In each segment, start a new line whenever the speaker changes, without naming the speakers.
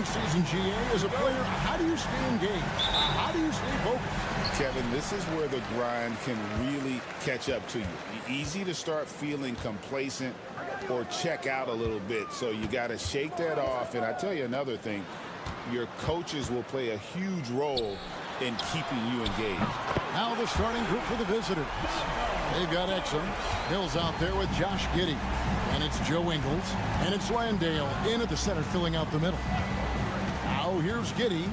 Season GA as a player, how do you stay engaged? How do you stay focused?
Kevin, this is where the grind can really catch up to you. Easy to start feeling complacent or check out a little bit. So you got to shake that off. And I tell you another thing, your coaches will play a huge role in keeping you engaged.
Now the starting group for the visitors. They've got Exum. Mills out there with Josh Giddey. And it's Joe Ingles. And it's Landale in at the center, filling out the middle. Now here's Giddey.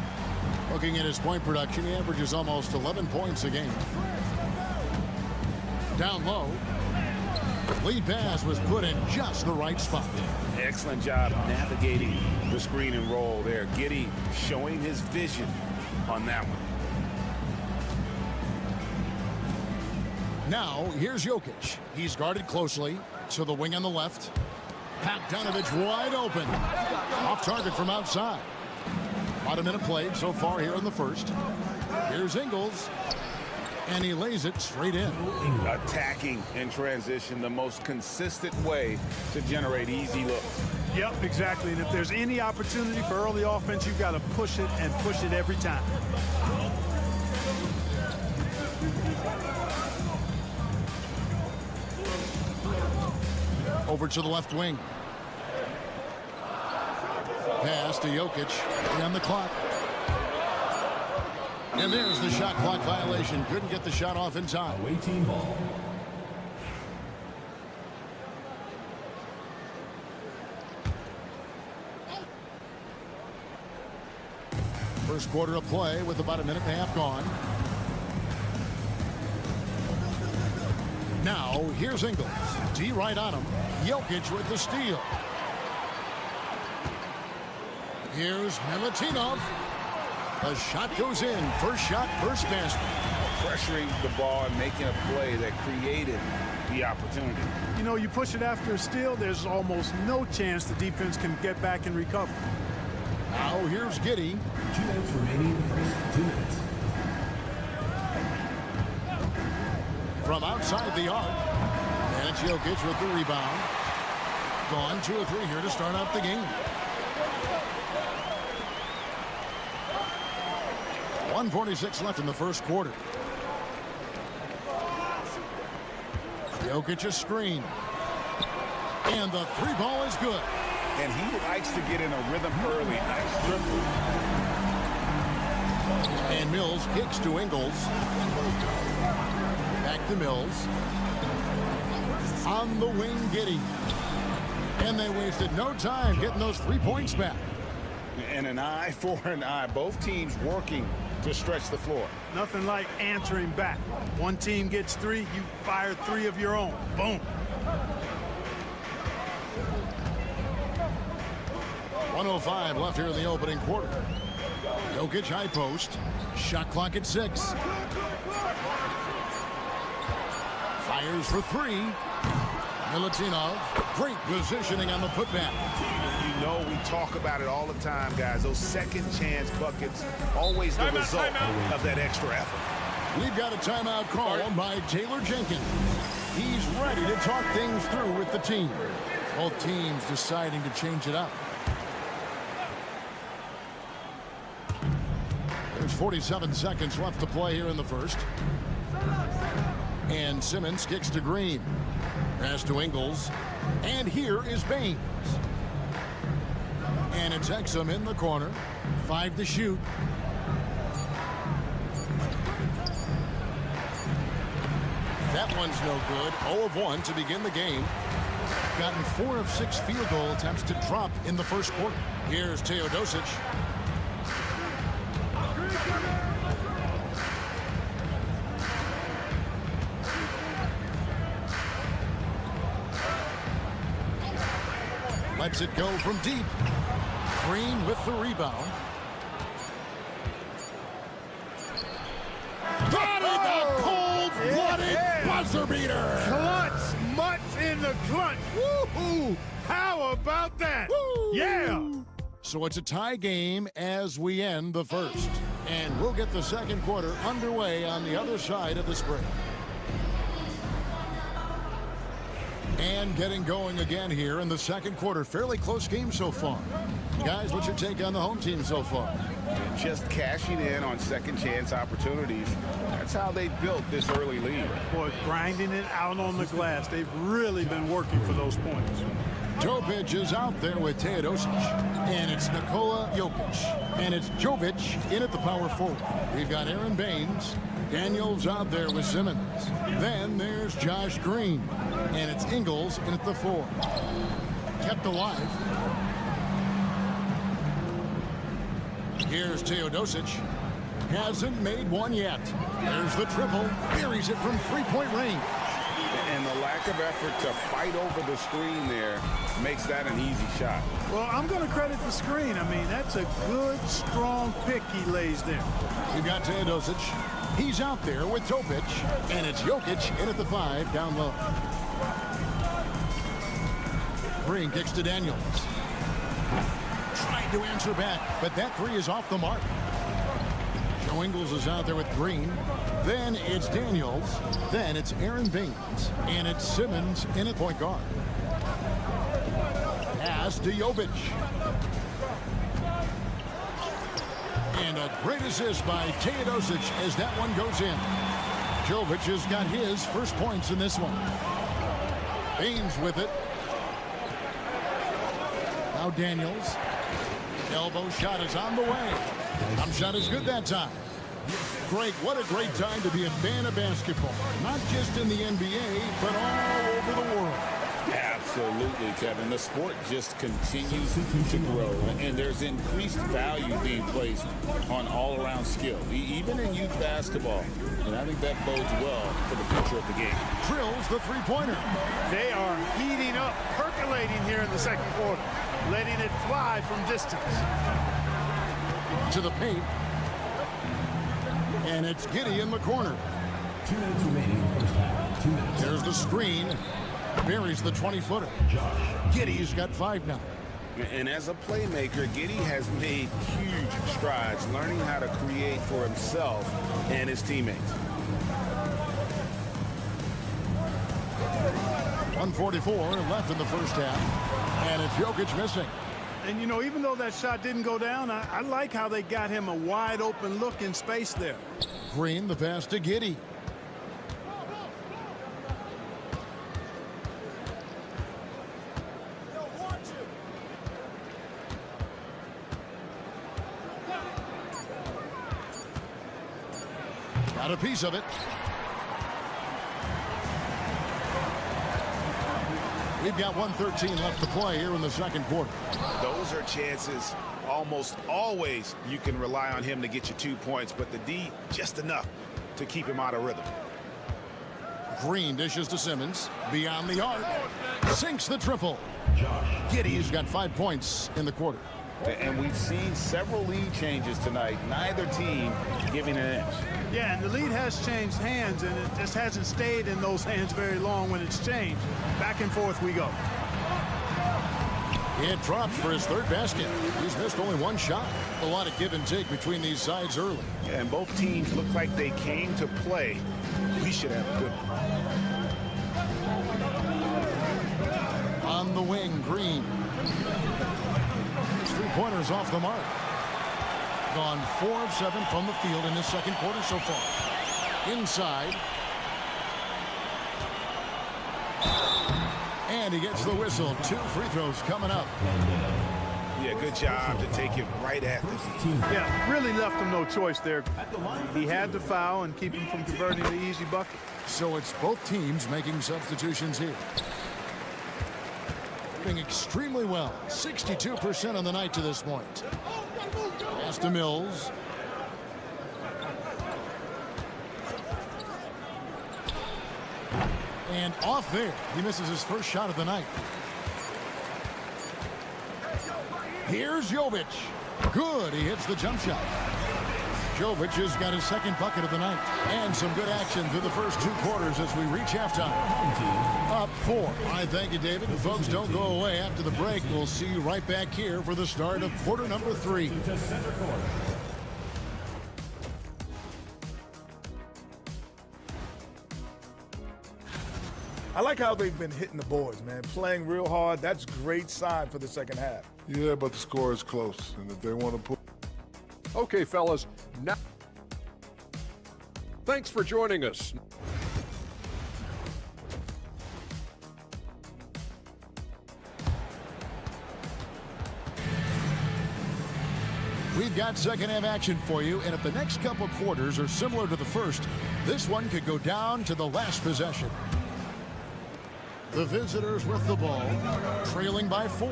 Looking at his point production, he averages almost 11 points a game. Down low. Lead pass was put in just the right spot.
Excellent job navigating the screen and roll there. Giddey showing his vision on that one.
Now, here's Jokic. He's guarded closely to the wing on the left. Bogdanovic wide open. Off target from outside. About a minute played so far here in the first. Here's Ingles. And he lays it straight in.
Attacking in transition, the most consistent way to generate easy looks.
Yep, exactly. And if there's any opportunity for early offense, you've got to push it and push it every time.
Over to the left wing. Pass to Jokic on the clock. And there's the shot clock violation. Couldn't get the shot off in time.
Away team ball.
First quarter of play with about a minute and a half gone. Now, here's Ingles. D right on him. Jokic with the steal. Here's Milutinov. The shot goes in. First shot, first basket.
Pressuring the ball and making a play that created the opportunity.
You know, you push it after a steal, there's almost no chance the defense can get back and recover.
Now here's Giddey.
2 minutes remaining in the first 2 minutes.
From outside the arc. And it's Jokic with the rebound. Gone 2 or 3 here to start out the game. 1:46 left in the first quarter. Jokic a screen. And the 3 ball is good.
And he likes to get in a rhythm early. Nice dribble.
And Mills kicks to Ingles. Back to Mills. On the wing, Giddey. And they wasted no time getting those 3 points back.
And an eye for an eye. Both teams working to stretch the floor.
Nothing like answering back. One team gets 3, you fire 3 of your own. Boom.
1:05 left here in the opening quarter. Jokic high post. Shot clock at 6. Fires for 3. Milutinov. Great positioning on the putback.
You know we talk about it all the time, guys. Those second chance buckets, always the result of that extra effort.
We've got a timeout call by Taylor Jenkins. He's ready to talk things through with the team. Both teams deciding to change it up. There's 47 seconds left to play here in the first. And Simmons kicks to Green. Pass to Ingles. And here is Baines. And it's Exum in the corner. 5 to shoot. That one's no good. 0 of 1 to begin the game. Gotten 4 of 6 field goal attempts to drop in the first quarter. Here's Teodosic. Lets it go from deep. Green with the rebound. Got it! Buzzer beater!
Clutch, mutts in the clutch. Woo-hoo! How about that?
Woo!
Yeah!
So it's a tie game as we end the first. And we'll get the second quarter underway on the other side of the break. And getting going again here in the second quarter. Fairly close game so far. Guys, what's your take on the home team so far?
Just cashing in on second chance opportunities. That's how they built this early lead.
Boy, grinding it out on the glass. They've really been working for those points.
Jovic is out there with Teodosic. And it's Nikola Jokic. And it's Jovic in at the power forward. We've got Aaron Baines. Daniels out there with Simmons. Then there's Josh Green. And it's Ingles in at the 4. Kept alive. Here's Teodosic. Hasn't made one yet. There's the triple. Buries it from three-point range.
And the lack of effort to fight over the screen there makes that an easy shot.
Well, I'm going to credit the screen. I mean, that's a good, strong pick he lays there.
We've got Teodosic. He's out there with Topic. And it's Jokic in at the 5 down low. Green kicks to Daniels. Tried to answer back, but that 3 is off the mark. Joe Ingles is out there with Green. Then it's Daniels. Then it's Aaron Baines. And it's Simmons in at point guard. Pass to Jovic. And a great assist by Teodosic as that one goes in. Jovic has got his first points in this one. Baines with it. Now Daniels. Elbow shot is on the way. Shot is good that time. Greg, what a great time to be a fan of basketball. Not just in the NBA, but all over the world.
Absolutely, Kevin. The sport just continues to grow, and there's increased value being placed on all-around skill, even in youth basketball. And I think that bodes well for the future of the game.
Drills the three-pointer.
They are heating up, percolating here in the second quarter, letting it fly from distance.
To the paint. And it's Giddey in the corner.
2 minutes remaining in the first half. 2 minutes.
There's the screen. Buries the 20-footer. Giddey's got 5 now.
And as a playmaker, Giddey has made huge strides learning how to create for himself and his teammates.
1:44 left in the first half. And it's Jokic missing.
And, you know, even though that shot didn't go down, I like how they got him a wide-open look in space there.
Green, the pass to Giddey. Got a piece of it. We've got 1:13 left to play here in the second quarter.
Those are chances almost always you can rely on him to get you 2 points, but the D just enough to keep him out of rhythm.
Green dishes to Simmons. Beyond the arc. Sinks the triple. Giddey's got 5 points in the quarter.
And we've seen several lead changes tonight. Neither team giving an edge.
Yeah, and the lead has changed hands, and it just hasn't stayed in those hands very long when it's changed. Back and forth we go.
It drops for his 3rd basket. He's missed only 1 shot. A lot of give and take between these sides early.
Yeah, and both teams look like they came to play. We should have a good one.
On the wing, Green. His 3-pointers off the mark. Gone 4 of 7 from the field in this second quarter so far. Inside. And he gets the whistle. 2 free throws coming up.
Yeah, good job to take it right at this.
Yeah, really left him no choice there. He had to foul and keep him from converting the easy bucket.
So it's both teams making substitutions here. Doing extremely well. 62% on the night to this point. Pass to Mills. And off there. He misses his first shot of the night. Here's Jovic. Good. He hits the jump shot. Jovic has got his second bucket of the night. And some good action through the first 2 quarters as we reach halftime. Up 4. I thank you, David. And folks, don't go away after the break. We'll see you right back here for the start of quarter number 3.
I like how they've been hitting the boards, man. Playing real hard. That's great sign for the second half.
Yeah, but the score is close. And if they want to put...
Okay, fellas. Now, thanks for joining us.
We've got second half action for you, and if the next couple quarters are similar to the first, this one could go down to the last possession. The visitors with the ball, trailing by 4.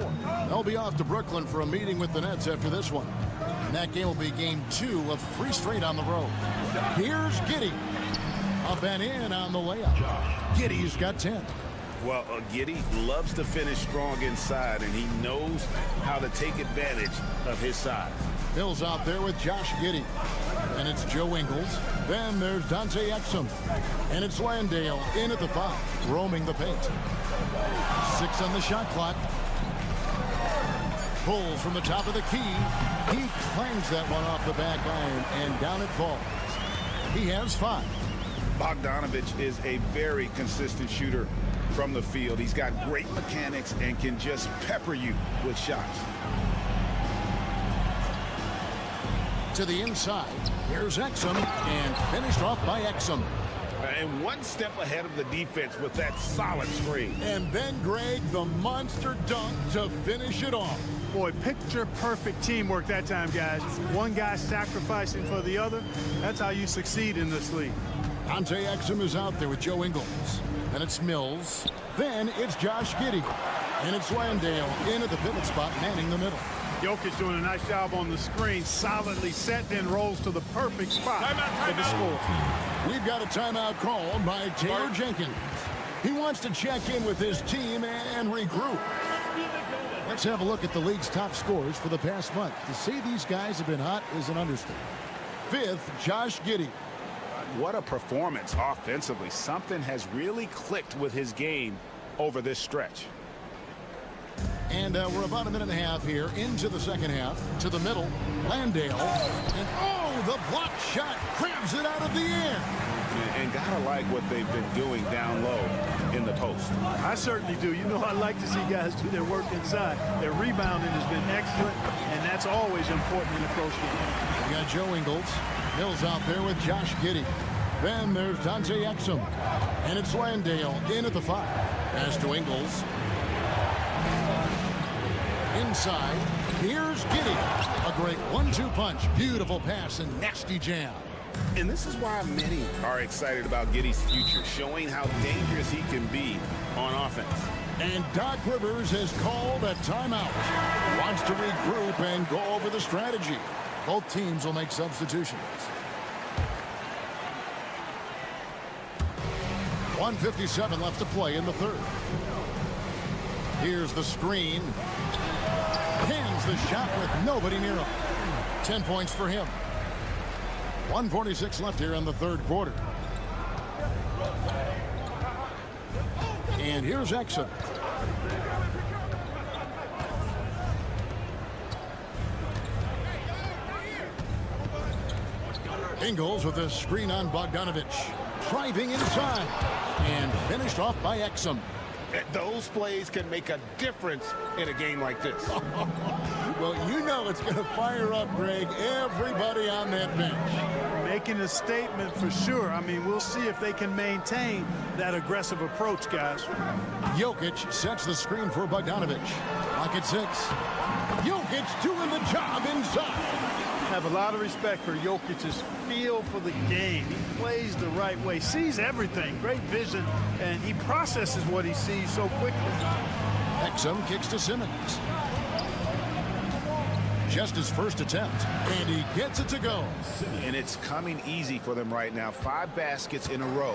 They'll be off to Brooklyn for a meeting with the Nets after this one. And that game will be game 2 of 3 straight on the road. Here's Giddey. Up and in on the layup. Giddey's got 10.
Well, Giddey loves to finish strong inside, and he knows how to take advantage of his size.
Bill's out there with Josh Giddey. And it's Joe Ingles. Then there's Dante Exum. And it's Landale in at the 5, roaming the paint. 6 on the shot clock. Pulls from the top of the key. He clangs that one off the back iron, and down it falls. He has 5.
Bogdanovich is a very consistent shooter from the field. He's got great mechanics and can just pepper you with shots.
To the inside. Here's Exum, and finished off by Exum.
And one step ahead of the defense with that solid screen.
And then, Greg, the monster dunk to finish it off.
Boy, picture-perfect teamwork that time, guys. One guy sacrificing for the other. That's how you succeed in this league.
Dante Exum is out there with Joe Ingles. And it's Mills. Then it's Josh Giddey. And it's Landale in at the pivot spot, manning the middle.
Jokic doing a nice job on the screen, solidly set, then rolls to the perfect spot for the score.
We've got a timeout called by Taylor Jenkins. He wants to check in with his team and regroup. Let's have a look at the league's top scorers for the past month. To say these guys have been hot is an understatement. 5th, Josh Giddey.
What a performance offensively. Something has really clicked with his game over this stretch.
And we're about a minute and a half here into the second half. To the middle, Landale. And oh, the block shot grabs it out of the air.
And gotta like what they've been doing down low in the post.
I certainly do. You know, I like to see guys do their work inside. Their rebounding has been excellent, and that's always important in a close game.
We got Joe Ingles. Mills out there with Josh Giddey. Then there's Dante Exum. And it's Landale in at the 5. Pass to Ingles. Inside, here's Giddey. A great 1-2 punch. Beautiful pass and nasty jam.
And this is why many are excited about Giddey's future, showing how dangerous he can be on offense.
And Doc Rivers has called a timeout. Wants to regroup and go over the strategy. Both teams will make substitutions. 1:57 left to play in the third. Here's the screen. Pins the shot with nobody near him. 10 points for him. 1:46 left here in the third quarter. And here's Exum. Ingles with a screen on Bogdanovich. Driving inside. And finished off by Exum.
Those plays can make a difference in a game like this.
Well, you know it's going to fire up, Greg, everybody on that bench.
Making a statement for sure. I mean, we'll see if they can maintain that aggressive approach, guys.
Jokic sets the screen for Bogdanovich. Clock at 6. Jokic doing the job inside.
I have a lot of respect for Jokic's feel for the game. He plays the right way, sees everything, great vision, and he processes what he sees so quickly.
Exum kicks to Simmons. Just his first attempt, and he gets it to go.
And it's coming easy for them right now. 5 baskets in a row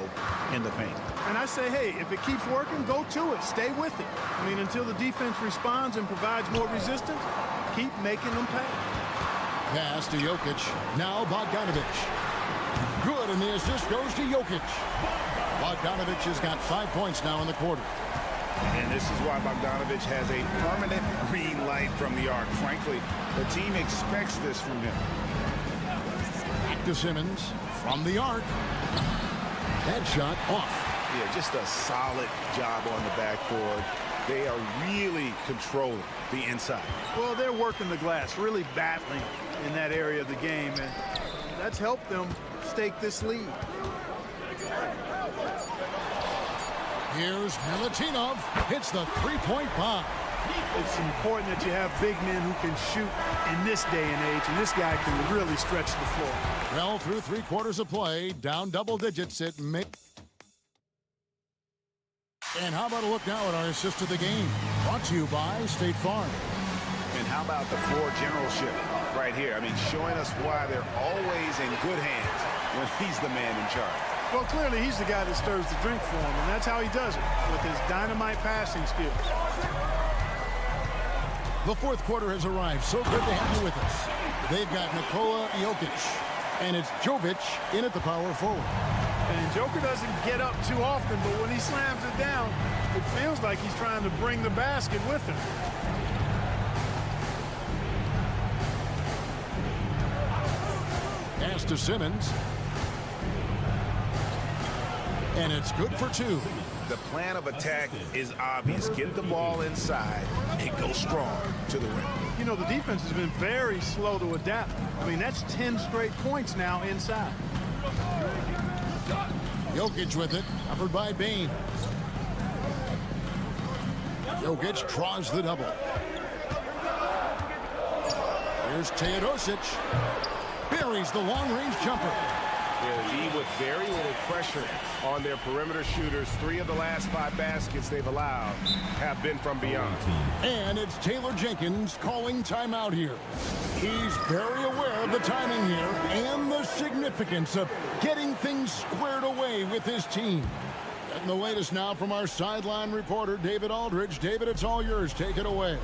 in the paint.
And I say, hey, if it keeps working, go to it. Stay with it. I mean, until the defense responds and provides more resistance, keep making them pay.
Pass to Jokic. Now Bogdanovic. Good, and the assist goes to Jokic. Bogdanovic has got 5 points now in the quarter.
And this is why Bogdanovic has a permanent green light from the arc. Frankly, the team expects this from him.
Back to Simmons from the arc. That shot off.
Yeah, just a solid job on the backboard. They are really controlling the inside.
Well, they're working the glass, really battling in that area of the game, and that's helped them stake this lead.
Here's Milutinov. Hits the three-point bomb.
It's important that you have big men who can shoot in this day and age, and this guy can really stretch the floor.
Well, through 3 quarters of play, down double digits at mid. And how about a look now at our assist of the game? Brought to you by State Farm.
And how about the floor generalship right here? I mean, showing us why they're always in good hands when he's the man in charge.
Well, clearly he's the guy that stirs the drink for him, and that's how he does it, with his dynamite passing skills.
The fourth quarter has arrived. So good to have you with us. They've got Nikola Jokic, and it's Jovic in at the power forward.
And Joker doesn't get up too often, but when he slams it down, it feels like he's trying to bring the basket with him.
Pass to Simmons. And it's good for 2.
The plan of attack is obvious. Get the ball inside and go strong to the rim.
You know, the defense has been very slow to adapt. I mean, that's 10 straight points now inside.
Jokic with it, covered by Bain. Jokic draws the double. Here's Teodosic. Buries the long-range jumper.
They'll be with very little pressure on their perimeter shooters. 3 of the last 5 baskets they've allowed have been from beyond.
And it's Taylor Jenkins calling timeout here. He's very aware of the timing here and the significance of getting things squared away with his team. Getting the latest now from our sideline reporter, David Aldridge. David, it's all yours. Take it away.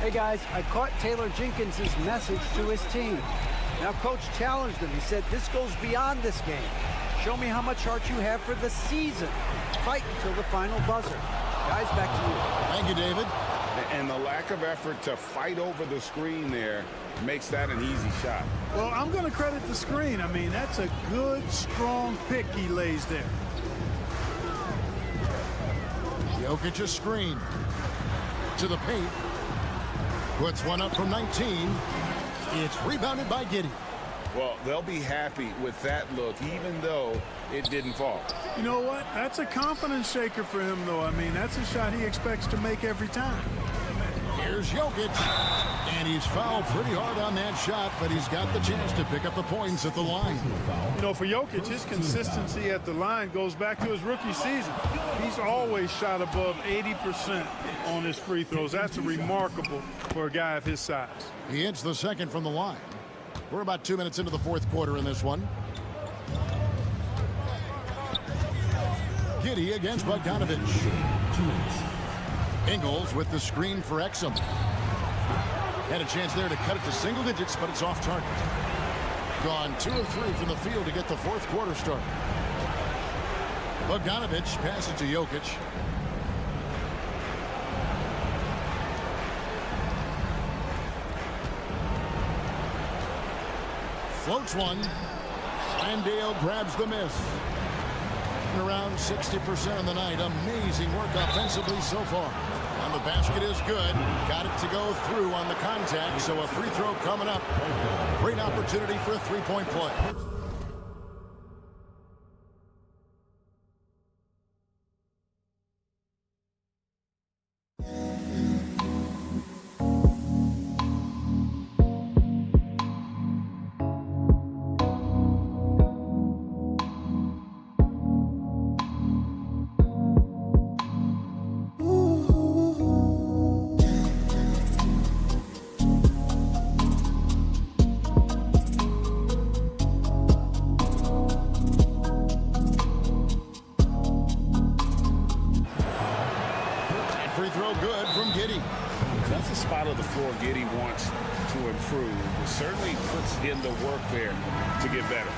Hey, guys, I caught Taylor Jenkins' message to his team. Now, Coach challenged him. He said, this goes beyond this game. Show me how much heart you have for the season. Fight until the final buzzer. Guys, back to you.
Thank you, David.
And the lack of effort to fight over the screen there makes that an easy shot.
Well, I'm going to credit the screen. I mean, that's a good, strong pick he lays there.
Jokic a screen. To the paint. Puts one up from 19. It's rebounded by Giddey.
Well, they'll be happy with that look, even though it didn't fall.
You know what? That's a confidence shaker for him, though. I mean, that's a shot he expects to make every time.
Here's Jokic. And he's fouled pretty hard on that shot, but he's got the chance to pick up the points at the line.
You know, for Jokic, his consistency at the line goes back to his rookie season. He's always shot above 80% on his free throws. That's remarkable for a guy of his size.
He hits the second from the line. We're about 2 minutes into the fourth quarter in this one. Giddey against Bogdanovic.
2 minutes.
Ingles with the screen for Exum. Had a chance there to cut it to single digits, but it's off target. Gone 2 of 3 from the field to get the fourth quarter started. Bogdanovic passes to Jokic. Floats one. Landale grabs the miss. Around 60% of the night. Amazing work offensively so far. And the basket is good. Got it to go through on the contact, so a free throw coming up. Great opportunity for a three-point play.
That's a spot of the floor Giddey wants to improve. It certainly puts in the work there to get better.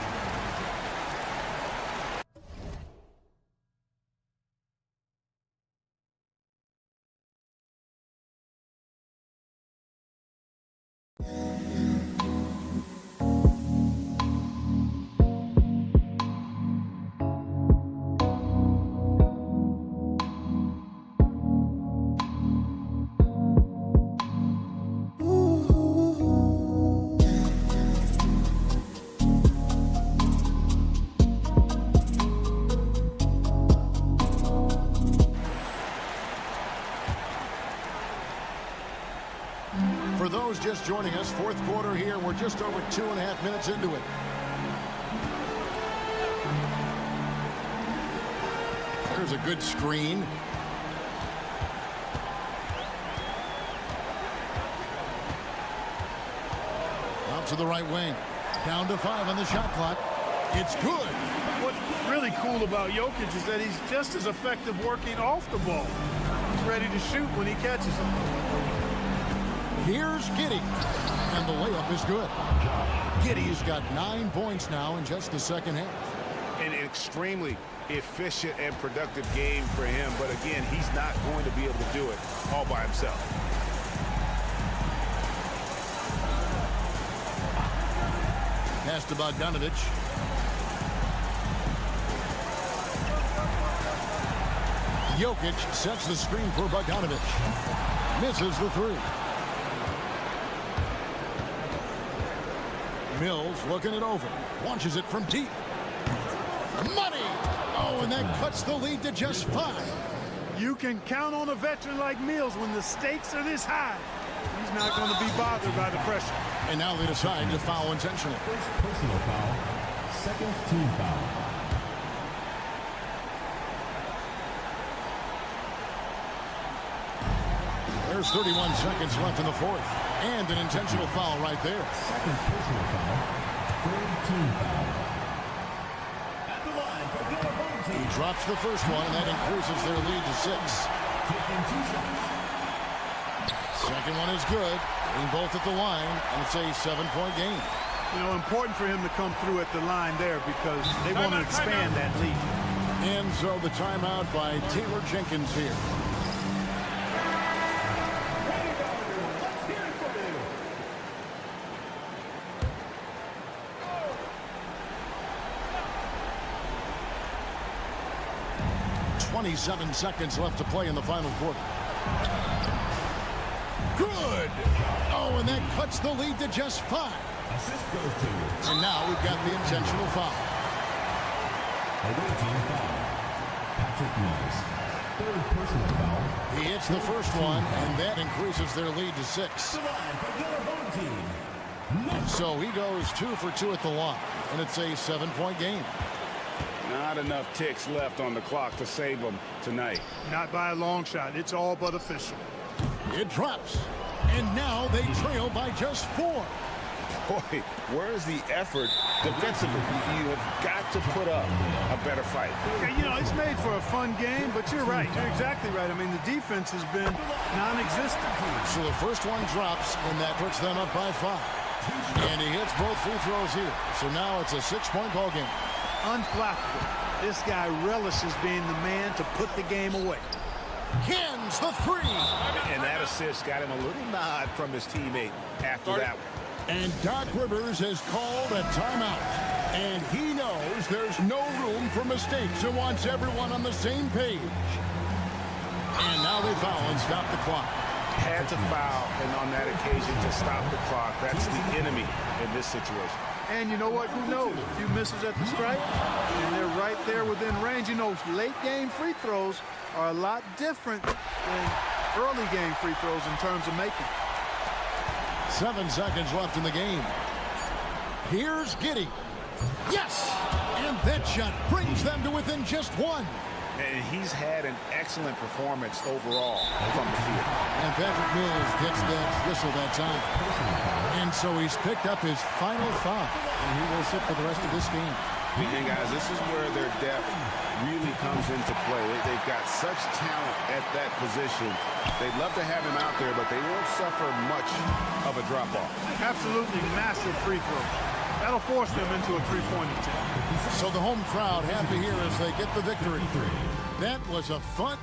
For those just joining us, fourth quarter here. We're just over 2.5 minutes into it. There's a good screen. Out to the right wing. Down to 5 on the shot clock. It's good.
What's really cool about Jokic is that he's just as effective working off the ball. He's ready to shoot when he catches it.
Here's Giddey, and the layup is good. Giddey's got 9 points now in just the second half.
An extremely efficient and productive game for him, but again, he's not going to be able to do it all by himself.
Pass to Bogdanovic. Jokic sets the screen for Bogdanovic. Misses the 3. Mills looking it over. Launches it from deep. Money! Oh, and that cuts the lead to just 5.
You can count on a veteran like Mills when the stakes are this high. He's not going to be bothered by the pressure.
And now they decide to foul intentionally.
First personal foul. Second team foul.
There's 31 seconds left in the fourth. And an intentional foul right there.
Second personal foul. Third team foul. At the line for the home team.
He drops the first one, and that increases their lead to 6.
Taking 2 shots.
Second one is good. Getting both at the line, and it's a 7-point game.
You know, important for him to come through at the line there because they want to expand that lead.
And so the timeout by Taylor Jenkins here.
Let's hear it from you.
27 seconds left to play in the final quarter. Good! Oh, and that cuts the lead to just 5.
Assist goes to.
And now we've got the intentional foul.
Away team foul. Patrick Mills. Third personal foul.
He hits the first one, and that increases their lead to 6.
The line for your home team.
So he goes 2 for 2 at the line, and it's a 7-point game.
Not enough ticks left on the clock to save them tonight.
Not by a long shot. It's all but official.
It drops, and now they trail by just 4.
Boy, where's the effort defensively? You have got to put up a better fight.
Okay, you know, it's made for a fun game, but you're right. You're exactly right. I mean, the defense has been non-existent.
So the first one drops, and that puts them up by 5. And he hits both free throws here. So now it's a 6-point ball game.
Unflappable. This guy relishes being the man to put the game away.
Cans the 3.
And that assist got him a little nod from his teammate after that one.
And Doc Rivers has called a timeout. And he knows there's no room for mistakes and wants everyone on the same page. And now they foul and stop the clock.
Had to foul, and on that occasion to stop the clock. That's the enemy in this situation.
And you know what? Who knows? A few misses at the stripe, and they're right there within range. You know, late game free throws are a lot different than early game free throws in terms of making.
7 seconds left in the game. Here's Giddey. Yes! And that shot brings them to within just 1.
And he's had an excellent performance overall from the field.
And Patrick Mills gets that whistle that time. And so he's picked up his final foul. And he will sit for the rest of this game.
And guys, this is where their depth really comes into play. They've got such talent at that position. They'd love to have him out there, but they won't suffer much of a drop-off.
Absolutely massive free throw. That'll force them into a three-point attempt.
So the home crowd happy here as they get the victory. That was a fun...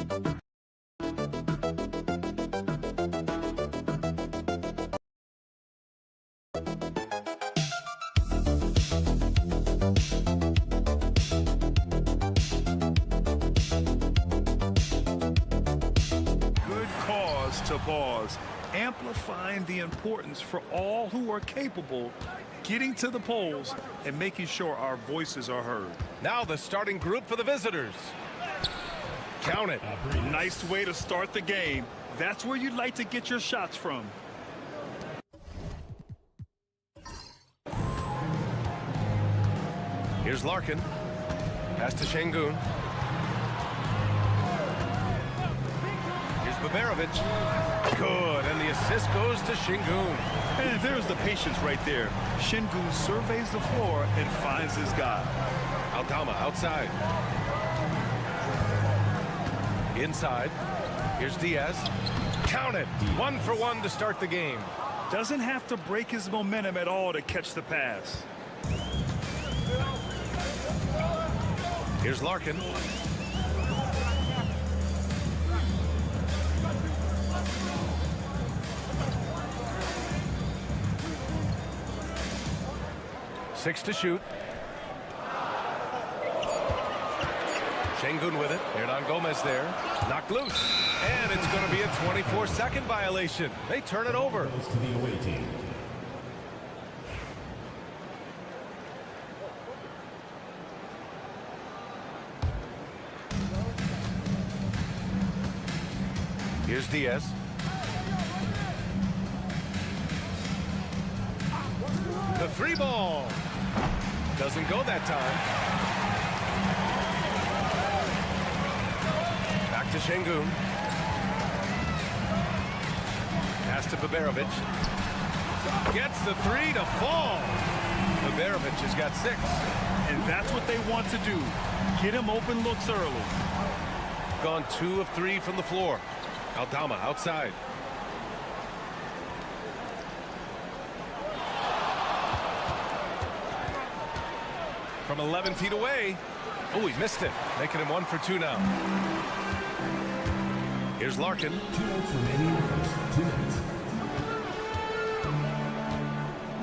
Good cause to pause, amplifying the importance for all who are capable, getting to the polls and making sure our voices are heard.
Now the starting group for the visitors. Count it.
Nice way to start the game. That's where you'd like to get your shots from.
Here's Larkin. Pass to Şengün. Here's Baberovic. Good, and the assist goes to Şengün.
And there's the patience right there. Şengün surveys the floor and finds his guy.
Aldama outside. Inside. Here's Diaz. Count it. 1 for 1 to start the game.
Doesn't have to break his momentum at all to catch the pass.
Here's Larkin. Six to shoot. Şengün with it. Hernan Gomez there. Knocked loose. And it's going to be a 24-second violation. They turn it over.
Goes to the away team.
Here's Diaz. The three ball. Doesn't go that time. Back to Şengün. Pass to Baberovic. Gets the three to fall. Baberovic has got 6.
And that's what they want to do. Get him open looks early.
Gone 2 of 3 from the floor. Aldama outside. From 11 feet away. Oh, he missed it. Making him 1 for 2 now. Here's Larkin.
2 minutes remaining in the first. 2 minutes.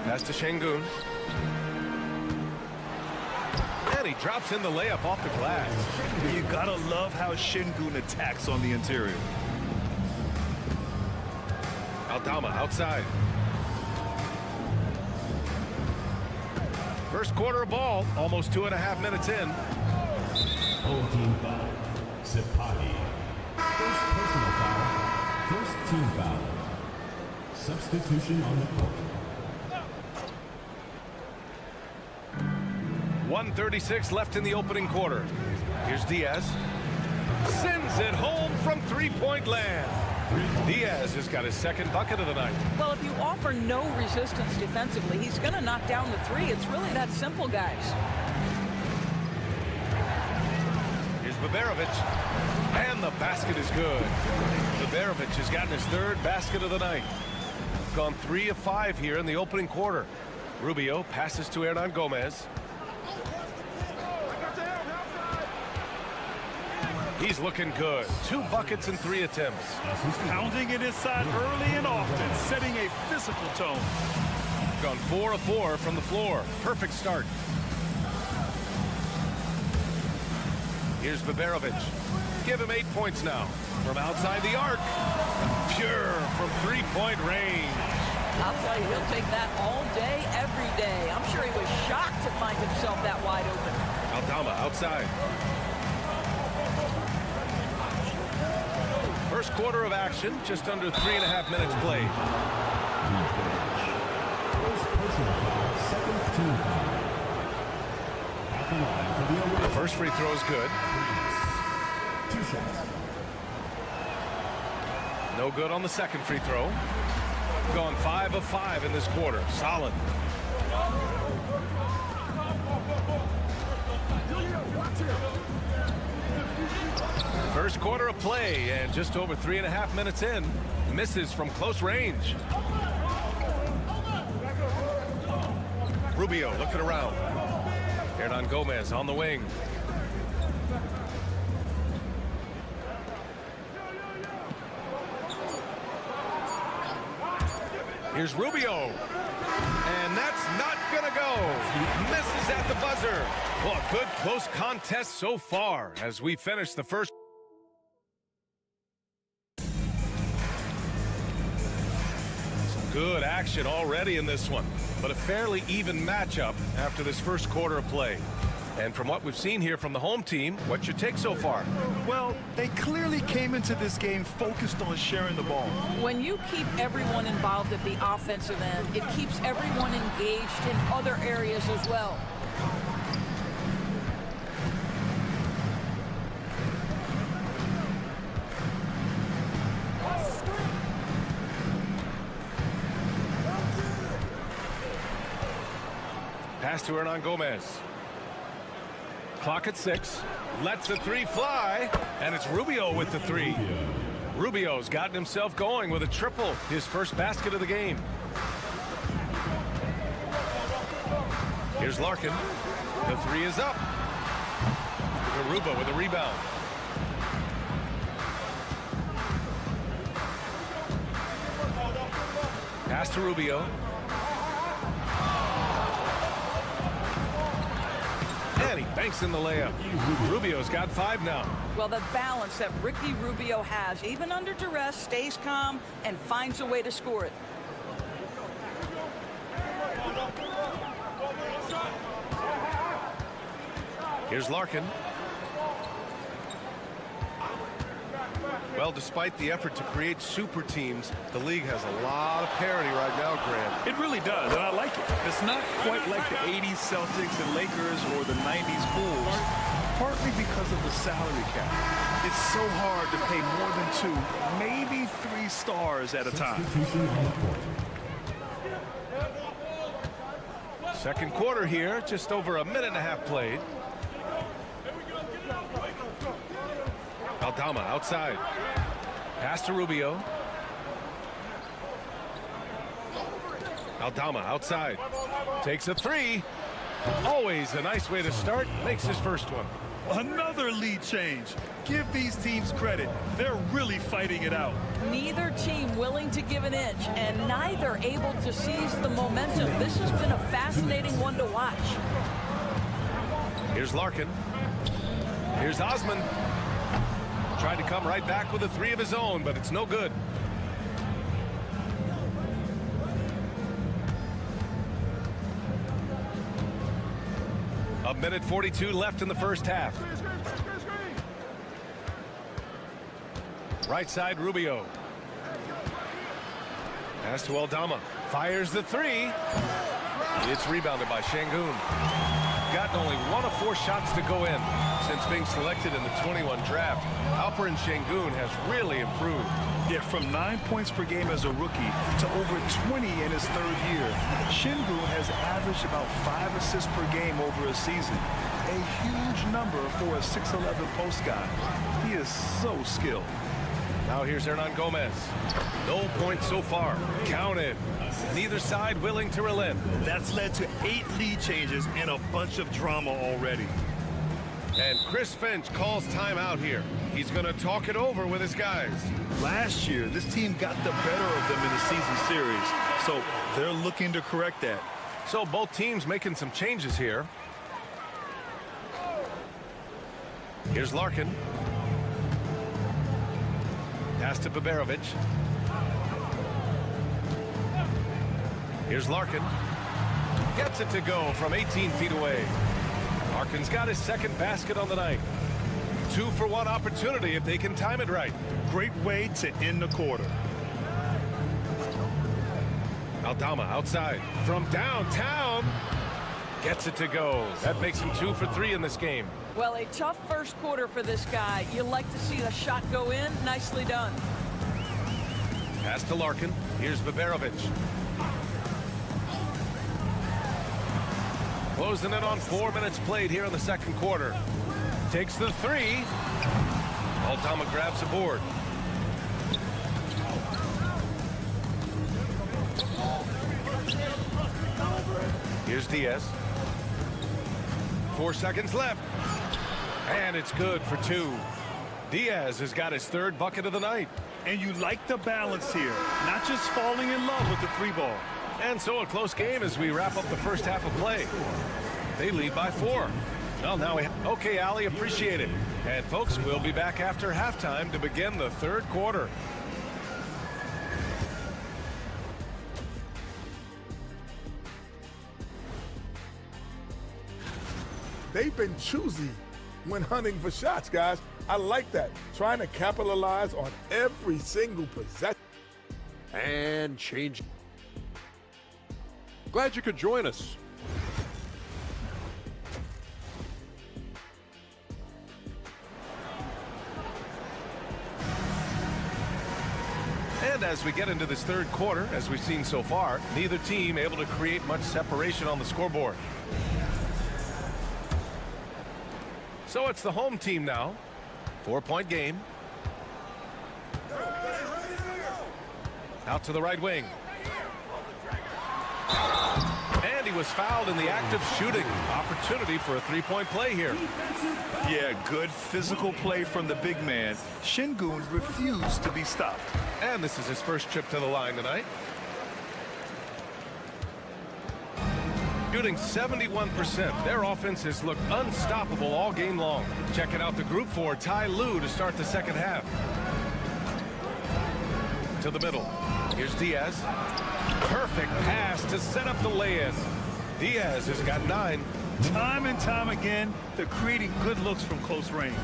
Pass to Şengün. And he drops in the layup off the glass.
You gotta love how Şengün attacks on the interior.
Aldama outside. First quarter of ball, almost 2.5 minutes in.
Whole team foul. Serbia. First personal foul. First team foul. Substitution on the court.
1:36 left in the opening quarter. Here's Diaz. Sends it home from three-point land. Diaz has got his second bucket of the night.
Well, if you offer no resistance defensively, he's going to knock down the three. It's really that simple, guys.
Here's Baberovic. And the basket is good. Baberovic has gotten his 3rd basket of the night. Gone 3 of 5 here in the opening quarter. Rubio passes to Hernan Gomez. He's looking good. 2 buckets and 3 attempts.
Pounding it inside early and often, setting a physical tone.
Gone 4 of 4 from the floor. Perfect start. Here's Baberovic. Give him 8 points now. From outside the arc. Pure from 3-point range.
I'll tell you, he'll take that all day, every day. I'm sure he was shocked to find himself that wide open.
Aldama outside. First quarter of action, just under 3.5 minutes played.
First personal foul. Second team foul. At the line for the away.
The first free throw is good.
2 shots.
No good on the second free throw. Gone 5 of 5 in this quarter. Solid. First quarter of play, and just over 3.5 minutes in. Misses from close range. Rubio looking around. Hernan Gomez on the wing. Here's Rubio. And that's not going to go. Misses at the buzzer. Well, a good close contest so far as we finish the first. Some good action already in this one, but a fairly even matchup after this first quarter of play. And from what we've seen here from the home team, what's your take so far?
Well, they clearly came into this game focused on sharing the ball.
When you keep everyone involved at the offensive end, it keeps everyone engaged in other areas as well.
Pass to Hernan Gomez. Clock at 6. Lets the three fly. And it's Rubio with the three. Rubio's gotten himself going with a triple. His first basket of the game. Here's Larkin. The three is up. Garuba with a rebound. Pass to Rubio. And he banks in the layup. Rubio's got 5 now.
Well, the balance that Ricky Rubio has, even under duress, stays calm and finds a way to score it.
Here's Larkin. Well, despite the effort to create super teams, the league has a lot of parity right now, Grant.
It really does, and I like it. It's not quite like the 80s Celtics and Lakers or the 90s Bulls, partly because of the salary cap. It's so hard to pay more than 2, maybe 3 stars at a time.
Second quarter here, just over a minute and a half played. Aldama outside. Pass to Rubio. Aldama outside. Takes a 3. Always a nice way to start. Makes his first one.
Another lead change. Give these teams credit. They're really fighting it out.
Neither team willing to give an inch, and neither able to seize the momentum. This has been a fascinating one to watch.
Here's Larkin. Here's Osman. Tried to come right back with a 3 of his own, but it's no good. A minute 42 left in the first half. Right side, Rubio. Pass to Aldama. Fires the 3. It's rebounded by Şengün. Gotten only 1 of 4 shots to go in since being selected in the 21 draft. Alperen Şengün has really improved.
Yeah, from 9 points per game as a rookie to over 20 in his 3rd year. Şengün has averaged about 5 assists per game over a season. A huge number for a 6'11" post guy. He is so skilled.
Now here's Hernan Gomez. No points so far. Counted. Neither side willing to relent.
That's led to 8 lead changes and a bunch of drama already.
And Chris Finch calls timeout here. He's going to talk it over with his guys.
Last year, this team got the better of them in the season series, so they're looking to correct that.
So both teams making some changes here. Here's Larkin. Pass to Baberovic. Here's Larkin. Gets it to go from 18 feet away. Larkin's got his 2nd basket on the night. 2-for-1 opportunity if they can time it right.
Great way to end the quarter.
Aldama outside from downtown. Gets it to go. That makes him 2 for 3 in this game.
Well, a tough first quarter for this guy. You like to see the shot go in. Nicely done.
Pass to Larkin. Here's Baberovic. Closing in on 4 minutes played here in the second quarter. Takes the 3. Aldama grabs a board. Here's Diaz. 4 seconds left. And it's good for 2. Diaz has got his 3rd bucket of the night.
And you like the balance here, not just falling in love with the 3-ball.
And so a close game as we wrap up the first half of play. They lead by 4. Well, now okay, Ali, appreciate it. And folks, we'll be back after halftime to begin the third quarter.
They've been choosy when hunting for shots, guys. I like that. Trying to capitalize on every single possession.
And change. Glad you could join us.
And as we get into this third quarter, as we've seen so far, neither team able to create much separation on the scoreboard. So it's the home team now. 4-point game. Out to the right wing. And he was fouled in the act of shooting. Opportunity for a 3-point play here.
Yeah, good physical play from the big man. Şengün refused to be stopped.
And this is his first trip to the line tonight. Shooting 71%. Their offense has looked unstoppable all game long. Checking out the group for Ty Lue to start the second half. To the middle. Here's Diaz. Perfect pass to set up the lay-in. Diaz has got 9.
Time and time again, they're creating good looks from close range.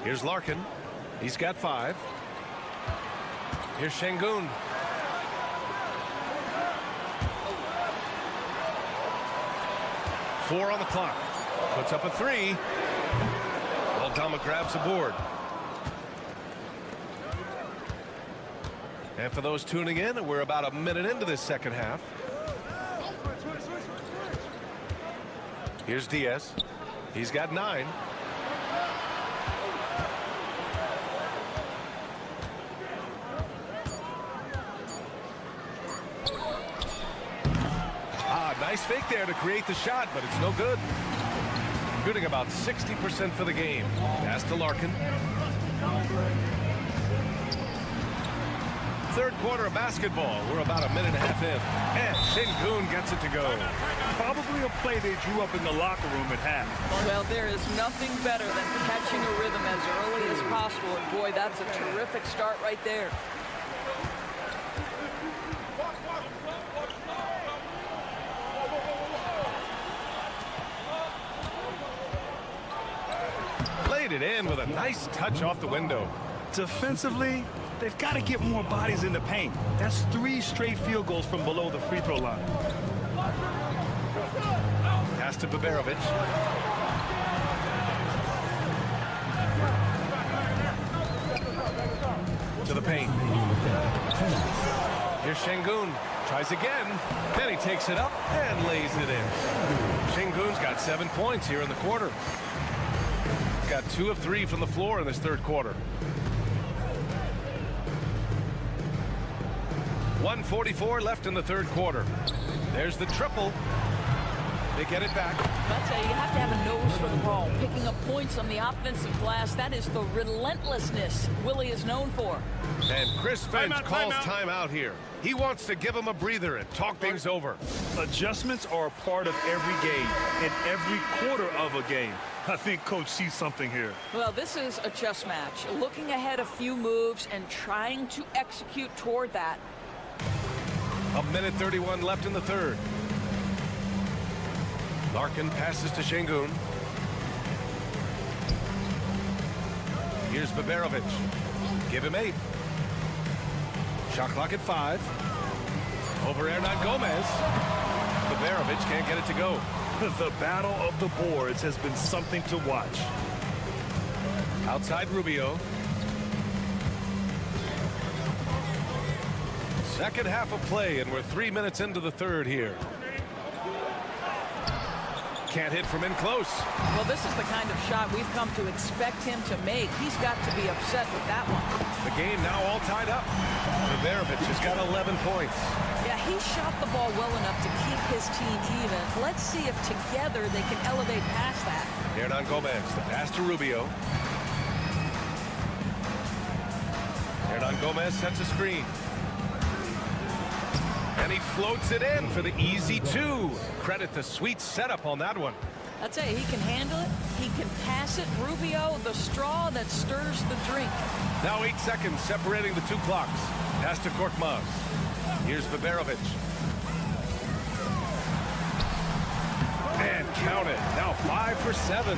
Here's Larkin. He's got 5. Here's Şengün. Four on the clock. Puts up a 3. Aldama grabs a board. And for those tuning in, we're about a minute into this second half. Here's Diaz. He's got 9. Nice fake there to create the shot, but it's no good. Shooting about 60% for the game. Pass to Larkin. Third quarter of basketball. We're about a minute and a half in. And Şengün gets it to go.
Probably a play they drew up in the locker room at half.
Well, there is nothing better than catching a rhythm as early as possible. And boy, that's a terrific start right there.
It in with a nice touch off the window.
Defensively, they've got to get more bodies in the paint. That's 3 straight field goals from below the free throw line.
Pass to Baberovic. To the paint. Here's Şengün. Tries again. Then he takes it up and lays it in. Şengün's got 7 points here in the quarter. Got 2 of 3 from the floor in this third quarter. 1:44 left in the third quarter. There's the triple. They get it back.
I'll tell you, you have to have a nose for the ball. Picking up points on the offensive glass, that is the relentlessness Willie is known for.
And Chris Finch calls timeout here. He wants to give him a breather and talk things over.
Adjustments are a part of every game and every quarter of a game. I think Coach sees something here.
Well, this is a chess match. Looking ahead a few moves and trying to execute toward that.
A minute 31 left in the third. Larkin passes to Şengün. Here's Baberovic. Give him 8. Shot clock at 5. Over Hernan Gomez. Baberovic can't get it to go.
The battle of the boards has been something to watch.
Outside Rubio. Second half of play, and we're 3 minutes into the third here. Can't hit from in close.
Well, this is the kind of shot we've come to expect him to make. He's got to be upset with that one.
The game now all tied up. Baberovic has got 11 points.
Yeah, he shot the ball well enough to keep his team even. Let's see if together they can elevate past that.
Hernan Gomez, the pass to Rubio. Hernan Gomez sets a screen. And he floats it in for the easy 2. Credit the sweet setup on that one.
I'd say he can handle it. He can pass it. Rubio, the straw that stirs the drink.
Now 8 seconds separating the 2 clocks. Pass to Korkmaz. Here's Baberovic. And count it. Now 5 for 7.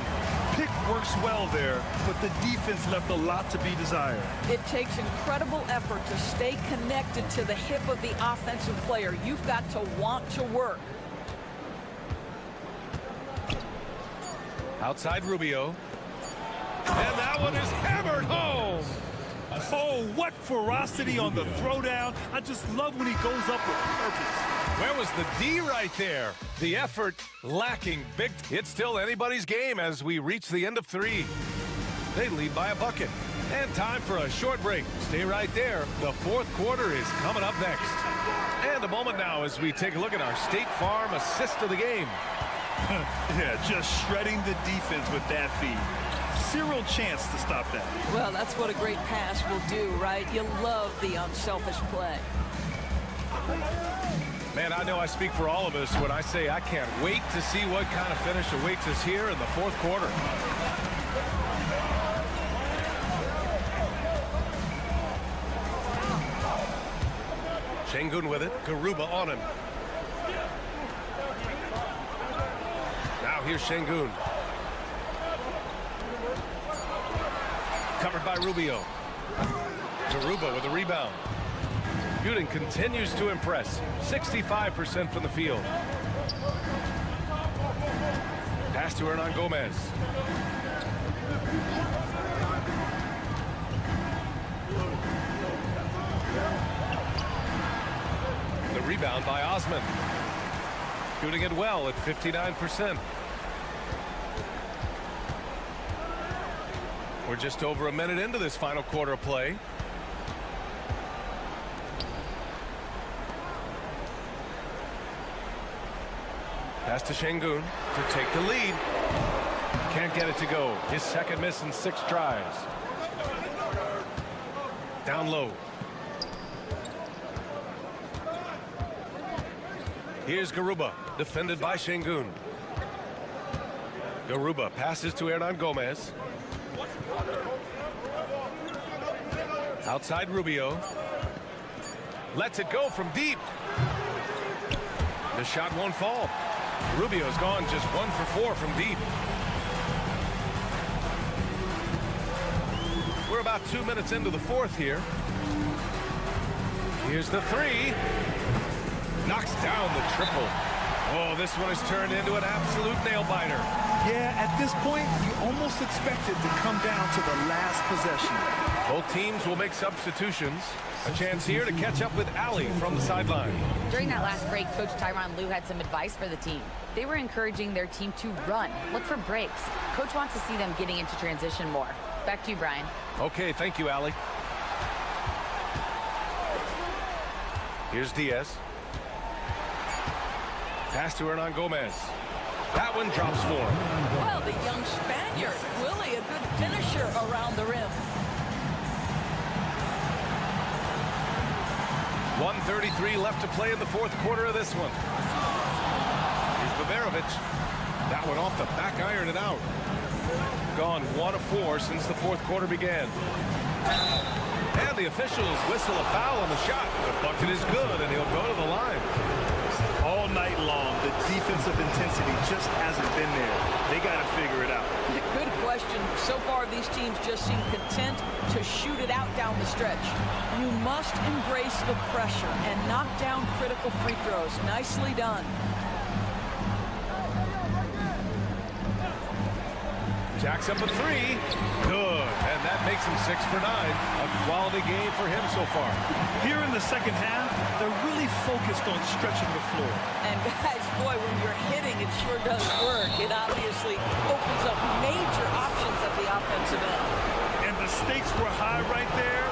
Pick works well there, but the defense left a lot to be desired.
It takes incredible effort to stay connected to the hip of the offensive player. You've got to want to work.
Outside Rubio. And that one is hammered home.
Oh, what ferocity on the throwdown. I just love when he goes up with purpose.
Where was the D right there? The effort lacking big. It's still anybody's game as we reach the end of 3. They lead by a bucket. And time for a short break. Stay right there. The 4th quarter is coming up next. And a moment now as we take a look at our State Farm assist of the game.
Yeah, just shredding the defense with that feed. Zero chance to stop that.
Well, that's what a great pass will do, right? You love the unselfish play.
Man, I know I speak for all of us when I say I can't wait to see what kind of finish awaits us here in the 4th quarter. Şengün with it. Garuba on him. Now here's Şengün. Covered by Rubio. Garuba with a rebound. Shooting continues to impress. 65% from the field. Pass to Hernan Gomez. The rebound by Osman. Shooting it well at 59%. We're just over a minute into this final quarter of play. Pass to Şengün to take the lead. Can't get it to go. His second miss in 6 tries. Down low. Here's Garuba, defended by Şengün. Garuba passes to Hernan Gomez. Outside Rubio. Lets it go from deep. The shot won't fall. Rubio's gone just 1 for 4 from deep. We're about 2 minutes into the 4th here. Here's the 3. Knocks down the triple. Oh, this one has turned into an absolute nail-biter.
Yeah, at this point, you almost expect it to come down to the last possession.
Both teams will make substitutions. A chance here to catch up with Ali from the sideline.
During that last break, Coach Tyronn Lue had some advice for the team. They were encouraging their team to run, look for breaks. Coach wants to see them getting into transition more. Back to you, Brian.
Okay, thank you, Ali. Here's Diaz. Pass to Hernan Gomez. That one drops for him.
Well, the young Spaniard, Willie, a good finisher around the rim.
1:33 left to play in the 4th quarter of this one. Here's Baberovic. That one off the back iron and out. Gone 1 of 4 since the 4th quarter began. And the officials whistle a foul on the shot. The bucket is good, and he'll go to the line.
All night long, the defensive intensity just hasn't been there. They got to figure it out.
Good question. So far, these teams just seem content to shoot it out down the stretch. You must embrace the pressure and knock down critical free throws. Nicely done.
Jacks up a 3. Good. And that makes him 6 for 9. A quality game for him so far.
Here in the second half, they're really focused on stretching the floor.
And guys, boy, when you're hitting, it sure does work. It obviously opens up major options at the offensive end.
And the stakes were high right there.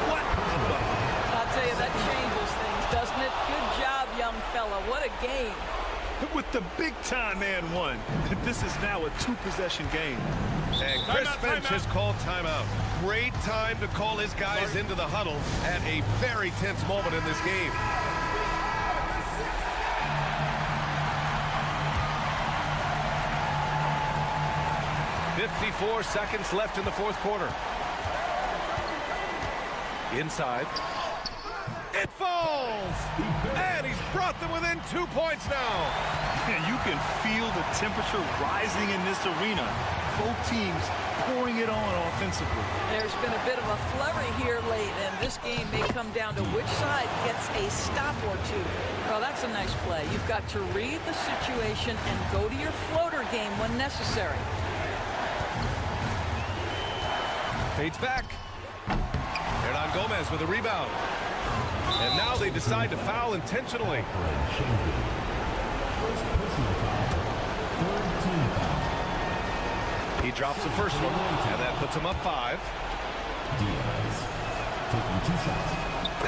What a bucket.
I'll tell you, that changes things, doesn't it? Good job, young fella. What a game.
with the big-time and one. This is now a two-possession game.
And Chris Finch has called timeout. Great time to call his guys into the huddle at a very tense moment in this game. "54 seconds left in the fourth quarter. Inside. It falls! And he's brought them within 2 points now.
And you can feel the temperature rising in this arena. Both teams pouring it on offensively.
There's been a bit of a flurry here late, and this game may come down to which side gets a stop or two. Well, that's a nice play. You've got to read the situation and go to your floater game when necessary.
Fades back. Hernan Gomez with a rebound. And now they decide to foul intentionally. He drops the first one, and that puts him up 5.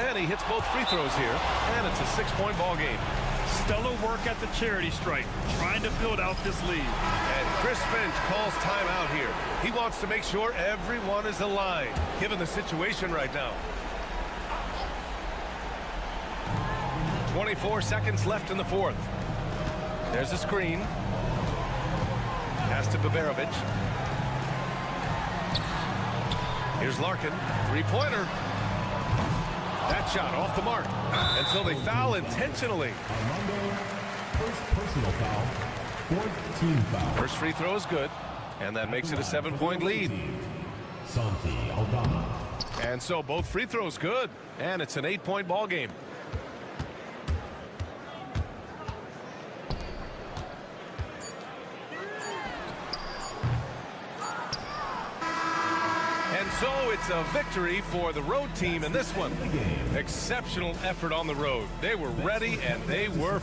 And he hits both free throws here, and it's a 6-point ball game.
Stellar work at the charity stripe, trying to build out this lead.
And Chris Finch calls timeout here. He wants to make sure everyone is aligned, given the situation right now. 24 seconds left in the fourth. There's a screen. Pass to Baberovic. Here's Larkin. Three-pointer. That shot off the mark. And so they foul intentionally.
First personal foul. Fourth team foul.
First free throw is good. And that makes it a 7-point lead.
Santi Aldama.
And so both free throws good. And it's an 8-point ball game. So it's a victory for the road team in this one. Exceptional effort on the road. They were ready and they were...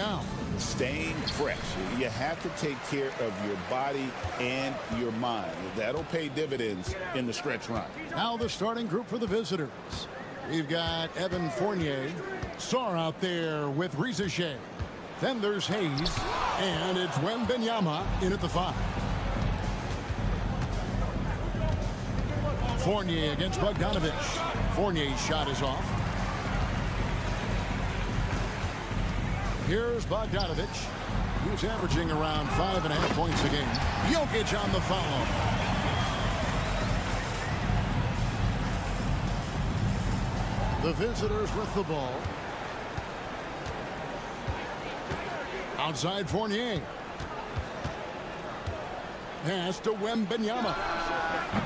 down.
Staying fresh. You have to take care of your body and your mind. That'll pay dividends in the stretch run.
Now the starting group for the visitors. We've got Evan Fournier, Sarr out there with Rizachet. Then there's Hayes, and it's Wembanyama in at the 5. Fournier against Bogdanovich. Fournier's shot is off. Here's Bogdanovich, who's averaging around 5.5 points a game. Jokic on the follow. The visitors with the ball. Outside Fournier. Pass to Wembanyama.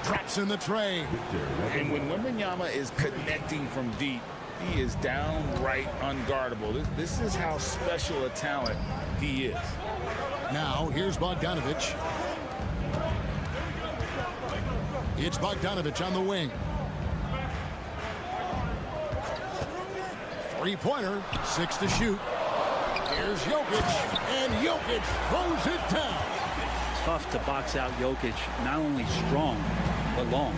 Traps in the tray.
And when Wembanyama is connecting from deep, he is downright unguardable. This is how special a talent he is.
Now, here's Bogdanovich. It's Bogdanovich on the wing. Three-pointer, 6 to shoot. Here's Jokic, and Jokic throws it down.
Tough to box out Jokic, not only strong, but long.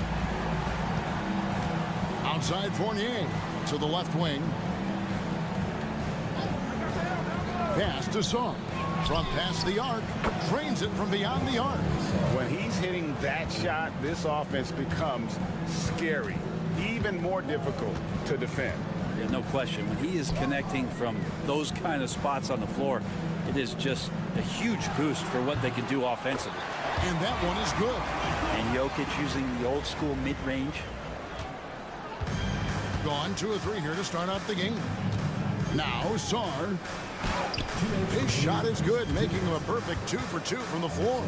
Outside Fournier to the left wing. Pass to Sarr. From past the arc, drains it from beyond the arc.
When he's hitting that shot, this offense becomes scary, even more difficult to defend.
Yeah, no question. When he is connecting from those kind of spots on the floor, it is just a huge boost for what they can do offensively.
And that one is good.
And Jokic using the old school mid-range.
Gone 2 of 3 here to start out the game. Now Sarr. His shot is good, making him a perfect 2 for 2 from the floor.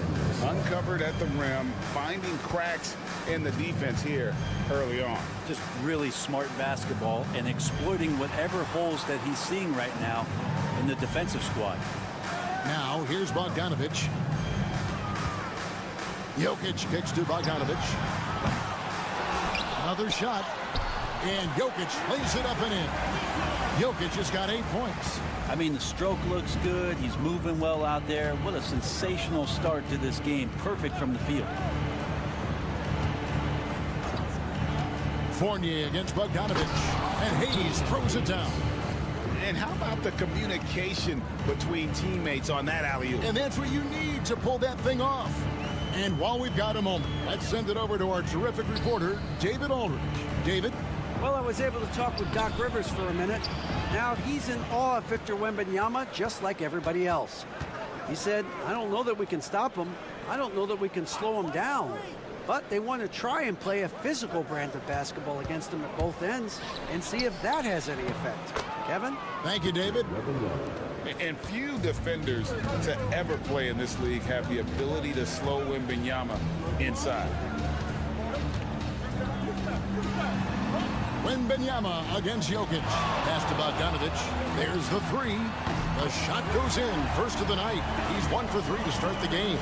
Uncovered at the rim, finding cracks in the defense here early on.
Just really smart basketball and exploiting whatever holes that he's seeing right now in the defensive squad.
Now here's Bogdanovich. Jokic kicks to Bogdanovich. Another shot. And Jokic lays it up and in. Jokic has got 8 points.
I mean, the stroke looks good. He's moving well out there. What a sensational start to this game. Perfect from the field.
Fournier against Bogdanovich. And Hayes throws it down.
And how about the communication between teammates on that alley-oop?
And that's what you need to pull that thing off. And while we've got a moment, let's send it over to our terrific reporter, David Aldridge. David?
Well, I was able to talk with Doc Rivers for a minute. Now he's in awe of Victor Wembanyama, just like everybody else. He said, I don't know that we can stop him. I don't know that we can slow him down. But they want to try and play a physical brand of basketball against him at both ends and see if that has any effect. Kevin?
Thank you, David.
And few defenders to ever play in this league have the ability to slow Wembanyama inside.
Wembanyama against Jokic. Pass to Bogdanovich. There's the 3. The shot goes in. First of the night. He's 1 for 3 to start the game.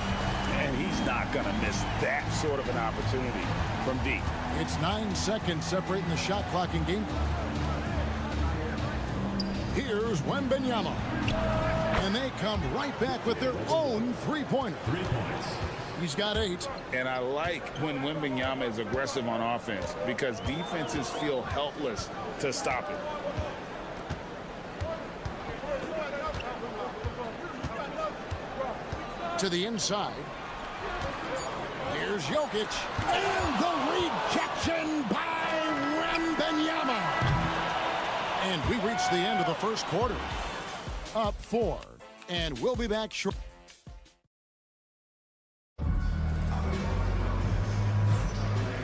And he's not going to miss that sort of an opportunity from deep.
It's 9 seconds separating the shot clock and game clock. Here's Wembanyama. And they come right back with their own 3-pointer.
3 points.
He's got 8.
And I like when Wembanyama is aggressive on offense because defenses feel helpless to stop it.
To the inside. Here's Jokic. And the rejection by Wembanyama. And we reach the end of the first quarter. Up 4. And we'll be back shortly.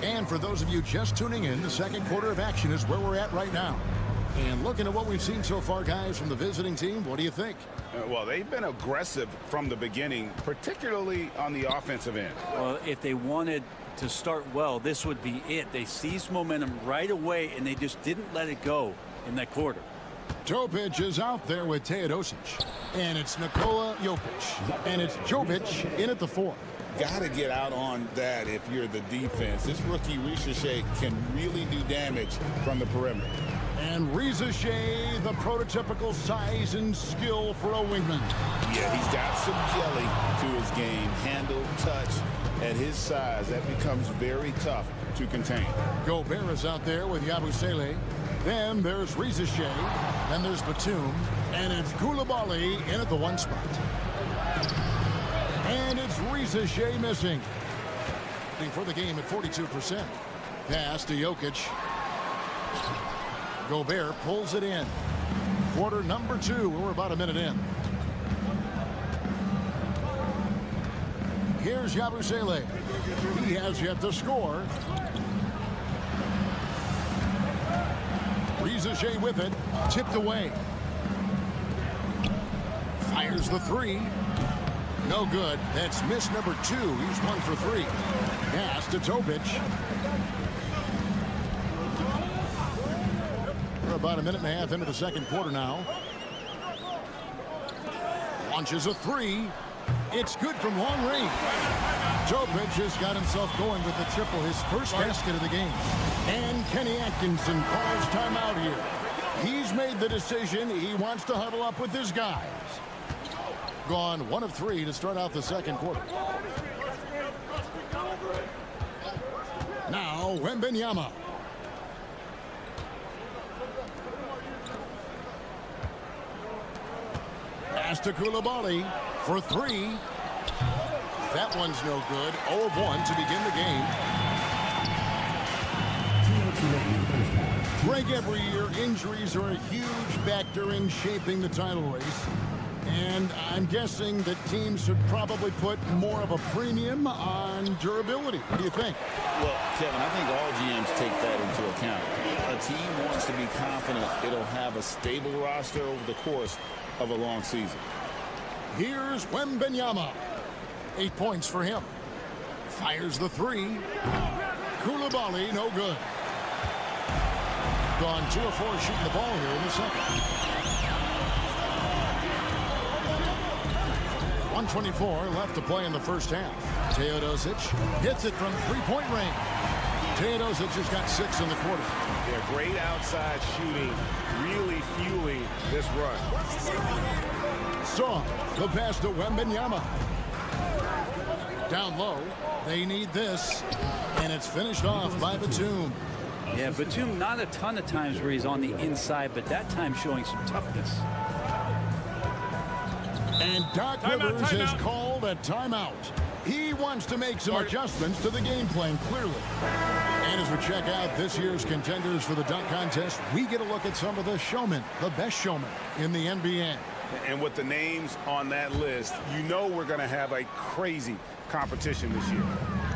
And for those of you just tuning in, the second quarter of action is where we're at right now. And looking at what we've seen so far, guys, from the visiting team, what do you think?
Well, they've been aggressive from the beginning, particularly on the offensive end.
Well, if they wanted to start well, this would be it. They seized momentum right away, and they just didn't let it go in that quarter.
Topic is out there with Teodosic. And it's Nikola Jokic. And it's Jovic in at the 4.
Got to get out on that if you're the defense. This rookie Rizachet can really do damage from the perimeter.
And Reza Shea, the prototypical size and skill for a wingman.
Yeah, he's got some jelly to his game. Handle, touch. At his size, that becomes very tough to contain.
Gobert is out there with Yabusele. Then there's Reza Shea. Then there's Batum. And it's Koulibaly in at the 1 spot. And it's Reza Shea missing. For the game at 42%. Pass to Jokic. Gobert pulls it in. Quarter number 2. We're about a minute in. Here's Yabusele. He has yet to score. Reza Shea with it. Tipped away. Fires the 3. No good. That's miss number 2. He's 1 for 3. Pass to Topic. We're about a minute and a half into the second quarter now. Launches a 3. It's good from long range. Topic has got himself going with the triple, his first basket of the game. And Kenny Atkinson calls timeout here. He's made the decision. He wants to huddle up with his guys. Gone 1 of 3 to start out the second quarter. Now Wembanyama. Pass to Koulibaly for 3. That one's no good. 0 of 1 to begin the game. Greg, every year injuries are a huge factor in shaping the title race. And I'm guessing that teams should probably put more of a premium on durability. What do you think?
Well, Kevin, I think all GMs take that into account. A team wants to be confident it'll have a stable roster over the course of a long season.
Here's Wembanyama. 8 points for him. Fires the 3. Koulibaly, no good. Gone 2 of 4 shooting the ball here in the second. 1:24 left to play in the first half. Teodosic hits it from 3-point range. Teodosic has got 6 in the quarter.
They're great outside shooting, really fueling this run.
Strong, the pass to Wembanyama. Down low, they need this, and it's finished off by Batum.
Yeah, Batum not a ton of times where he's on the inside, but that time showing some toughness.
And Doc Rivers has called a timeout. He wants to make some adjustments to the game plan, clearly. And as we check out this year's contenders for the dunk contest, we get a look at some of the showmen, the best showmen in the NBA.
And with the names on that list, you know we're going to have a crazy competition this year.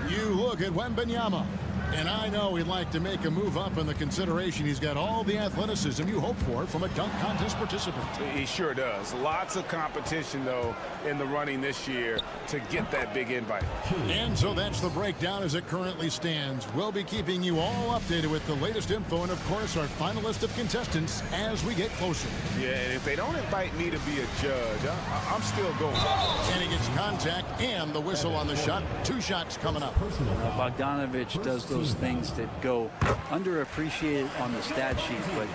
You look at Wembanyama, and I know he'd like to make a move up in the consideration. He's got all the athleticism you hope for from a dunk contest participant.
He sure does. Lots of competition, though, in the running this year to get that big invite.
And so that's the breakdown as it currently stands. We'll be keeping you all updated with the latest info and, of course, our final list of contestants as we get closer.
Yeah, and if they don't invite me to be a judge, I'm still going.
And he gets contact and the whistle on the shot. 2 shots coming up.
Bogdanovich does those things that go underappreciated on the stat sheet, but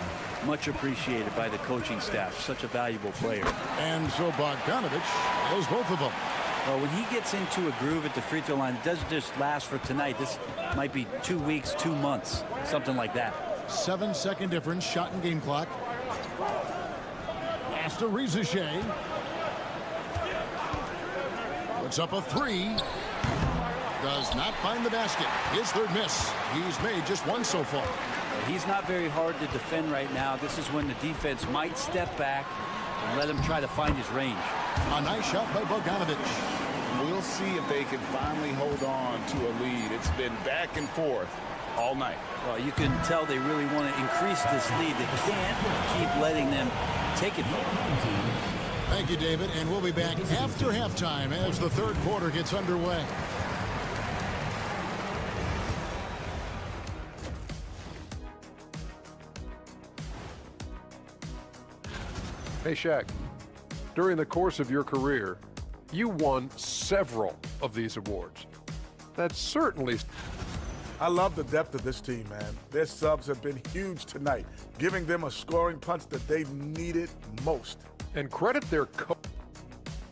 much appreciated by the coaching staff. Such a valuable player.
And so Bogdanovich knows both of them.
Well, when he gets into a groove at the free throw line, it doesn't just last for tonight. This might be 2 weeks, 2 months, something like that.
7-second difference, shot and game clock. Pass to Reza Shea. Puts up a 3. Does not find the basket. His 3rd miss. He's made just 1 so far.
He's not very hard to defend right now. This is when the defense might step back and let him try to find his range.
A nice shot by Bogdanovich.
We'll see if they can finally hold on to a lead. It's been back and forth all night.
Well, you can tell they really want to increase this lead. They can't keep letting them take it from them.
Thank you, David. And we'll be back after halftime as the 3rd quarter gets underway.
Hey, Shaq, during the course of your career, you won several of these awards. That's certainly...
I love the depth of this team, man. Their subs have been huge tonight, giving them a scoring punch that they've needed most.
And credit their coach.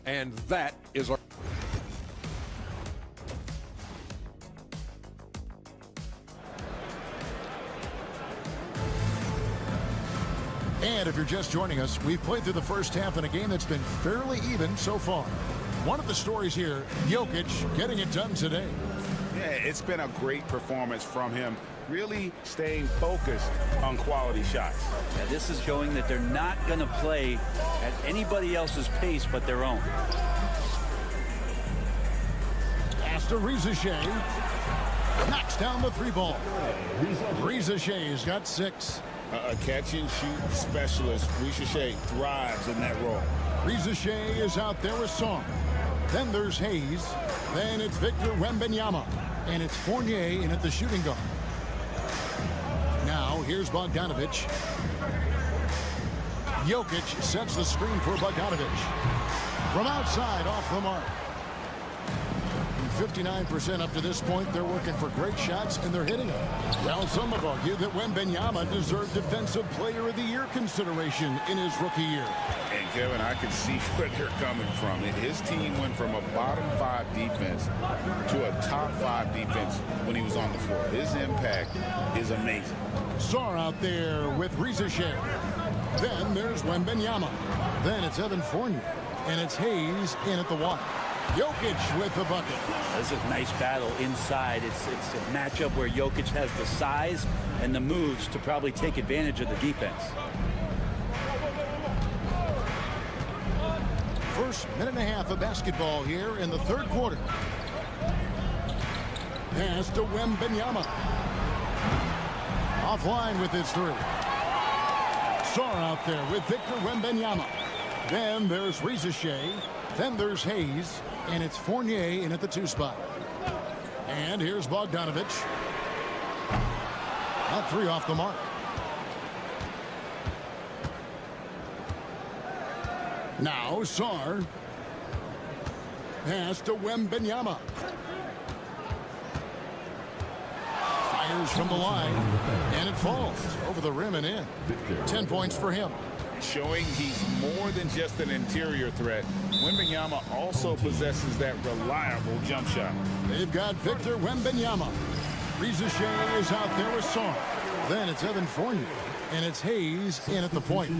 And that is our...
And if you're just joining us, we've played through the first half in a game that's been fairly even so far. One of the stories here, Jokic getting it done today.
Yeah, it's been a great performance from him, really staying focused on quality shots.
Yeah, this is showing that they're not going to play at anybody else's pace but their own.
Pass to Reza Shea. Knocks down the three ball. Reza Shea's got 6.
A catch-and-shoot specialist, Reza Shea, thrives in that role.
Reza Shea is out there with Song. Then there's Hayes. Then it's Victor Wembanyama. And it's Fournier in at the shooting guard. Now, here's Bogdanovic. Jokic sets the screen for Bogdanovic. From outside, off the mark. 59% up to this point. They're working for great shots, and they're hitting them. Well, some have argued that Wembanyama deserved Defensive Player of the Year consideration in his rookie year.
And, Kevin, I can see where they're coming from. His team went from a bottom 5 defense to a top 5 defense when he was on the floor. His impact is amazing.
Sarr out there with Reza Shea. Then there's Wembanyama. Then it's Evan Fournier. And it's Hayes in at the one. Jokic with the bucket.
This is a nice battle inside. It's a matchup where Jokic has the size and the moves to probably take advantage of the defense.
First minute and a half of basketball here in the third quarter. Pass to Wembanyama. Offline with his 3. Sarr out there with Victor Wembanyama. Then there's Reza Shea. Then there's Hayes. And it's Fournier in at the 2 spot. And here's Bogdanovic. That 3 off the mark. Now Sarr. Pass to Wembanyama. Fires from the line. And it falls over the rim and in. 10 points for him.
Showing he's more than just an interior threat. Wembanyama also possesses that reliable jump shot.
They've got Victor Wembanyama. Reza Shea is out there with Sarr. Then it's Evan Fournier. And it's Hayes in at the point.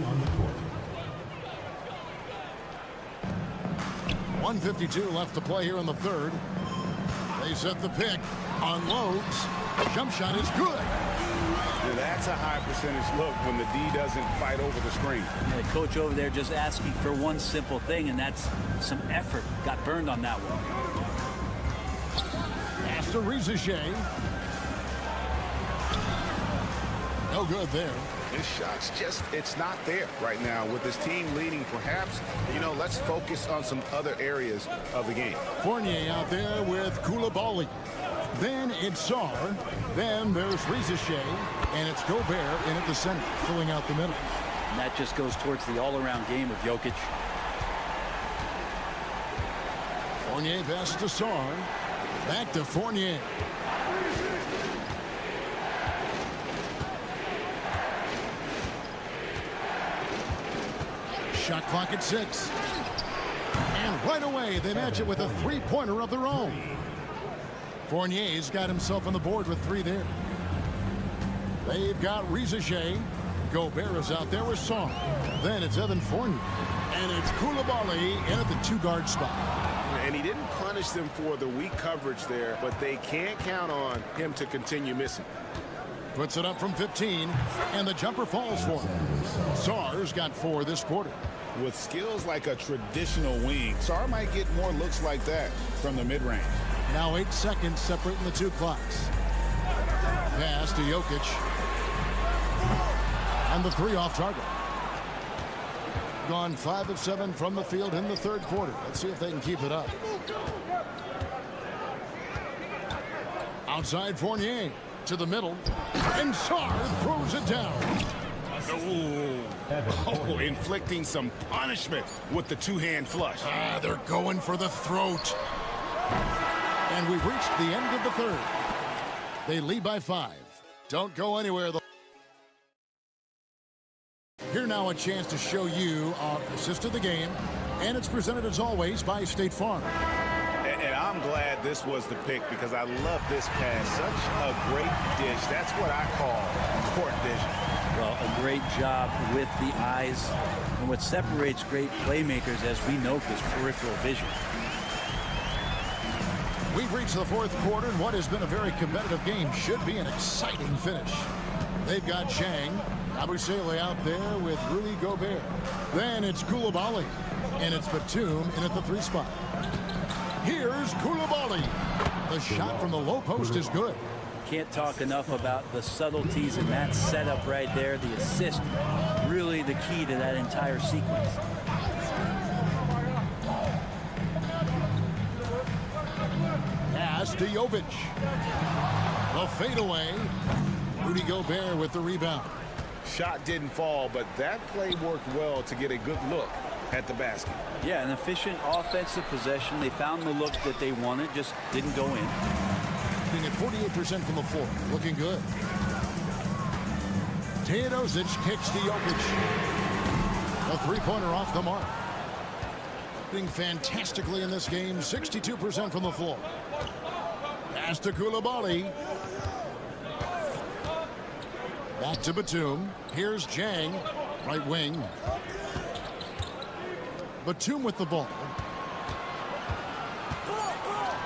1:52 left to play here in the third. They set the pick. Unloads. Jump shot is good.
That's a high percentage look when the D doesn't fight over the screen.
The coach over there just asking for one simple thing, and that's some effort. Got burned on that one.
Pass to Reza Shea. No good there.
His shot's just, it's not there right now. With his team leading, perhaps, let's focus on some other areas of the game.
Fournier out there with Koulibaly. Then it's Sarr. Then there's Reza Shea. And it's Gobert in at the center, filling out the middle.
And that just goes towards the all-around game of Jokic.
Fournier pass to Sarr. Back to Fournier. Shot clock at 6. And right away, they match it with a 3-pointer of their own. Fournier's got himself on the board with 3 there. They've got Reza Shea. Gobert is out there with Song. Then it's Evan Fournier. And it's Koulibaly in at the 2-guard spot.
And he didn't punish them for the weak coverage there, but they can't count on him to continue missing.
Puts it up from 15, and the jumper falls for him. Sarr's got 4 this quarter.
With skills like a traditional wing, Sarr might get more looks like that from the mid-range.
Now 8 seconds separating the 2 clocks. Pass to Jokic. And the 3 off target. Gone 5 of 7 from the field in the third quarter. Let's see if they can keep it up. Outside Fournier to the middle. And Sarr throws it down.
Oh, inflicting some punishment with the 2-hand flush.
They're going for the throat. And we've reached the end of the third. They lead by 5. Don't go anywhere, though. Here now a chance to show you our assist of the game, and it's presented as always by State Farm.
And I'm glad this was the pick because I love this pass. Such a great dish. That's what I call court vision.
Well, a great job with the eyes. And what separates great playmakers, as we know, is peripheral vision.
We've reached the fourth quarter, and what has been a very competitive game should be an exciting finish. They've got Chang, Abusele out there with Rudy Gobert. Then it's Koulibaly, and it's Batum in at the 3 spot. Here's Koulibaly. The shot from the low post is good.
Can't talk enough about the subtleties in that setup right there. The assist, really the key to that entire sequence.
Pass to Jovic. The fadeaway. Rudy Gobert with the rebound.
Shot didn't fall, but that play worked well to get a good look at the basket.
Yeah, an efficient offensive possession. They found the look that they wanted, just didn't go in.
Being at 48% from the floor. Looking good. Teodosic kicks to Jokic. A 3-pointer off the mark. Doing fantastically in this game. 62% from the floor. Pass to Koulibaly. Back to Batum. Here's Jang. Right wing. Batum with the ball.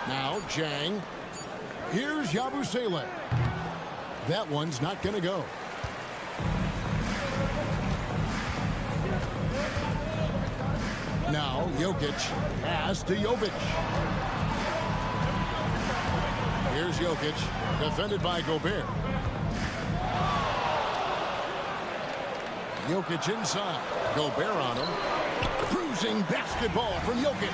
Now Jang. Here's Yabusele. That one's not going to go. Now Jokic. Pass to Jovic. Here's Jokic. Defended by Gobert. Jokic inside. Gobert on him. Cruising basketball from Jokic.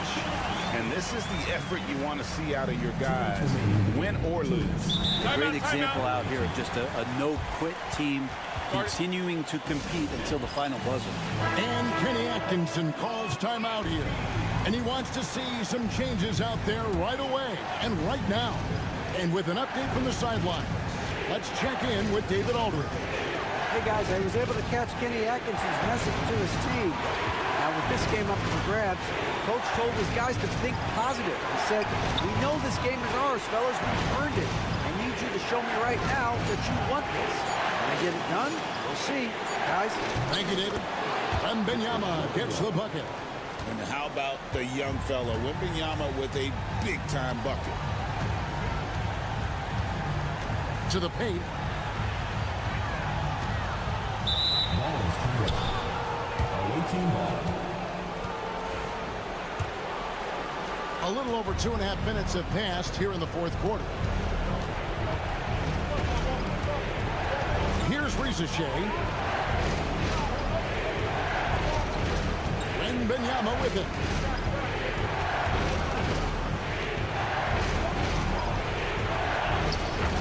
And this is the effort you want to see out of your guys, win or lose.
A great example out here of just a no-quit team continuing to compete until the final buzzer.
And Kenny Atkinson calls timeout here. And he wants to see some changes out there right away and right now. And with an update from the sidelines, let's check in with David Aldridge.
Hey guys, I was able to catch Kenny Atkinson's message to his team. Now with this game up for grabs, Coach told his guys to think positive. He said, we know this game is ours, fellas. We've earned it. I need you to show me right now that you want this. Can I get it done? We'll see, guys.
Thank you, David. Wembanyama gets the bucket.
And how about the young fella, Wembanyama, with a big-time bucket.
To the paint. A little over 2.5 minutes have passed here in the fourth quarter. Here's Rizashea. Wembanyama with it.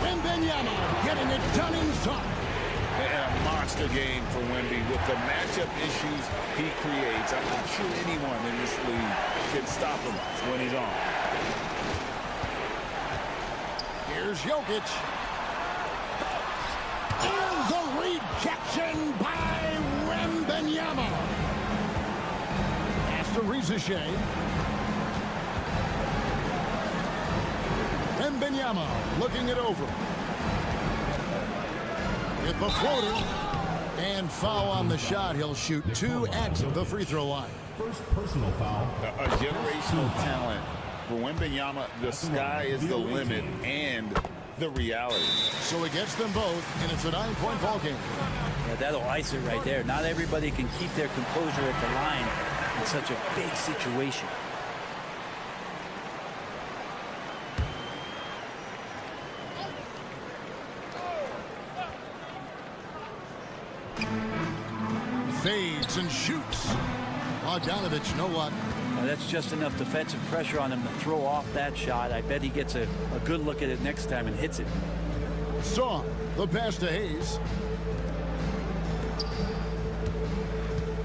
Wembanyama getting it done inside.
And a monster game for Wemby with the matchup issues he creates. I'm not sure anyone in this league can stop him when he's on.
Here's Jokic. And the rejection by Wembanyama. Pass to Rizashea. Wembanyama looking it over. With the floater and foul on the shot. He'll shoot 2 at the free throw line.
First personal foul.
A generational talent for Wembanyama. The sky is the limit and the reality.
So he gets them both, and it's a 9-point ball game.
Yeah, that'll ice it right there. Not everybody can keep their composure at the line in such a big situation.
Fades and shoots. Bogdanovich, no luck.
Now that's just enough defensive pressure on him to throw off that shot. I bet he gets a good look at it next time and hits it.
Saw the pass to Hayes.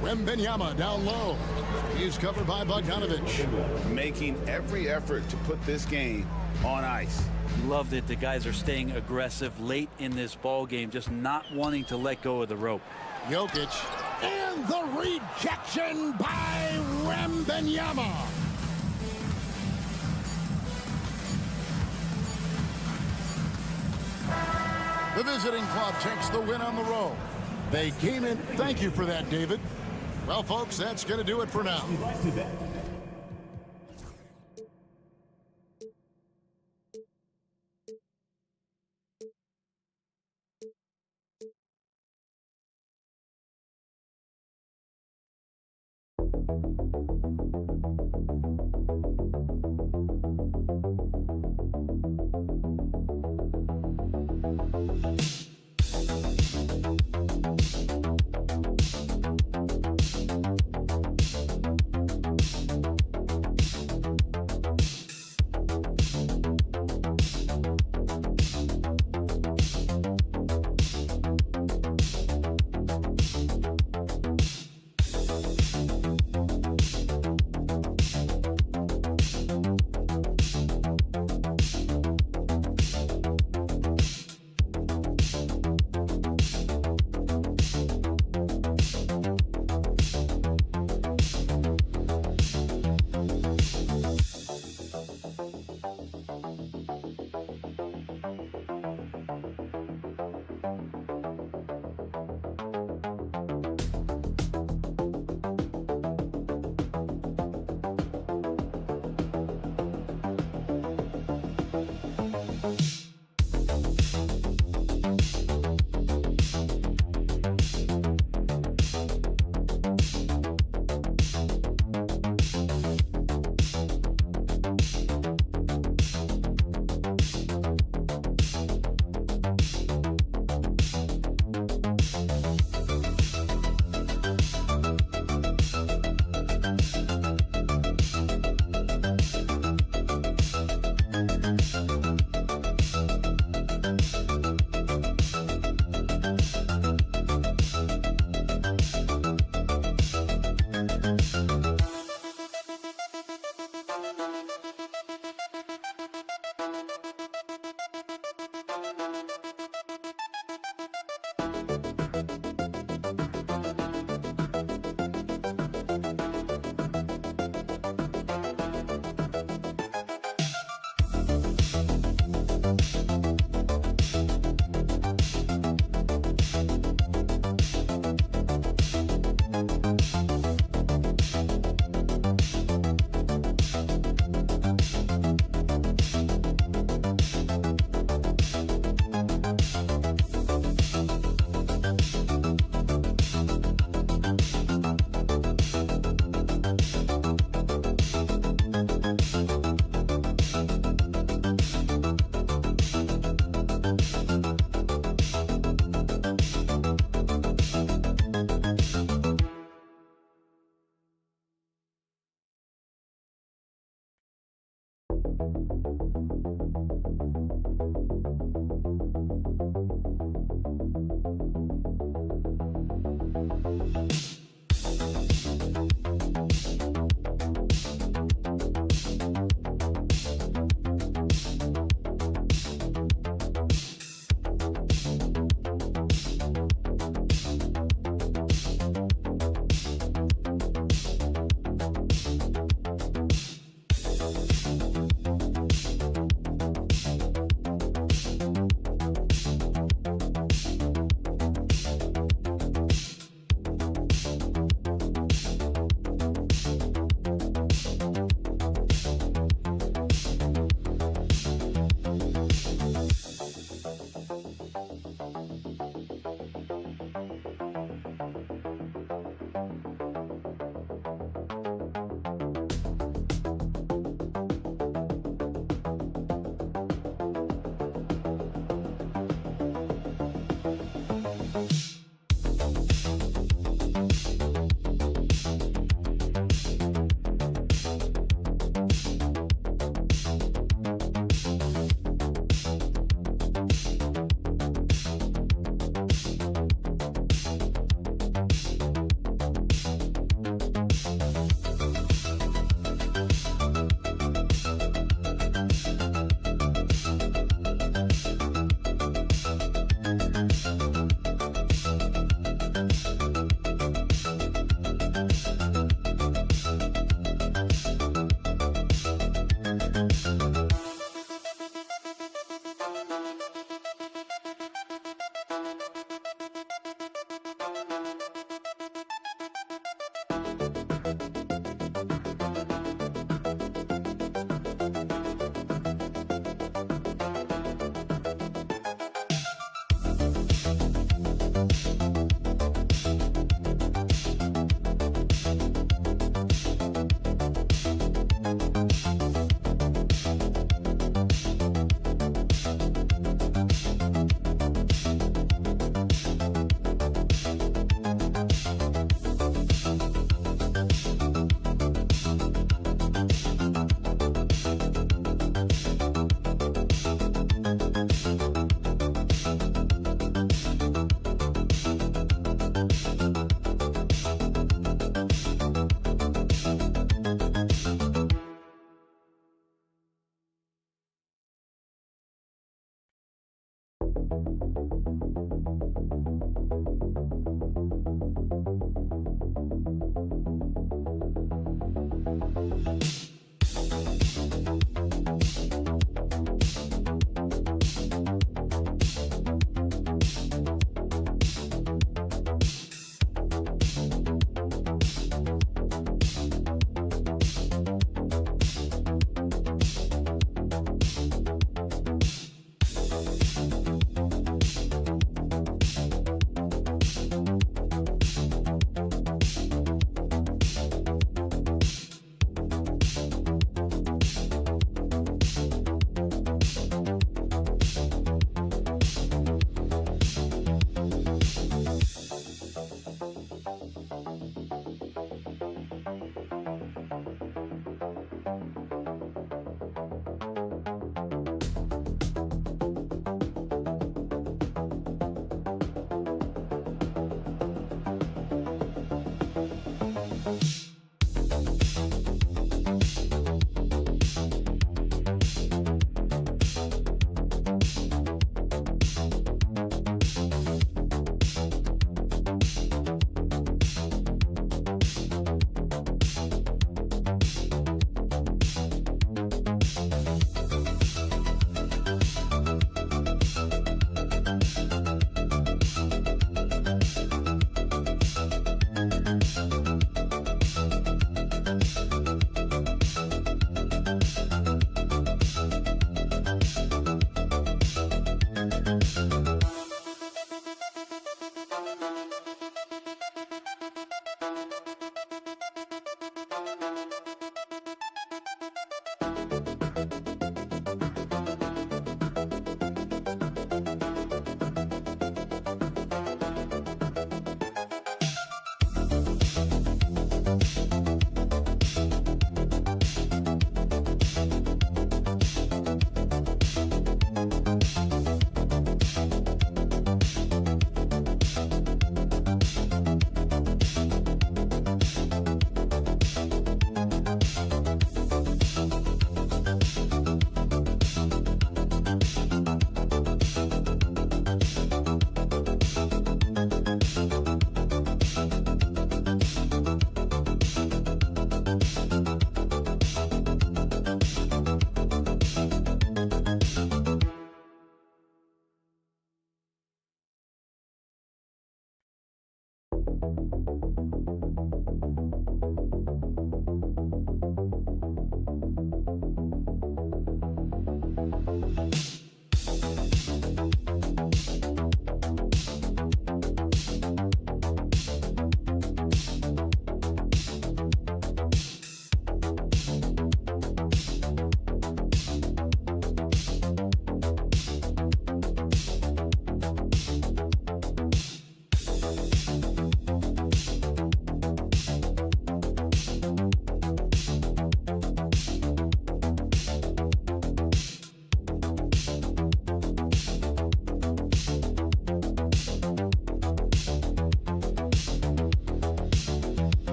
Wembanyama down low. He's covered by Bogdanovich.
Making every effort to put this game on ice.
Love that the guys are staying aggressive late in this ball game, just not wanting to let go of the rope.
Jokic, and the rejection by Wembanyama. The visiting club takes the win on the road. They came in. Thank you for that, David. Well, folks, that's going to do it for now.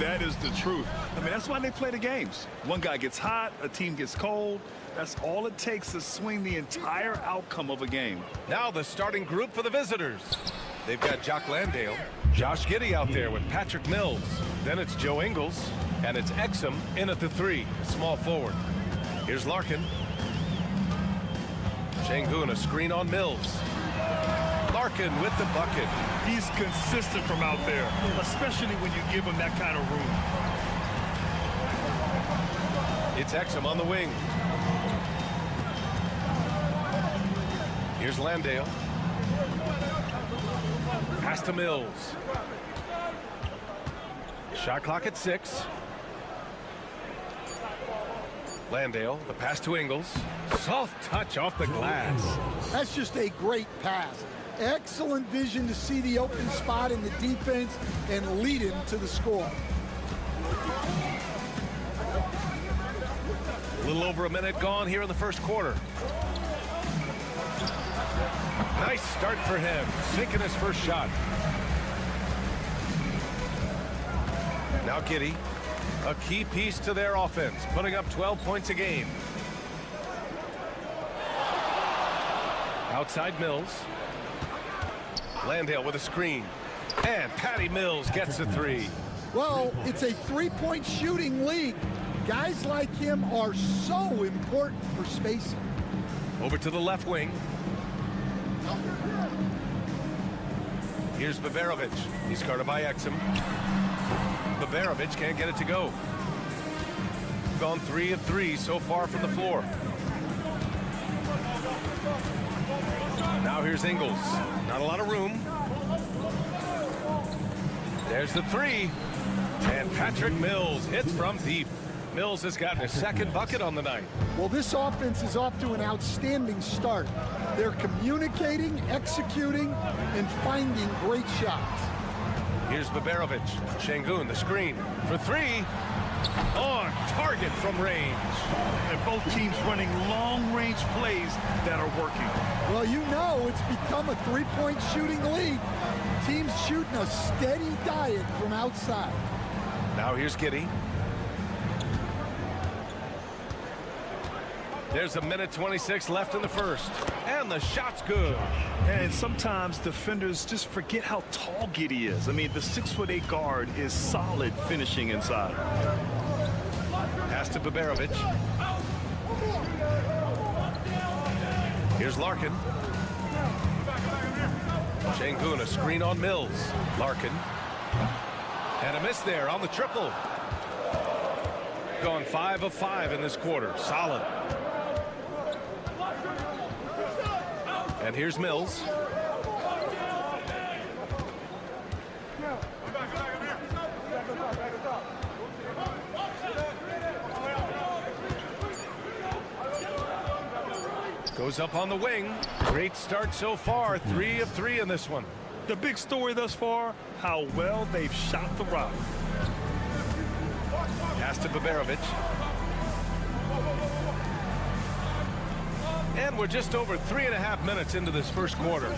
That is the truth. I mean, that's why they play the games. One guy gets hot, a team gets cold. That's all it takes to swing the entire outcome of a game.
Now the starting group for the visitors. They've got Jock Landale, Josh Giddey out there with Patrick Mills. Then it's Joe Ingles, and it's Exum in at the 3, small forward. Here's Larkin. Şengün, a screen on Mills. Larkin with the bucket.
He's consistent from out there, especially when you give him that kind of room.
It's Exum on the wing. Here's Landale. Pass to Mills. Shot clock at 6. Landale, the pass to Ingles. Soft touch off the glass.
That's just a great pass. Excellent vision to see the open spot in the defense and lead him to the score.
A little over a minute gone here in the first quarter. Nice start for him, sinking his first shot. Now Giddey, a key piece to their offense, putting up 12 points a game. Outside Mills. Landale with a screen. And Patty Mills gets a three.
Well, it's a three-point shooting league. Guys like him are so important for spacing.
Over to the left wing. Here's Baberovic. He's guarded by Exum. Baberovic can't get it to go. Gone 3 of 3 so far from the floor. Now here's Ingles. Not a lot of room. There's the three. And Patrick Mills hits from deep. Mills has gotten his second bucket on the night.
Well, this offense is off to an outstanding start. They're communicating, executing, and finding great shots.
Here's Baberovic. Şengün, the screen for three. On target from range.
And both teams running long-range plays that are working.
Well, you know it's become a three-point shooting league. Teams shooting a steady diet from outside.
Now here's Giddey. There's a minute 26 left in the first. And the shot's good.
And sometimes defenders just forget how tall Giddey is. I mean, the 6'8" guard is solid finishing inside.
Pass to Baberovic. Here's Larkin. Şengün, a screen on Mills. Larkin. And a miss there on the triple. Gone 5 of 5 in this quarter. Solid. And here's Mills. Goes up on the wing. Great start so far. 3 of 3 in this one.
The big story thus far, how well they've shot the rock.
Pass to Baberovic. And we're just over 3.5 minutes into this first quarter.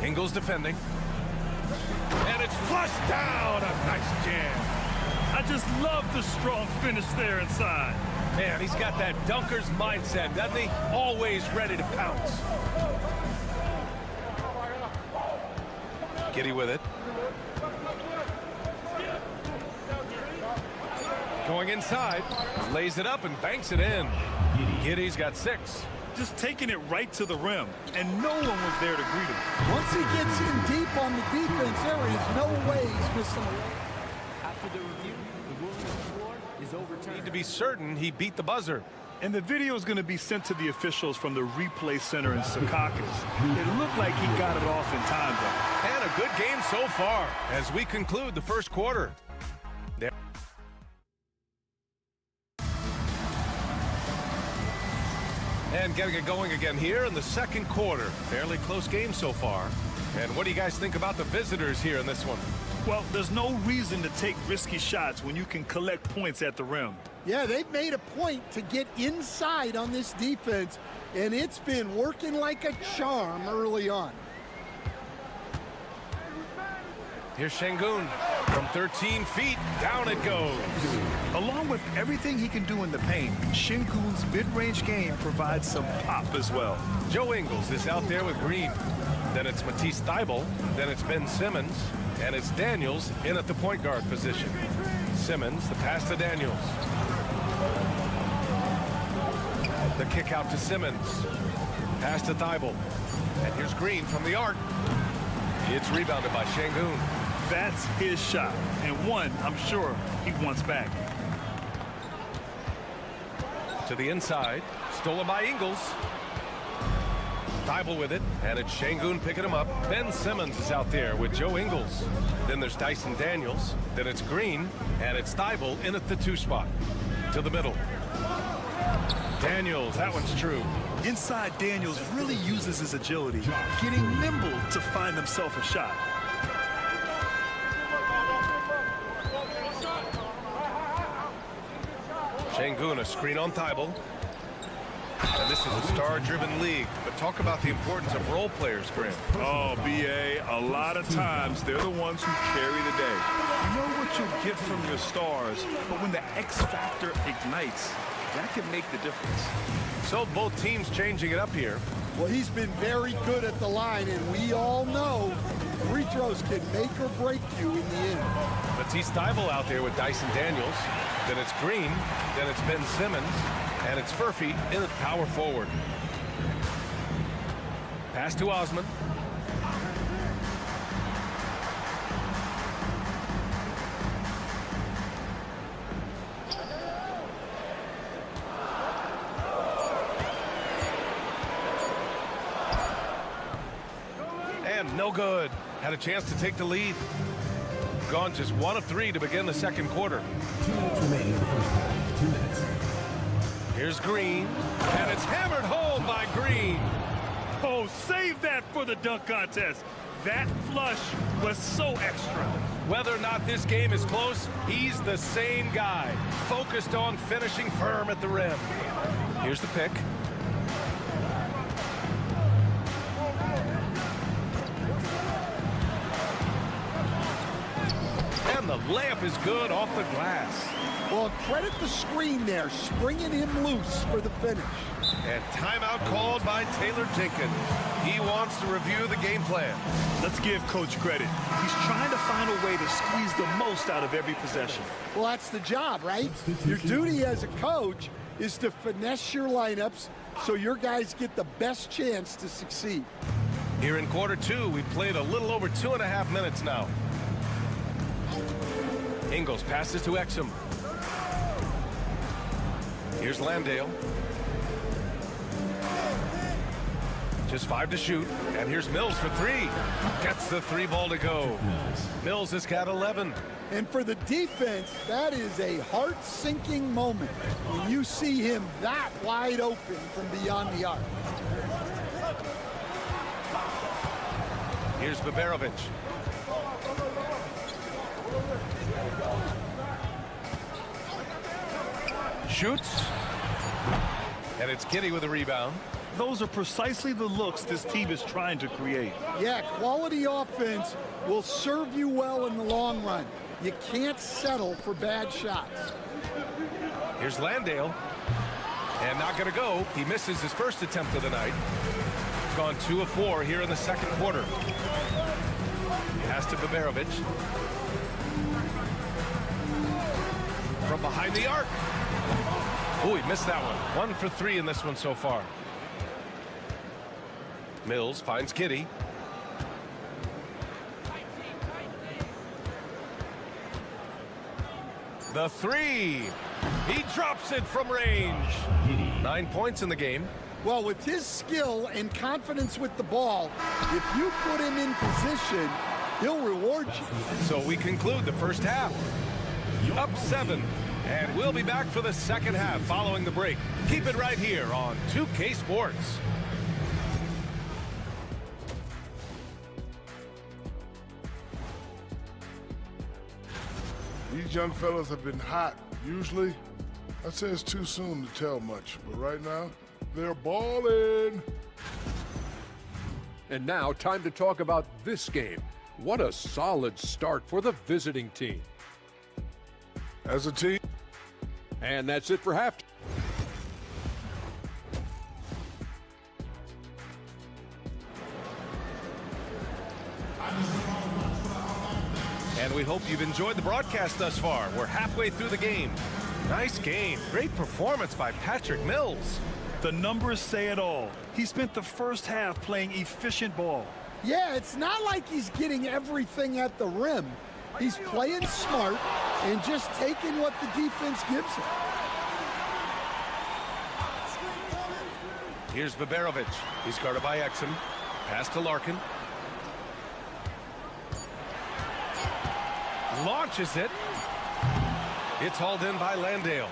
Ingles defending. And it's flushed down. A nice jam.
I just love the strong finish there inside.
Man, he's got that dunker's mindset, doesn't he? Always ready to pounce. Giddey with it. Going inside, lays it up and banks it in. Giddey's got 6.
Just taking it right to the rim, and no one was there to greet him.
Once he gets in deep on the defense, there is no way he's missing a layup.
After the review, the ruling on the floor is overturned.
Need to be certain he beat the buzzer.
And the video is going to be sent to the officials from the replay center in Secaucus. It looked like he got it off in time, though.
And a good game so far as we conclude the first quarter. There. And getting it going again here in the second quarter. Fairly close game so far. And what do you guys think about the visitors here in this one?
Well, there's no reason to take risky shots when you can collect points at the rim.
Yeah, they've made a point to get inside on this defense, and it's been working like a charm early on.
Here's Şengün from 13 feet. Down it goes.
Along with everything he can do in the paint, Şengün's mid-range game provides some pop as well.
Joe Ingles is out there with Green. Then it's Matisse Thybulle. Then it's Ben Simmons. And it's Daniels in at the point guard position. Simmons, the pass to Daniels. The kick out to Simmons. Pass to Thybulle. And here's Green from the arc. It's rebounded by Şengün.
That's his shot, and one I'm sure he wants back.
To the inside, stolen by Ingles. Thybulle with it, and it's Şengün picking him up. Ben Simmons is out there with Joe Ingles. Then there's Dyson Daniels. Then it's Green, and it's Thybulle in at the 2 spot. To the middle. Daniels, that one's true.
Inside, Daniels really uses his agility, getting nimble to find himself a shot.
Sengun, a screen on Thibault. And this is a star-driven league. But talk about the importance of role players, Grant.
Oh, B.A., a lot of times they're the ones who carry the day. You know what you'll get from your stars, but when the X factor ignites, that can make the difference.
So both teams changing it up here.
Well, he's been very good at the line, and we all know free throws can make or break you in the end.
Let's see Thibault out there with Dyson Daniels. Then it's Green. Then it's Ben Simmons. And it's Furphy in at power forward. Pass to Osman. And no good. Had a chance to take the lead. Gone just 1 of 3 to begin the second quarter.
2 minutes remaining in the first half. 2 minutes.
Here's Green, and it's hammered home by Green.
Oh, save that for the dunk contest. That flush was so extra.
Whether or not this game is close, he's the same guy, focused on finishing firm at the rim. Here's the pick. And the layup is good off the glass.
Well, credit the screen there, springing him loose for the finish.
And timeout called by Taylor Jenkins. He wants to review the game plan.
Let's give Coach credit. He's trying to find a way to squeeze the most out of every possession.
Well, that's the job, right? Your duty as a coach is to finesse your lineups so your guys get the best chance to succeed.
Here in quarter 2, we played a little over 2.5 minutes now. Ingles passes to Exum. Here's Landale. Just 5 to shoot. And here's Mills for 3. Gets the 3 ball to go. Mills has got 11.
And for the defense, that is a heart-sinking moment when you see him that wide open from beyond the arc.
Here's Baberovic. Shoots. And it's Giddey with a rebound.
Those are precisely the looks this team is trying to create.
Yeah, quality offense will serve you well in the long run. You can't settle for bad shots.
Here's Landale. And not going to go. He misses his first attempt of the night. Gone 2 of 4 here in the second quarter. Pass to Baberovic. From behind the arc. Oh, he missed that one. 1 for 3 in this one so far. Mills finds Giddey. The 3. He drops it from range. 9 points in the game.
Well, with his skill and confidence with the ball, if you put him in position, he'll reward you.
So we conclude the first half. Up 7. And we'll be back for the second half following the break. Keep it right here on 2K Sports.
These young fellas have been hot. Usually, I'd say it's too soon to tell much, but right now, they're balling.
And now, time to talk about this game. What a solid start for the visiting team.
As a team.
And that's it for halftime.
And we hope you've enjoyed the broadcast thus far. We're halfway through the game. Nice game. Great performance by Patrick Mills.
The numbers say it all. He spent the first half playing efficient ball.
Yeah, it's not like he's getting everything at the rim. He's playing smart and just taking what the defense gives him.
Here's Baberovic. He's guarded by Exum. Pass to Larkin. Launches it. It's hauled in by Landale.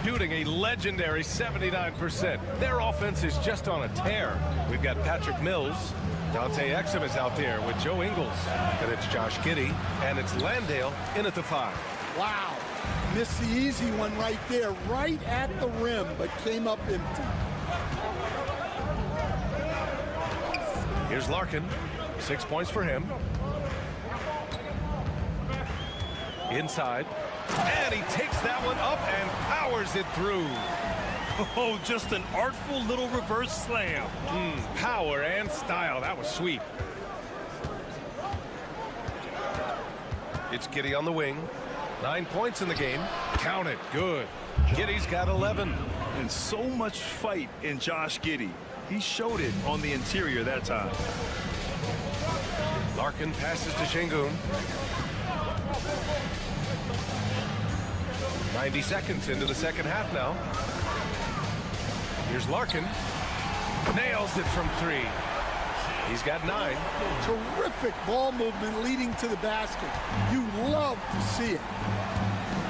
Shooting a legendary 79%. Their offense is just on a tear. We've got Patrick Mills. Dante Exum is out there with Joe Ingles. And it's Josh Giddey. And it's Landale in at the 5.
Wow. Missed the easy one right there, right at the rim, but came up empty.
Here's Larkin. 6 points for him. Inside. And he takes that one up and powers it through.
Oh, just an artful little reverse slam.
Power and style. That was sweet. It's Giddey on the wing. 9 points in the game. Count it. Good. Giddey's got 11.
And so much fight in Josh Giddey. He showed it on the interior that time.
Larkin passes to Şengün. 90 seconds into the second half now. Here's Larkin. Nails it from 3. He's got 9.
Terrific ball movement leading to the basket. You love to see it.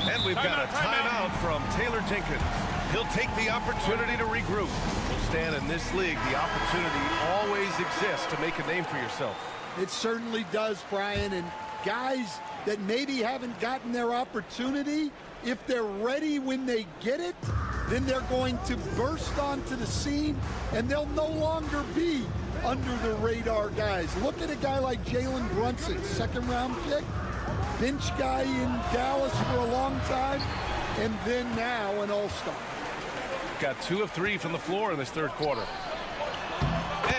And we've got a timeout from Taylor Jenkins. He'll take the opportunity to regroup. Well, Stan, in this league, the opportunity always exists to make a name for yourself.
It certainly does, Brian. And guys that maybe haven't gotten their opportunity, if they're ready when they get it, then they're going to burst onto the scene, and they'll no longer be under the radar guys. Look at a guy like Jalen Brunson, second-round pick, bench guy in Dallas for a long time, and then now an all-star.
Got 2 of 3 from the floor in this third quarter.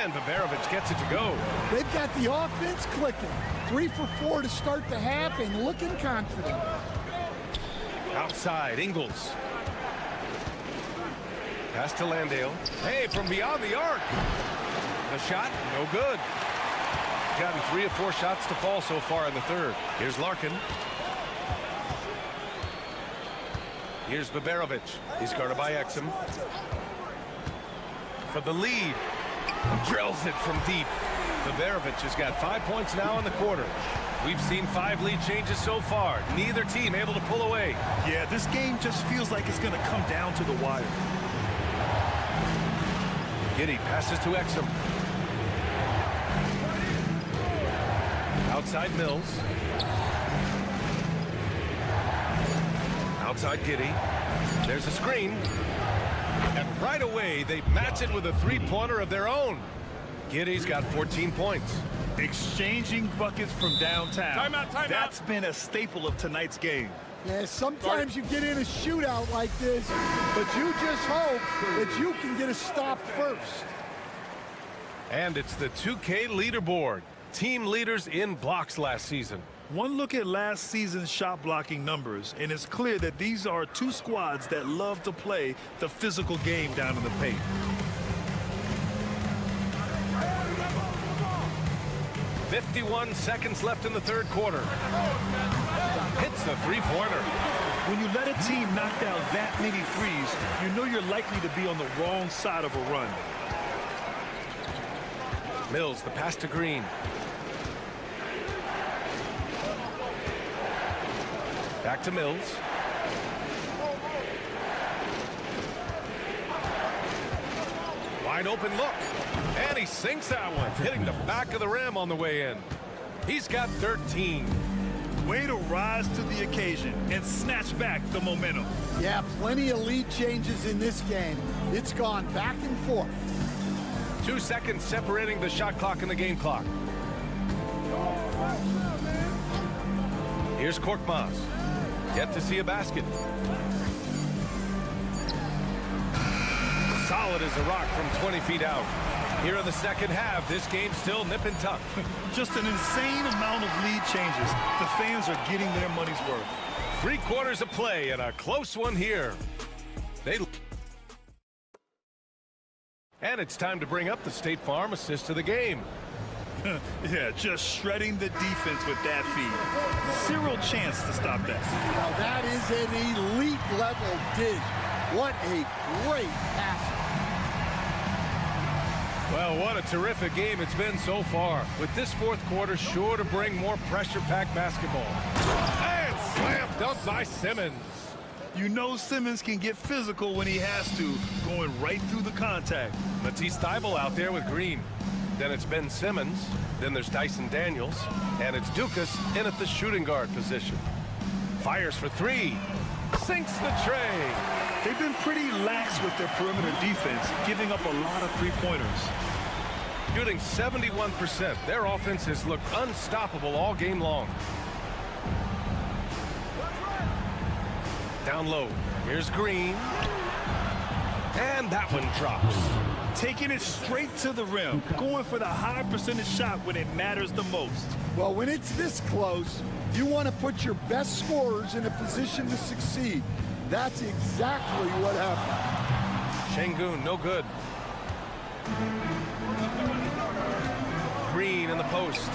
And Baberovic gets it to go.
They've got the offense clicking. 3 for 4 to start the half and looking confident.
Outside, Ingles. Pass to Landale. Hey, from beyond the arc. The shot, no good. Gotten 3 of 4 shots to fall so far in the third. Here's Larkin. Here's Baberovic. He's guarded by Exum. For the lead. Drills it from deep. Baberovic has got 5 points now in the quarter. We've seen 5 lead changes so far. Neither team able to pull away.
Yeah, this game just feels like it's going to come down to the wire.
Giddey passes to Exum. Outside Mills. Outside Giddey. There's a screen. And right away, they match it with a three-pointer of their own. Giddey's got 14 points.
Exchanging buckets from downtown.
Timeout.
That's been a staple of tonight's game.
Yeah, sometimes you get in a shootout like this, but you just hope that you can get a stop first.
And it's the 2K leaderboard. Team leaders in blocks last season.
One look at last season's shot blocking numbers, and it's clear that these are 2 squads that love to play the physical game down in the paint.
"51 seconds left in the third quarter. Hits the three-pointer.
When you let a team knock down that many threes, you know you're likely to be on the wrong side of a run.
Mills, the pass to Green. Back to Mills. Wide open look. And he sinks that one, hitting the back of the rim on the way in. He's got 13.
Way to rise to the occasion and snatch back the momentum.
Yeah, plenty of lead changes in this game. It's gone back and forth.
2 seconds separating the shot clock and the game clock. Here's Korkmaz. Yet to see a basket. Solid as a rock from 20 feet out. Here in the second half, this game's still nip and tuck.
Just an insane amount of lead changes. The fans are getting their money's worth.
3 quarters of play and a close one here. And it's time to bring up the State Farm assist of the game.
Yeah, just shredding the defense with that feed. Zero chance to stop that.
Now that is an elite level dish. What a great pass.
Well, what a terrific game it's been so far. With this fourth quarter sure to bring more pressure-packed basketball. And slam dunk by Simmons.
You know Simmons can get physical when he has to, going right through the contact.
Matisse Thybulle out there with Green. Then it's Ben Simmons. Then there's Dyson Daniels. And it's Dukas in at the shooting guard position. Fires for 3. sinks the tray.
They've been pretty lax with their perimeter defense, giving up a lot of three-pointers.
Shooting 71%. Their offense has looked unstoppable all game long. Down low. Here's Green. And that one drops.
Taking it straight to the rim. Going for the high percentage shot when it matters the most.
Well, when it's this close, you want to put your best scorers in a position to succeed. That's exactly what happened.
Şengün, no good. Green in the post.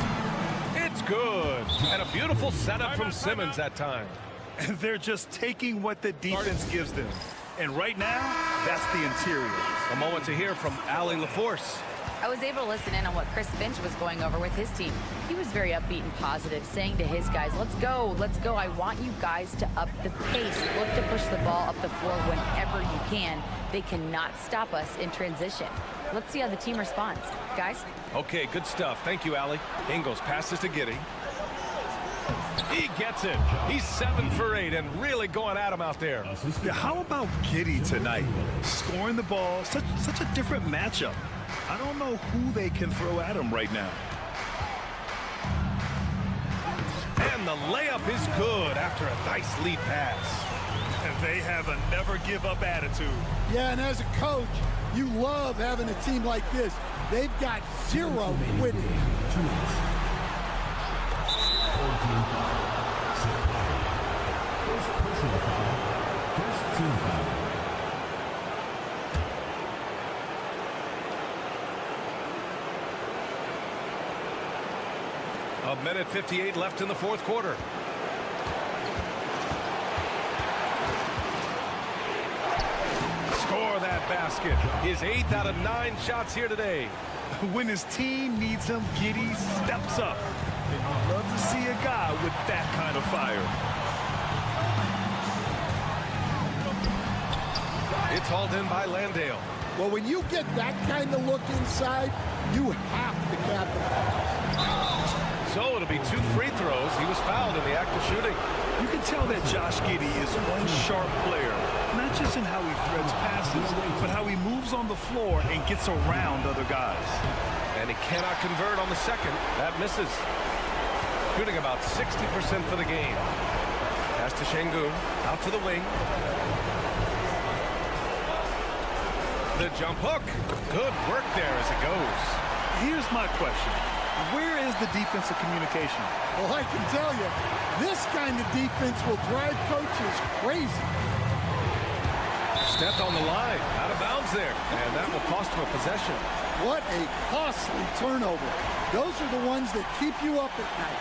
It's good. And a beautiful setup from Simmons that time.
They're just taking what the defense gives them. And right now, that's the interior.
A moment to hear from Allie LaForce.
I was able to listen in on what Chris Finch was going over with his team. He was very upbeat and positive, saying to his guys, let's go. I want you guys to up the pace. Look to push the ball up the floor whenever you can. They cannot stop us in transition. Let's see how the team responds. Guys?
Okay, good stuff. Thank you, Allie. Ingles passes to Giddey. He gets it. He's 7 for 8 and really going at him out there.
Yeah, how about Giddey tonight? Scoring the ball, such a different matchup. I don't know who they can throw at him right now.
And the layup is good after a nice lead pass.
And they have a never-give-up attitude.
Yeah, and as a coach, you love having a team like this. They've got zero quitting.
A minute 58 left in the fourth quarter. Score that basket. His 8th out of 9 shots here today.
When his team needs him, Giddey steps up. And you love to see a guy with that kind of fire.
It's hauled in by Landale.
Well, when you get that kind of look inside, you have to capitalize.
So it'll be 2 free throws. He was fouled in the act of shooting.
You can tell that Josh Giddey is one sharp player, not just in how he threads passes, but how he moves on the floor and gets around other guys.
And he cannot convert on the second. That misses. Shooting about 60% for the game. Pass to Şengün. Out to the wing. The jump hook. Good work there as it goes.
Here's my question. Where is the defensive communication?
Well, I can tell you, this kind of defense will drive coaches crazy.
Stepped on the line. Out of bounds there. And that will cost him a possession.
What a costly turnover. Those are the ones that keep you up at night.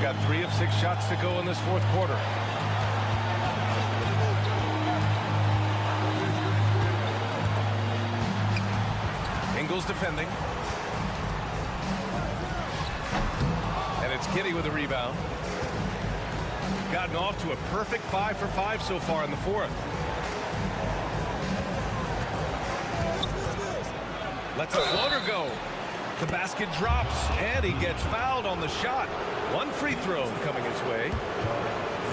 Got 3 of 6 shots to go in this fourth quarter. Ingles defending. And it's Giddey with a rebound. Gotten off to a perfect 5 for 5 so far in the fourth. Lets a floater go. The basket drops, and he gets fouled on the shot. 1 free throw coming his way.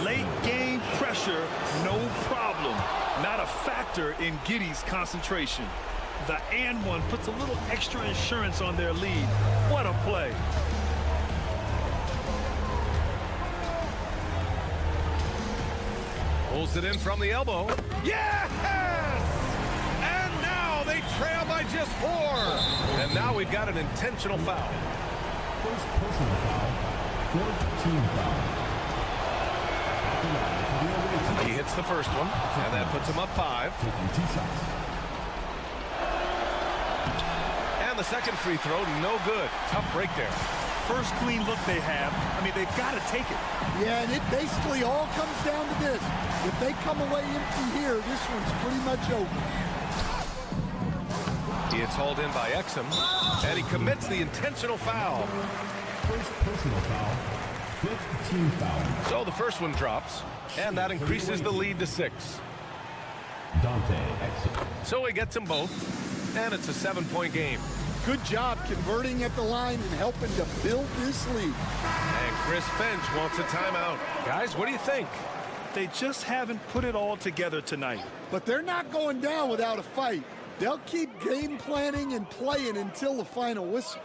Late game pressure, no problem. Not a factor in Giddey's concentration. The and one puts a little extra insurance on their lead. What a play.
Pulls it in from the elbow. Yes! And now they trail by just 4. And now we've got an intentional foul.
First personal foul. 4th team foul.
He hits the first one, and that puts him up 5.
Taking 2 shots.
And the second free throw, no good. Tough break there.
First clean look they have. I mean, they've got to take it.
Yeah, and it basically all comes down to this. If they come away empty here, this one's pretty much over.
It's hauled in by Exum, and he commits the intentional foul.
First personal foul. 5th team foul.
So the first one drops, and that increases the lead to 6.
Dante Exum.
So he gets them both, and it's a 7-point game.
Good job converting at the line and helping to build this lead.
And Chris Finch wants a timeout. Guys, what do you think?
They just haven't put it all together tonight.
But they're not going down without a fight. They'll keep game planning and playing until the final whistle.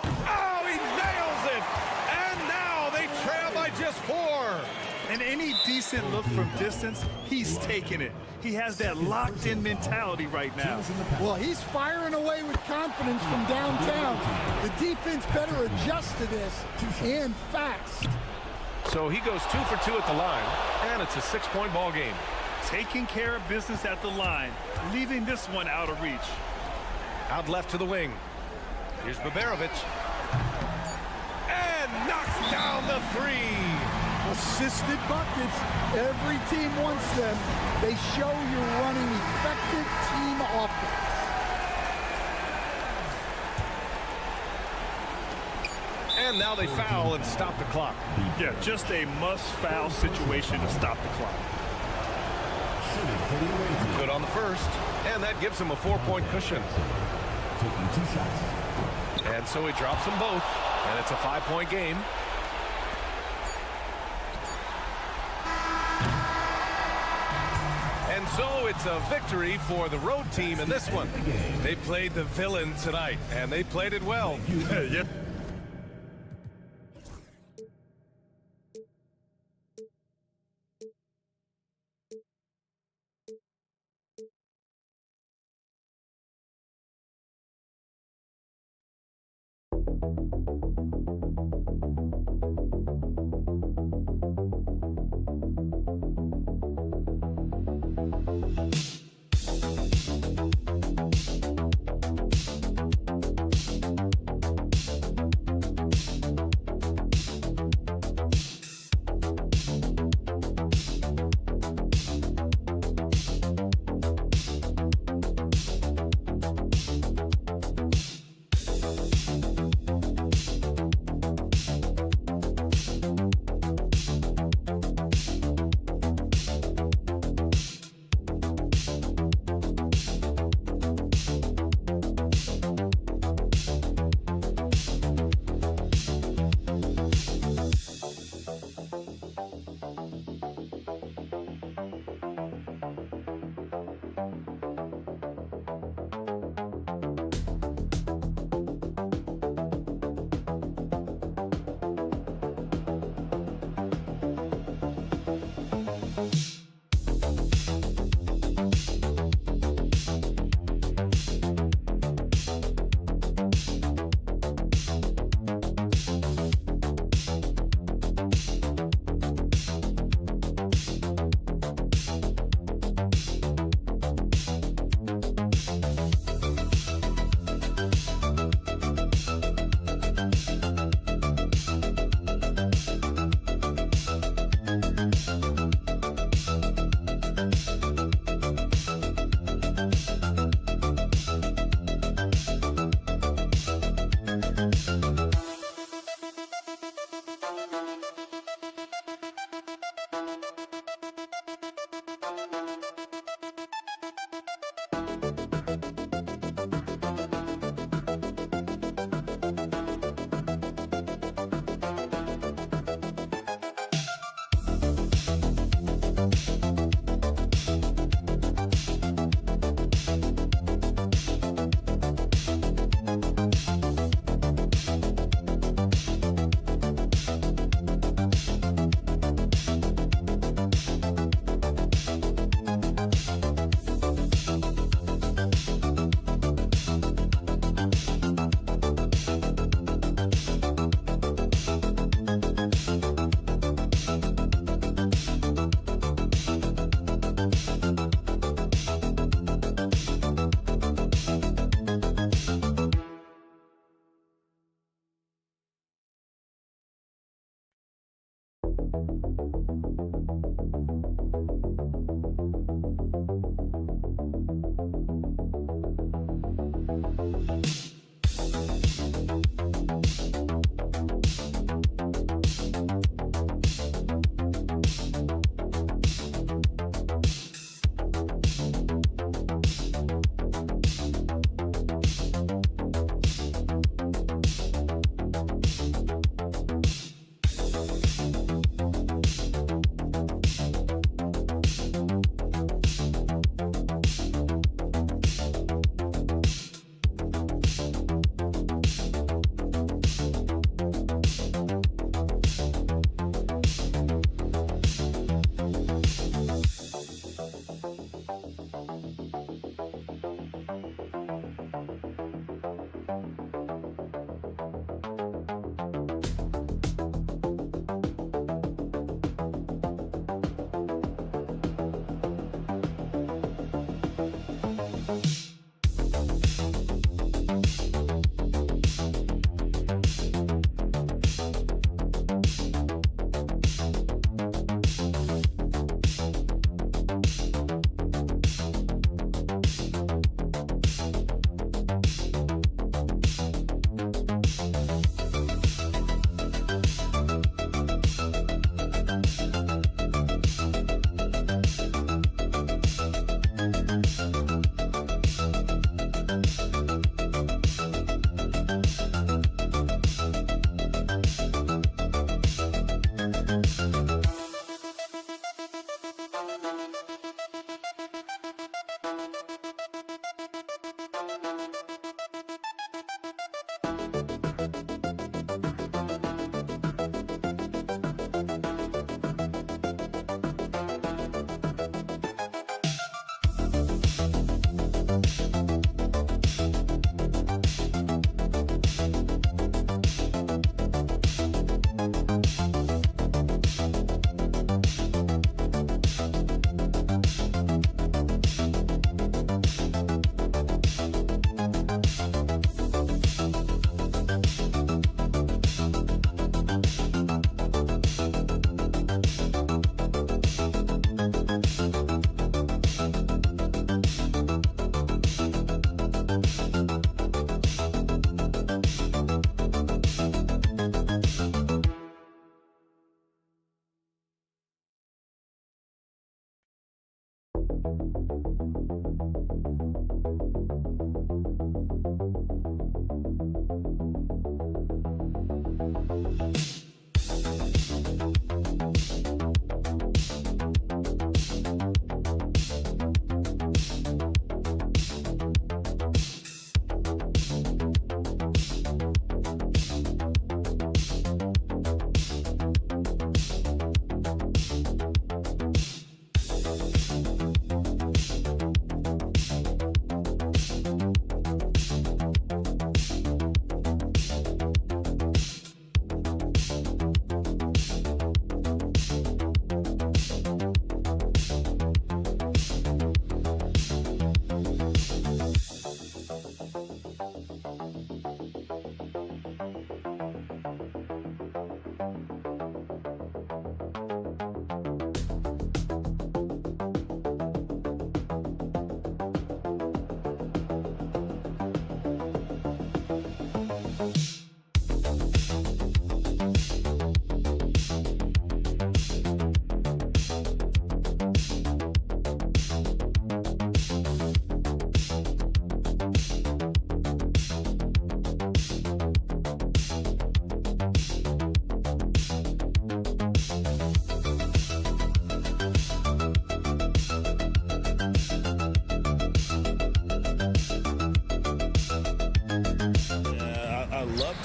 Oh, he nails it! And now they trail by just 4.
And any decent look from distance, he's taking it. He has that locked-in mentality right now.
Well, he's firing away with confidence from downtown. The defense better adjust to this, and fast.
So he goes 2 for 2 at the line, and it's a 6-point ball game.
Taking care of business at the line, leaving this one out of reach.
Out left to the wing. Here's Baberovic. And knocks down the 3.
Assisted buckets. Every team wants them. They show you're running effective team offense.
And now they foul and stop the clock.
Yeah, just a must-foul situation to stop the clock.
Good on the first, and that gives him a 4-point cushion.
Taking 2 shots.
And so he drops them both, and it's a 5-point game. And so it's a victory for the road team in this one. They played the villain tonight, and they played it well.
Yeah.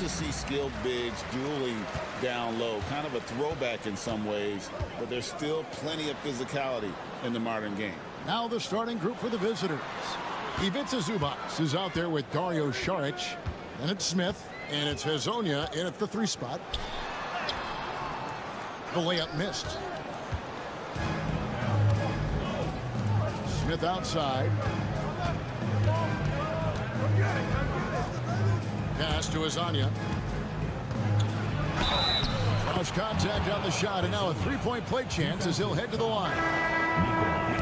See skilled bigs dueling down low, kind of a throwback in some ways, but there's still plenty of physicality in the modern game.
Now the starting group for the visitors. Ivica Zubac is out there with Dario Saric, and it's Smith, and it's Hazonia in at the 3 spot. The layup missed. Smith outside. Pass to Hazonia. Cross contact on the shot, and now a 3-point play chance as he'll head to the line.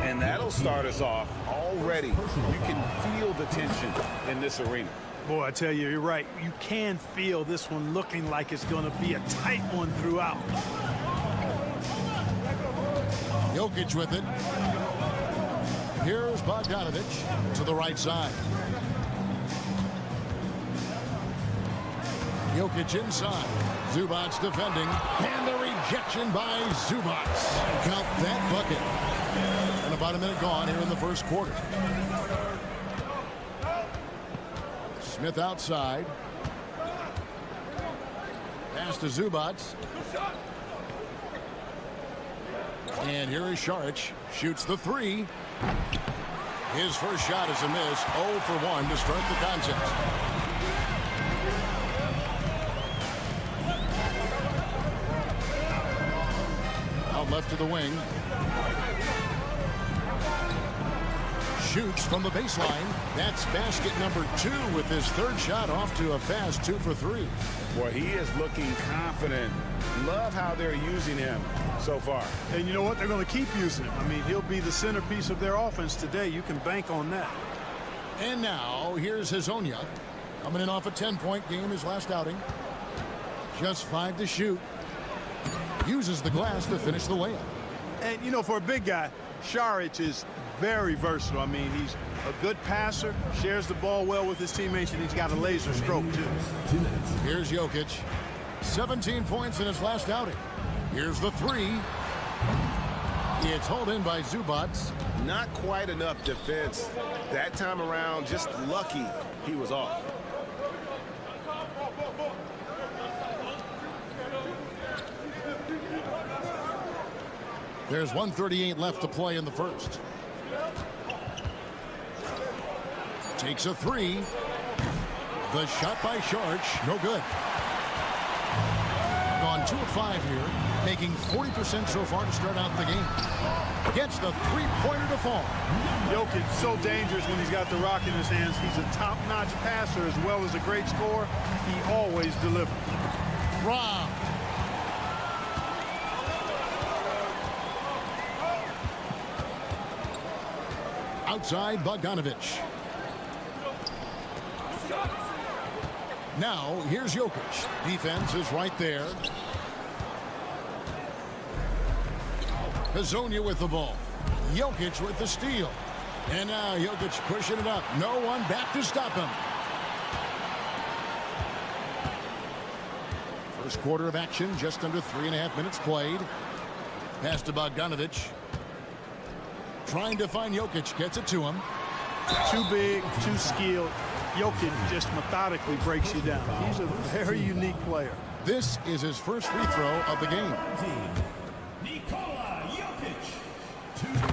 And that'll start us off already. You can feel the tension in this arena.
Boy, I tell you, you're right. You can feel this one looking like it's going to be a tight one throughout.
Jokic with it. Here's Bogdanovic to the right side. Jokic inside. Zubac defending. And the rejection by Zubac. Count that bucket. And about a minute gone here in the first quarter. Smith outside. Pass to Zubac. And here is Saric. Shoots the 3. His first shot is a miss. 0 for 1 to start the contest. Out left to the wing. Shoots from the baseline. That's basket number 2 with his third shot off to a fast 2 for 3.
Boy, he is looking confident. Love how they're using him so far.
And you know what? They're going to keep using him. I mean, he'll be the centerpiece of their offense today. You can bank on that.
And now, here's Hazonia. Coming in off a 10-point game his last outing. Just 5 to shoot. Uses the glass to finish the layup.
And, you know, for a big guy, Saric is very versatile. I mean, he's a good passer, shares the ball well with his teammates, and he's got a laser stroke, too.
Here's Jokic. 17 points in his last outing. Here's the 3. It's hauled in by Zubac.
Not quite enough defense. That time around, just lucky he was off.
There's 1:38 left to play in the first. Takes a three. The shot by Sharch, no good. Gone 2 of 5 here, making 40% so far to start out the game. Gets the three-pointer to fall.
Jokic so dangerous when he's got the rock in his hands. He's a top-notch passer as well as a great scorer. He always delivers.
Rob. Outside Bogdanovic. Now, here's Jokic. Defense is right there. Hazonia with the ball. Jokic with the steal. And now Jokic pushing it up. No one back to stop him. First quarter of action, just under 3.5 minutes played. Pass to Bogdanovic. Trying to find Jokic. Gets it to him.
Too big, too skilled. Jokic just methodically breaks you down. He's a very unique player.
This is his first free throw of the game.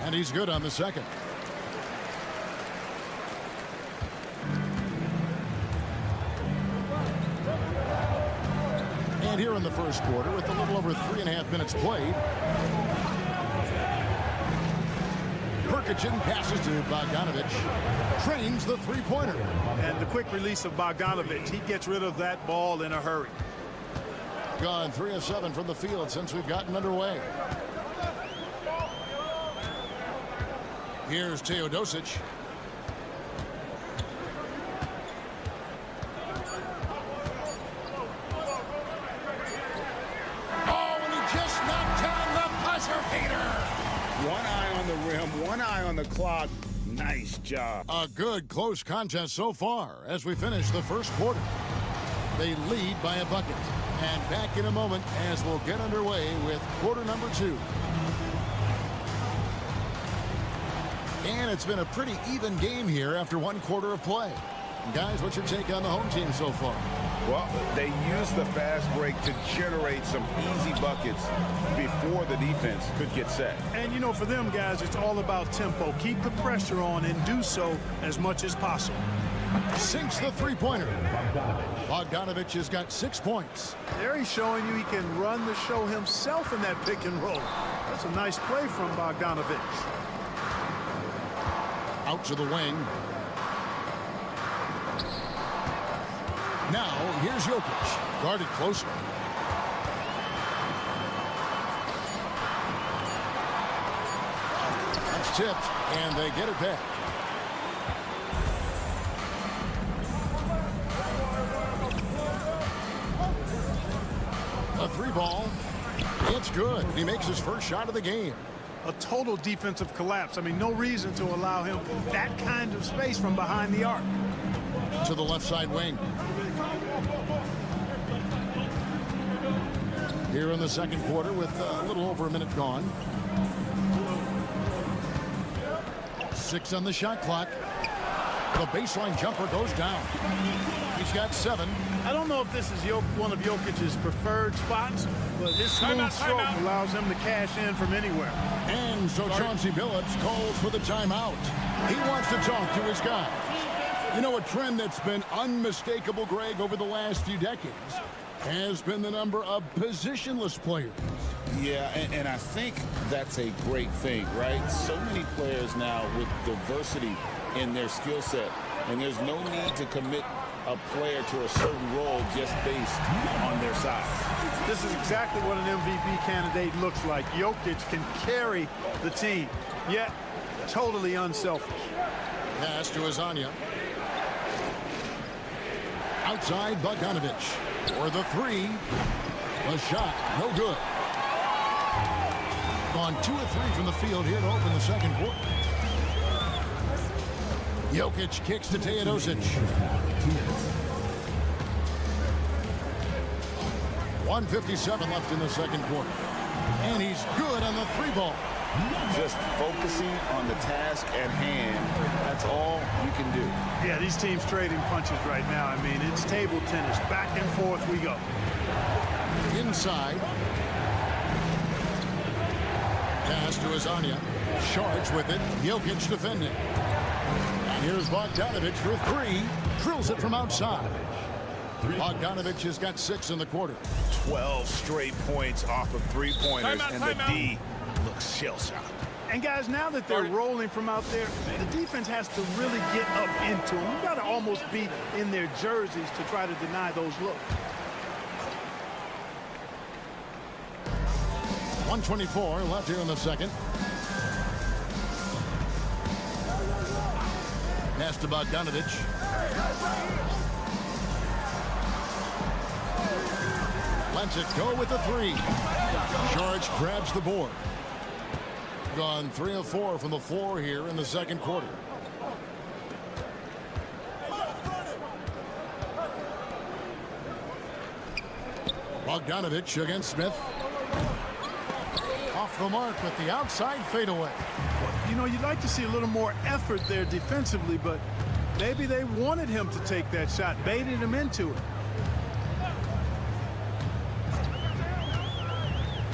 And he's good on the second. And here in the first quarter, with a little over 3.5 minutes played, Perkichin passes to Bogdanovic. Trains the three-pointer.
And the quick release of Bogdanovic, he gets rid of that ball in a hurry.
Gone 3 of 7 from the field since we've gotten underway. Here's Teodosic. Oh, and he just knocked down the buzzer beater.
One eye on the rim, one eye on the clock. Nice job.
A good close contest so far as we finish the first quarter. They lead by a bucket. And back in a moment as we'll get underway with quarter number 2. And it's been a pretty even game here after 1 quarter of play. Guys, what's your take on the home team so far?
Well, they used the fast break to generate some easy buckets before the defense could get set.
And, you know, for them guys, it's all about tempo. Keep the pressure on and do so as much as possible.
Sinks the three-pointer. Bogdanovic has got 6 points.
There he's showing you he can run the show himself in that pick and roll. That's a nice play from Bogdanovic.
Out to the wing. Now, here's Jokic. Guarded closely. That's tipped, and they get it back. A 3-ball. It's good. He makes his first shot of the game.
A total defensive collapse. I mean, no reason to allow him that kind of space from behind the arc.
To the left side wing. Here in the second quarter with a little over a minute gone. 6 on the shot clock. The baseline jumper goes down. He's got 7.
I don't know if this is one of Jokic's preferred spots, but his smooth stroke allows him to cash in from anywhere.
And so Chauncey Billups calls for the timeout. He wants to talk to his guys. You know, a trend that's been unmistakable, Greg, over the last few decades has been the number of positionless players.
Yeah, and I think that's a great thing, right? So many players now with diversity in their skill set, and there's no need to commit a player to a certain role just based on their size.
This is exactly what an MVP candidate looks like. Jokic can carry the team, yet totally unselfish.
Pass to Hazonia. Outside Bogdanovic for the 3. The shot, no good. Gone 2 of 3 from the field here to open the second quarter. Jokic kicks to Teodosic. 1:57 left in the second quarter. And he's good on the 3-ball.
Just focusing on the task at hand, that's all you can do.
Yeah, these teams trading punches right now. I mean, it's table tennis. Back and forth we go.
Inside. Pass to Azania. Charge with it. Jokic defending. And here's Bogdanovic for three. Drills it from outside. Bogdanovic has got 6 in the quarter.
12 straight points off of three-pointers, and the D looks shell-shocked.
And guys, now that they're rolling from out there, the defense has to really get up into them. You've got to almost be in their jerseys to try to deny those looks.
1:24 left here in the second. Pass to Bogdanovic. Lets it go with the three. George grabs the board. Gone 3 of 4 from the floor here in the second quarter. Bogdanovic against Smith. Off the mark with the outside fadeaway.
You know, you'd like to see a little more effort there defensively, but maybe they wanted him to take that shot, baited him into it.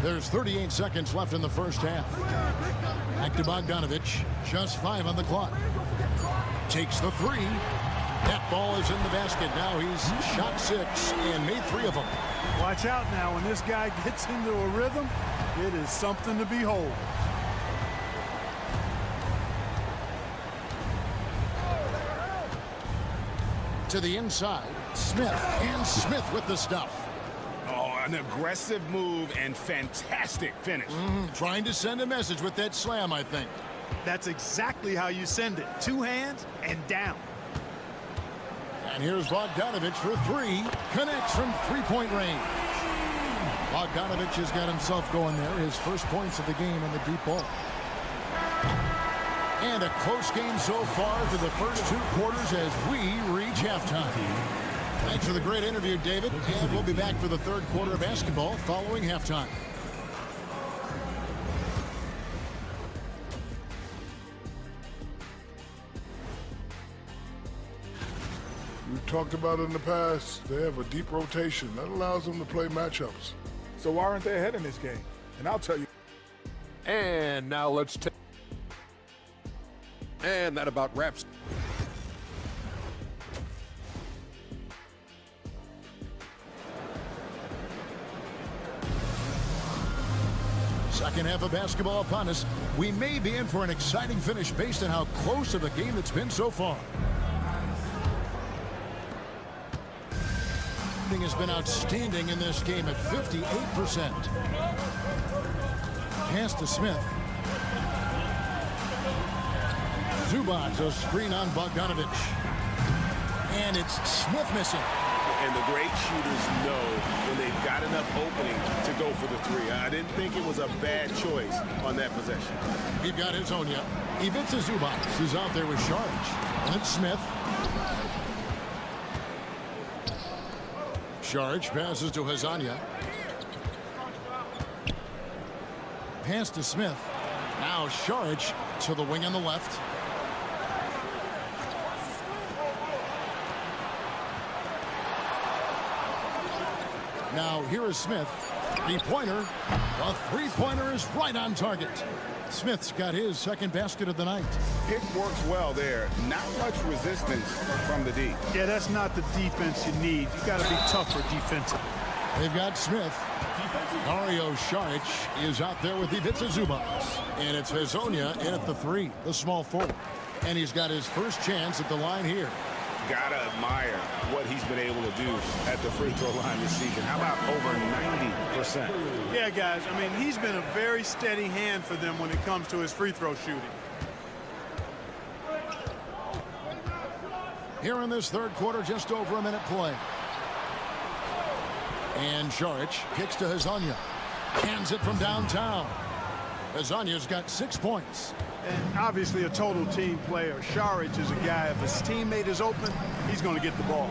There's 38 seconds left in the first half. Back to Bogdanovic. Just 5 on the clock. Takes the three. That ball is in the basket. Now he's shot 6 and made 3 of them.
Watch out now. When this guy gets into a rhythm, it is something to behold.
To the inside. Smith. And Smith with the stuff.
Oh, an aggressive move and fantastic finish.
Trying to send a message with that slam, I think.
That's exactly how you send it. 2 hands and down.
And here's Bogdanovic for 3. Connects from 3-point range. Bogdanovic has got himself going there. His first points of the game in the deep ball. And a close game so far for the first 2 quarters as we reach halftime. Thanks for the great interview, David. And we'll be back for the third quarter of basketball following halftime.
We've talked about it in the past. They have a deep rotation. That allows them to play matchups.
So why aren't they ahead in this game? And I'll tell you.
And now let's take. And that about wraps.
Second half of basketball upon us. We may be in for an exciting finish based on how close of a game it's been so far. Has been outstanding in this game at 58%. Pass to Smith. Zubac, a screen on Bogdanovic. And it's Smith missing.
And the great shooters know when they've got enough opening to go for the 3. I didn't think it was a bad choice on that possession.
We've got Hazonia. Ivica Zubac is out there with Sharge. And it's Smith. Sharge passes to Hazonia. Pass to Smith. Now Sharge to the wing on the left. Now here is Smith. Three-pointer. The three-pointer is right on target. Smith's got his second basket of the night.
Pick works well there. Not much resistance from the D.
Yeah, that's not the defense you need. You got to be tougher defensively.
They've got Smith. Dario Saric is out there with Ivica Zubac. And it's Hazonia in at the 3, the small forward. And he's got his first chance at the line here.
Gotta admire what he's been able to do at the free throw line this season. How about over 90%?
Yeah, guys, I mean, he's been a very steady hand for them when it comes to his free throw shooting.
Here in this third quarter, just over a minute play. And Saric kicks to Hazonia. Hands it from downtown. Hazonia's got 6 points.
And obviously a total team player. Saric is a guy, if his teammate is open, he's going to get the ball.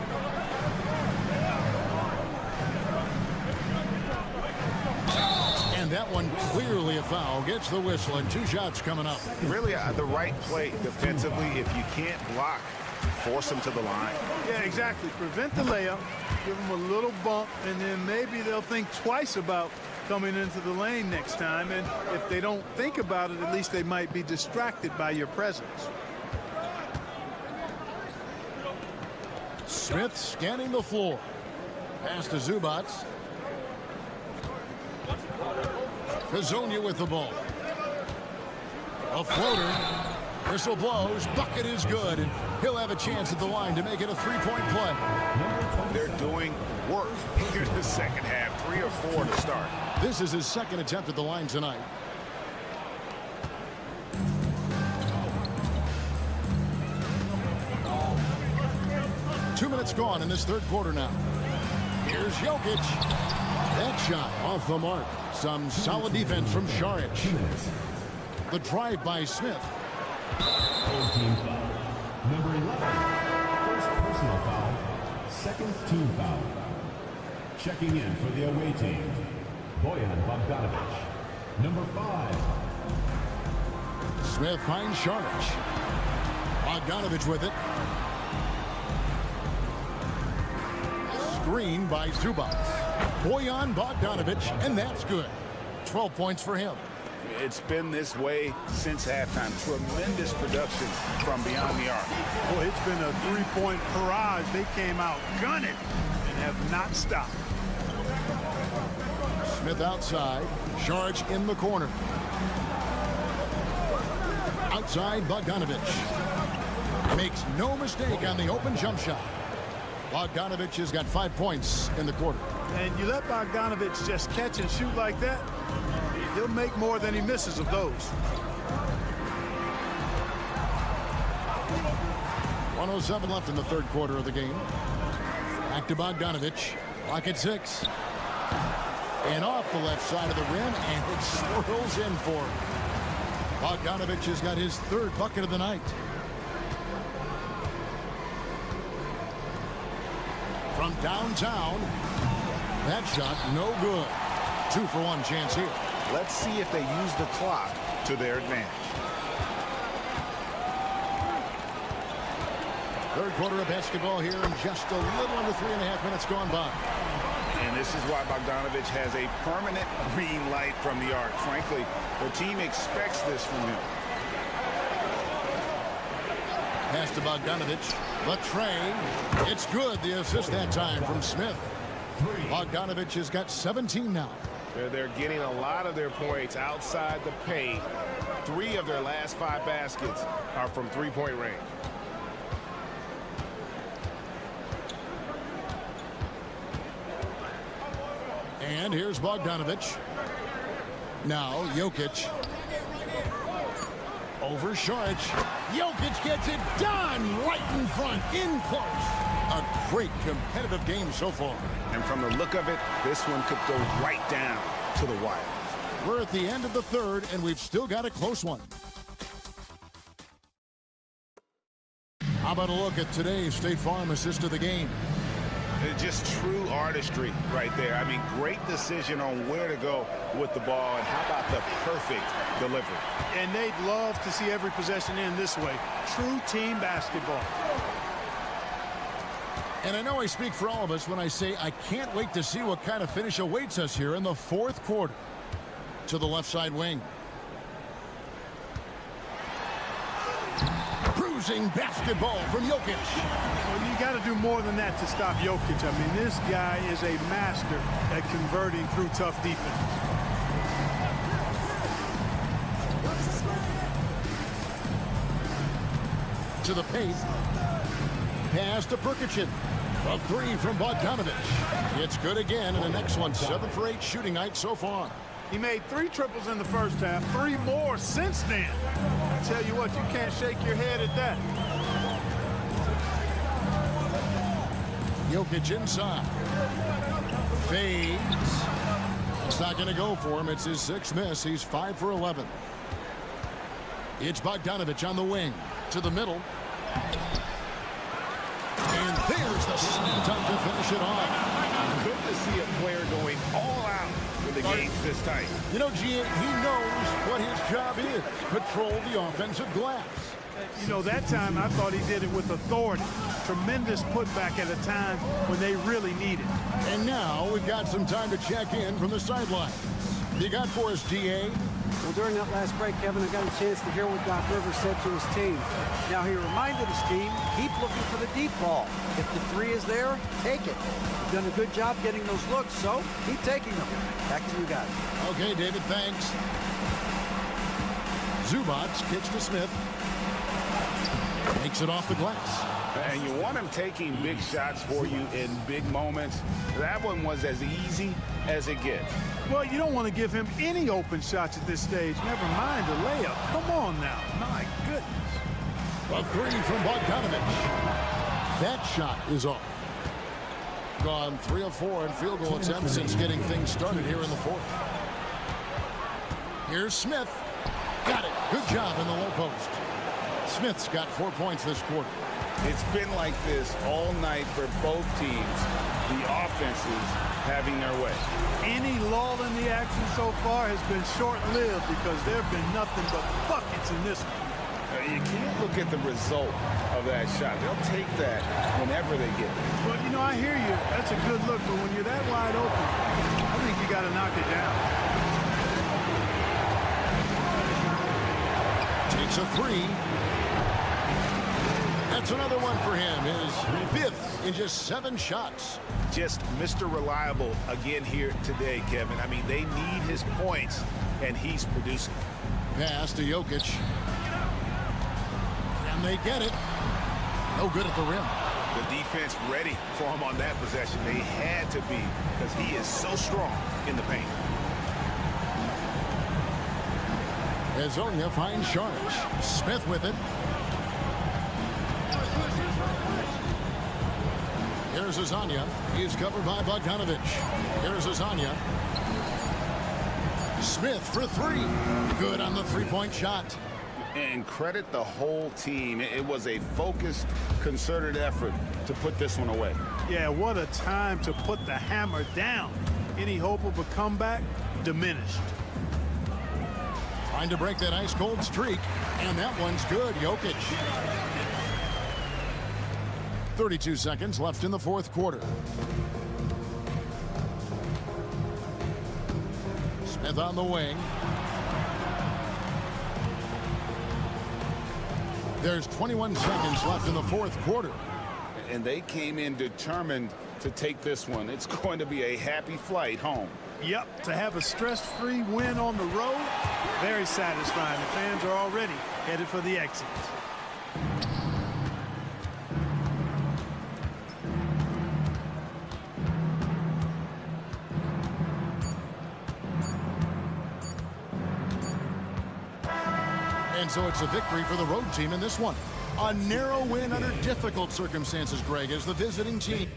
And And that one clearly a foul. Gets the whistle, and 2 shots coming up.
Really the right play defensively. If you can't block, force them to the line.
Yeah, exactly. Prevent the layup, give them a little bump, and then maybe they'll think twice about coming into the lane next time. And if they don't think about it, at least they might be distracted by your presence.
Smith scanning the floor. Pass to Zubats. Hazonia with the ball. A floater. Whistle blows. Bucket is good. And he'll have a chance at the line to make it a 3-point play.
They're doing work here in the second half. 3 or 4 to start.
This is his second attempt at the line tonight. Two minutes gone in this third quarter now. Here's Jokic. That shot off the mark. Some solid defense from Šarić. The drive by Smith.
First team foul. Number 11. First personal foul. Second team foul. Checking in for the away team, Bojan Bogdanović. Number 5.
Smith finds Šarić. Bogdanović with it. Screen by Zubats. Bojan Bogdanović, and that's good. 12 points for him.
It's been this way since halftime. Tremendous production from beyond the arc.
Boy, it's been a 3-point barrage. They came out gunning and have not stopped.
Smith outside. Šarić in the corner. Outside Bogdanović. Makes no mistake on the open jump shot. Bogdanović has got 5 points in the quarter.
And you let Bogdanović just catch and shoot like that, he'll make more than he misses of those.
1:07 left in the third quarter of the game. Back to Bogdanović. Clock at 6. And off the left side of the rim, and it swirls in for him. Bogdanović has got his 3rd bucket of the night. From downtown, that shot no good. 2-for-1 chance here.
Let's see if they use the clock to their advantage.
Third quarter of basketball here, and just a little under 3.5 minutes gone by.
And this is why Bogdanović has a permanent green light from the arc. Frankly, the team expects this from him.
Pass to Bogdanović. The tray. It's good. The assist that time from Smith. Bogdanović has got 17 now.
They're getting a lot of their points outside the paint. 3 of their last 5 baskets are from 3-point range.
And here's Bogdanović. Now Jokic. Over Šarić. Jokic gets it done right in front, in close. A great competitive game so far.
And from the look of it, this one could go right down to the wire.
We're at the end of the third, and we've still got a close one. How about a look at today's State Farm assist of the game?
Just true artistry right there. I mean, great decision on where to go with the ball, and how about the perfect delivery.
And they'd love to see every possession end this way. True team basketball.
And I know I speak for all of us when I say I can't wait to see what kind of finish awaits us here in the fourth quarter. To the left side wing. Bruising basketball from Jokic.
Well, you got to do more than that to stop Jokic. I mean, this guy is a master at converting through tough defense.
To the paint. Pass to Prkačin. A 3 from Bogdanović. It's good again, and the next one 7 for 8 shooting night so far.
He made 3 triples in the first half, 3 more since then. I tell you what, you can't shake your head at that.
Jokic inside. Fades. It's not going to go for him. It's his 6th miss. He's 5 for 11. It's Bogdanović on the wing. To the middle. And there's the slam dunk to finish it off.
Good to see a player going all out with the games this tight.
You know, he knows what his job is. Patrol the offensive glass.
You know, that time I thought he did it with authority. Tremendous putback at a time when they really need it.
And now we've got some time to check in from the sideline. You got for us, DA?
Well, during that last break, Kevin, I got a chance to hear what Doc Rivers said to his team. Now, he reminded his team, keep looking for the deep ball. If the three is there, take it. You've done a good job getting those looks, so keep taking them. Back to you guys.
Okay, David, thanks. Zubats kicks to Smith. Makes it off the glass.
And you want him taking big shots for you in big moments. That one was as easy as it gets.
Well, you don't want to give him any open shots at this stage. Never mind a layup. Come on now. My goodness.
A three from Bogdanovich. That shot is off. Gone 3 of 4 in field goal attempts since getting things started here in the fourth. Here's Smith. Got it. Good job in the low post. Smith's got 4 points this quarter.
It's been like this all night for both teams. The offenses having their way.
Any lull in the action so far has been short-lived because there have been nothing but buckets in this one.
You can't look at the result of that shot. They'll take that whenever they get it.
Well, you know, I hear you. That's a good look, but when you're that wide open, I think you got to knock it down.
Takes a three. That's another one for him. His 5th in just 7 shots.
Just Mr. Reliable again here today, Kevin. I mean, they need his points, and he's producing.
Pass to Jokic. And they get it. No good at the rim.
The defense ready for him on that possession. They had to be because he is so strong in the paint.
Azonia finds Sharge. Smith with it. Here's Azania. He's covered by Bogdanovich. Here's Azania. Smith for 3. Good on the three-point shot.
And credit the whole team. It was a focused, concerted effort to put this one away.
Yeah, what a time to put the hammer down. Any hope of a comeback? Diminished.
Trying to break that ice-cold streak. And that one's good. Jokic. 32 seconds left in the fourth quarter. Smith on the wing. There's 21 seconds left in the fourth quarter.
And they came in determined to take this one. It's going to be a happy flight home.
Yep, to have a stress-free win on the road, very satisfying. The fans are already headed for the exits.
And so it's a victory for the road team in this one. A narrow win under difficult circumstances, Greg, as the visiting team.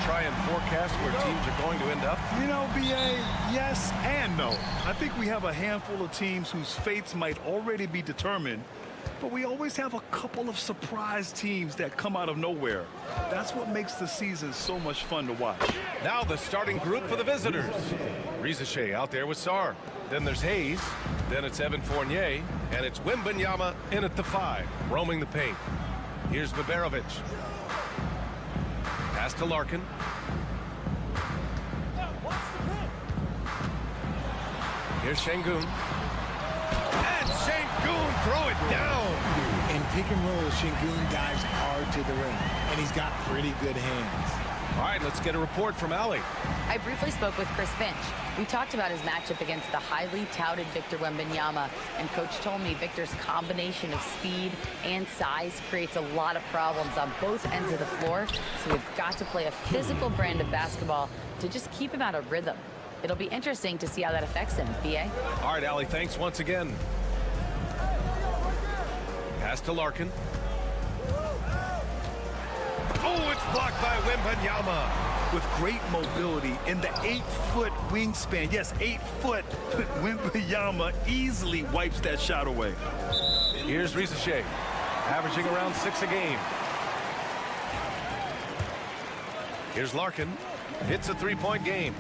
try and forecast where teams are going to end up?
You know, B.A., yes and no. I think we have a handful of teams whose fates might already be determined, but we always have a couple of surprise teams that come out of nowhere. That's what makes the season so much fun to watch.
Now the starting group for the visitors. Rizache out there with Sarr. Then there's Hayes. Then it's Evan Fournier. And it's Wembanyama in at the 5, roaming the paint. Here's Baberovic. Pass to Larkin. Here's Şengün. And Şengün throw it down.
In pick and roll, Şengün dives hard to the rim, and he's got pretty good hands.
All right, let's get a report from Allie.
I briefly spoke with Chris Finch. We talked about his matchup against the highly touted Victor Wembanyama, and Coach told me Victor's combination of speed and size creates a lot of problems on both ends of the floor, so we've got to play a physical brand of basketball to just keep him out of rhythm. It'll be interesting to see how that affects him, B.A.
All right, Allie, thanks once again. Pass to Larkin. Oh, it's blocked by Wembanyama.
With great mobility in the 8-foot wingspan, yes, 8 foot, Wembanyama easily wipes that shot away.
Here's Rizache, averaging around 6 a game. Here's Larkin, hits a 3-point game.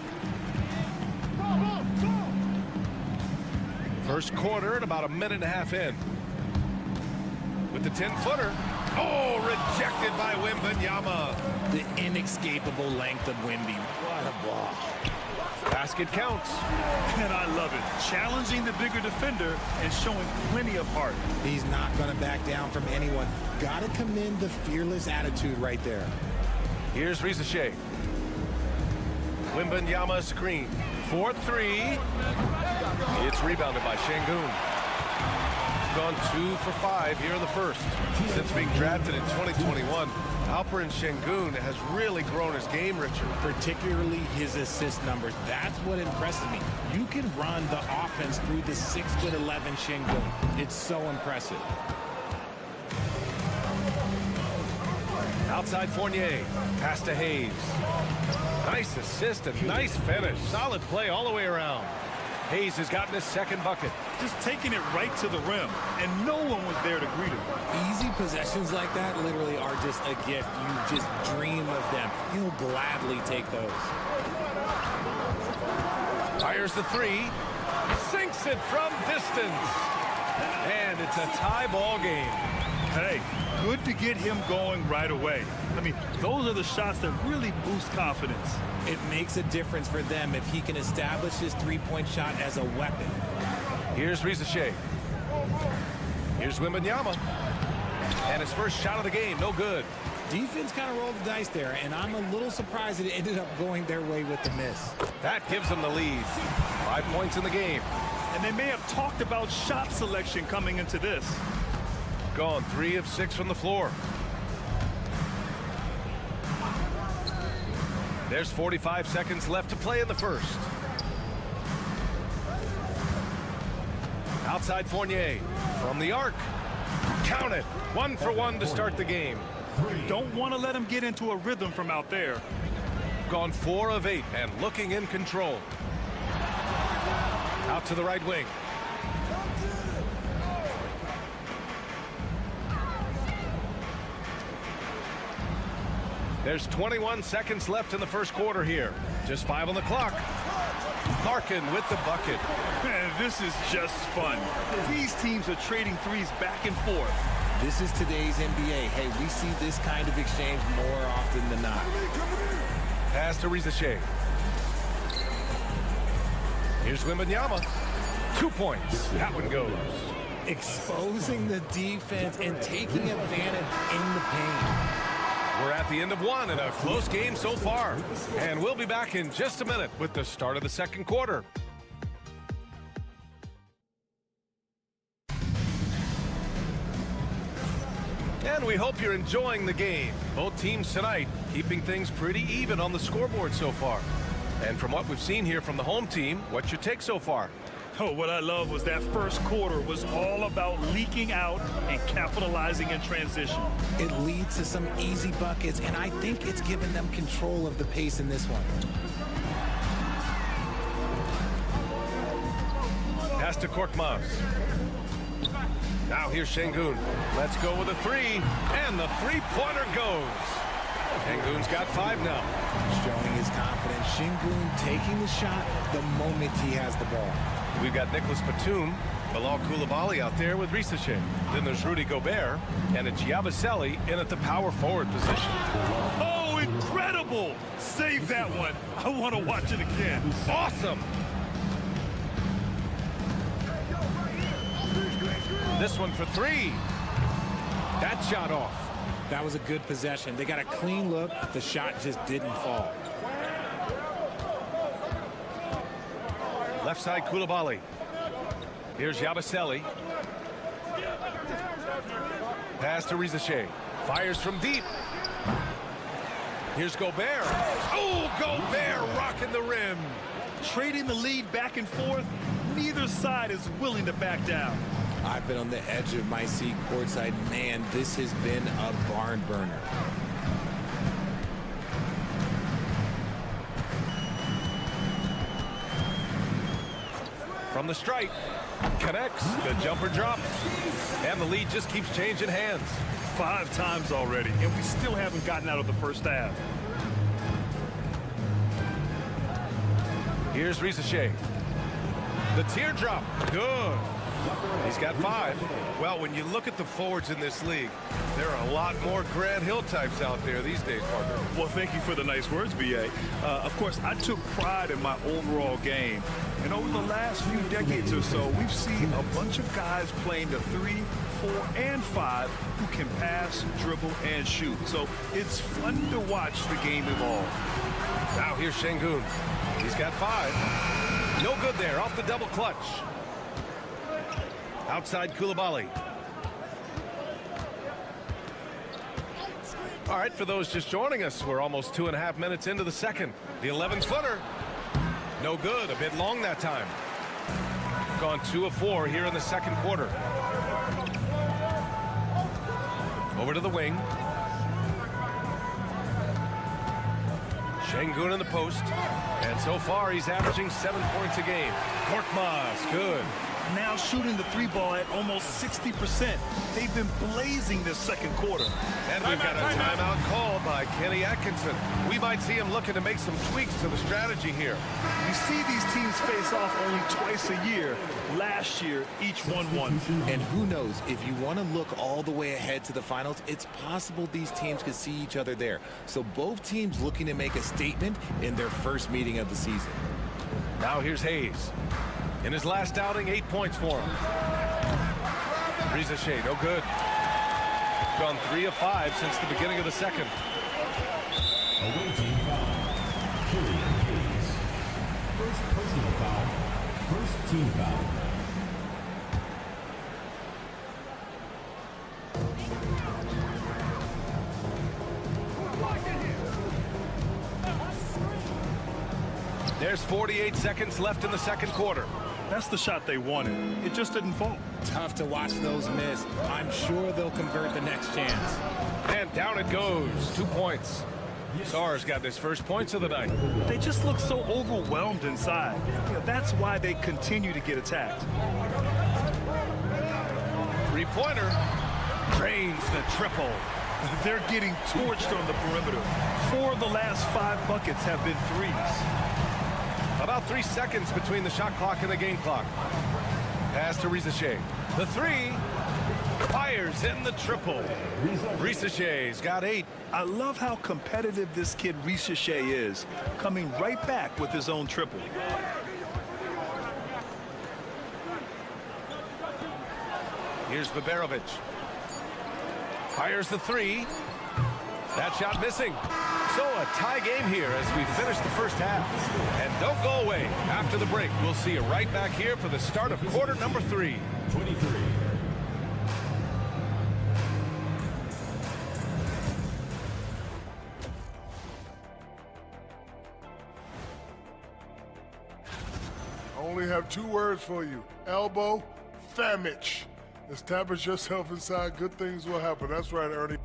First quarter at about a minute and a half in. With the 10-footer. Oh, rejected by Wembanyama.
The inescapable length of Wemby. What a block.
Basket counts.
And I love it. Challenging the bigger defender and showing plenty of heart.
He's not going to back down from anyone. Got to commend the fearless attitude right there.
Here's Rizache. Wembanyama screen. 4-3. It's rebounded by Şengün. Gone 2 for 5 here in the first. Since being drafted in 2021, Alperen Şengün has really grown his game, Richard.
Particularly his assist numbers. That's what impresses me. You can run the offense through the 6'11" Şengün. It's so impressive.
Outside Fournier. Pass to Hayes. Nice assist and nice finish. Solid play all the way around. Hayes has gotten his second bucket.
Just taking it right to the rim, and no one was there to greet him.
Easy possessions like that literally are just a gift. You just dream of them. He'll gladly take those.
Fires the 3. Sinks it from distance. And it's a tie ball game.
Hey, good to get him going right away. I mean, those are the shots that really boost confidence.
It makes a difference for them if he can establish his three-point shot as a weapon.
Here's Rizache. Here's Wembanyama. And his first shot of the game, no good.
Defense kind of rolled the dice there, and I'm a little surprised that it ended up going their way with the miss.
That gives them the lead. 5 points in the game.
And they may have talked about shot selection coming into this.
Gone 3 of 6 from the floor. There's 45 seconds left to play in the first. Outside Fournier from the arc. Count it. 1 for 1 to start the game.
You don't want to let him get into a rhythm from out there.
Gone 4 of 8 and looking in control. Out to the right wing. There's 21 seconds left in the first quarter here. Just 5 on the clock. Larkin with the bucket.
Man, this is just fun. These teams are trading threes back and forth.
This is today's NBA. Hey, we see this kind of exchange more often than not.
Pass to Rizache. Here's Wembanyama. 2 points. That one goes.
Exposing the defense and taking advantage in the paint.
We're at the end of 1 in a close game so far. And we'll be back in just a minute with the start of the second quarter. And we hope you're enjoying the game. Both teams tonight keeping things pretty even on the scoreboard so far. And from what we've seen here from the home team, what's your take so far?
Oh, what I love was that first quarter was all about leaking out and capitalizing in transition.
It leads to some easy buckets, and I think it's given them control of the pace in this one.
Pass to Korkmaz. Now here's Şengün. Let's go with a three, and the three-pointer goes. Şengün's got 5 now.
Showing his confidence. Şengün taking the shot the moment he has the ball.
We've got Nicholas Batum, Bilal Coulibaly out there with Risache. Then there's Rudy Gobert, and it's Yabusele in at the power forward position.
Oh, incredible! Save that one. I want to watch it again.
Awesome! This one for 3. That shot off.
That was a good possession. They got a clean look. The shot just didn't fall.
Left side, Coulibaly. Here's Yabusele. Pass to Risache. Fires from deep. Here's Gobert. Oh, Gobert rocking the rim.
Trading the lead back and forth, neither side is willing to back down.
I've been on the edge of my seat courtside. Man, this has been a barn burner.
From the stripe, connects, the jumper drops, and the lead just keeps changing hands.
5 times already, and we still haven't gotten out of the first half.
Here's Risache. The teardrop, good. He's got 5. Well, when you look at the forwards in this league, there are a lot more Grant Hill types out there these days, Parker.
Well, thank you for the nice words, B.A. Of course, I took pride in my overall game. And over the last few decades or so, we've seen a bunch of guys playing the 3, 4, and 5 who can pass, dribble, and shoot. So it's fun to watch the game evolve.
Now here's Şengün. He's got 5. No good there, off the double clutch. Outside Coulibaly. All right, for those just joining us, we're almost 2.5 minutes into the second. The 11-footer. No good, a bit long that time. Gone 2 of 4 here in the second quarter. Over to the wing. Şengün in the post. And so far, he's averaging 7 points a game. Korkmaz, good.
Now shooting the 3-ball at almost 60%. They've been blazing this second quarter.
And we've got a timeout called by Kenny Atkinson. We might see him looking to make some tweaks to the strategy here.
You see these teams face off only twice a year. Last year, each one won.
And who knows, if you want to look all the way ahead to the finals, it's possible these teams could see each other there. So both teams looking to make a statement in their first meeting of the season.
Now here's Hayes. In his last outing, 8 points for him. Risache, no good. Gone 3 of 5 since the beginning of the second.
Away team foul. Hayes. First personal foul. First team foul.
There's 48 seconds left in the second quarter.
That's the shot they wanted. It just didn't fall.
Tough to watch those miss. I'm sure they'll convert the next chance.
And down it goes. 2 points. Sarr's got his first points of the night.
They just look so overwhelmed inside. That's why they continue to get attacked.
3-pointer. Drains the triple.
They're getting torched on the perimeter. 4 of the last 5 buckets have been threes.
About 3 seconds between the shot clock and the game clock. Pass to Risache. The 3. Fires in the triple. Risache's got 8.
I love how competitive this kid Risache is, coming right back with his own triple.
Here's Baberovic. Fires the 3. That shot missing. So a tie game here as we finish the first half. And don't go away. After the break, we'll see you right back here for the start of quarter number 3.
23.
Only have have 2 words for you. Elbow, famich. Establish yourself inside. Good things will happen. That's right, Ernie.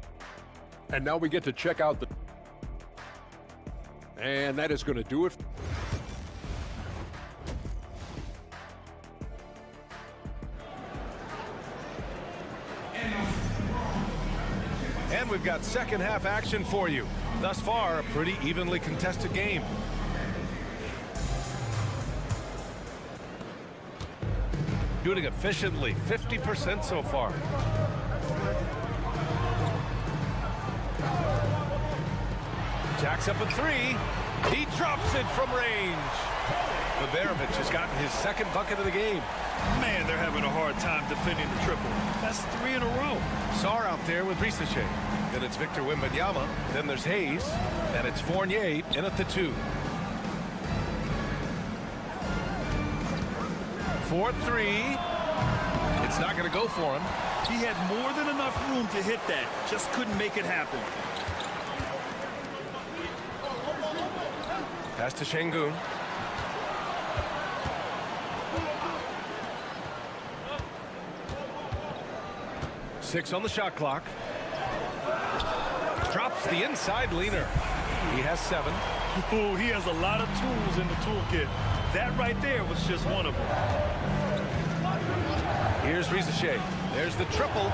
And now we get to check out the... And that is going to do it.
And we've got second half action for you. Thus far, a pretty evenly contested game. Shooting efficiently, 50% so far. Jacks up a 3. He drops it from range. Baberovic has gotten his second bucket of the game.
Man, they're having a hard time defending the triple. That's 3 in a row.
Sarr out there with Risache. Then it's Victor Wembanyama. Then there's Hayes. And it's Fournier in at the 2. 4-3. It's not going to go for him.
He had more than enough room to hit that. Just couldn't make it happen.
Pass to Şengün. Six on the shot clock. Drops the inside leaner. He has 7.
Ooh, he has a lot of tools in the toolkit. That right there was just one of them.
Here's Risache. There's the triple.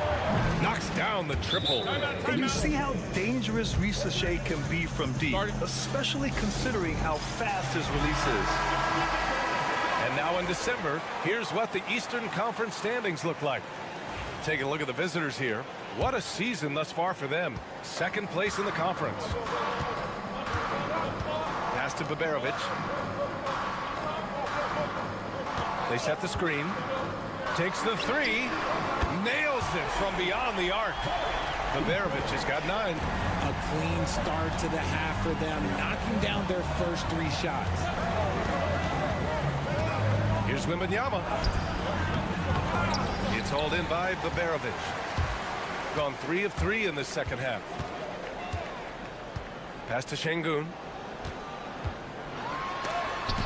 Knocks down the triple.
And you see how dangerous Risache can be from deep, especially considering how fast his release is.
And now in December, here's what the Eastern Conference standings look like. Taking a look at the visitors here. What a season thus far for them. Second place in the conference. Pass to Baberovic. They set the screen. Takes the 3. Nails it from beyond the arc. Baberovic has got 9.
A clean start to the half for them, knocking down their first 3 shots.
Here's Wembanyama. It's hauled in by Baberovic. Gone 3 of 3 in the second half. Pass to Şengün.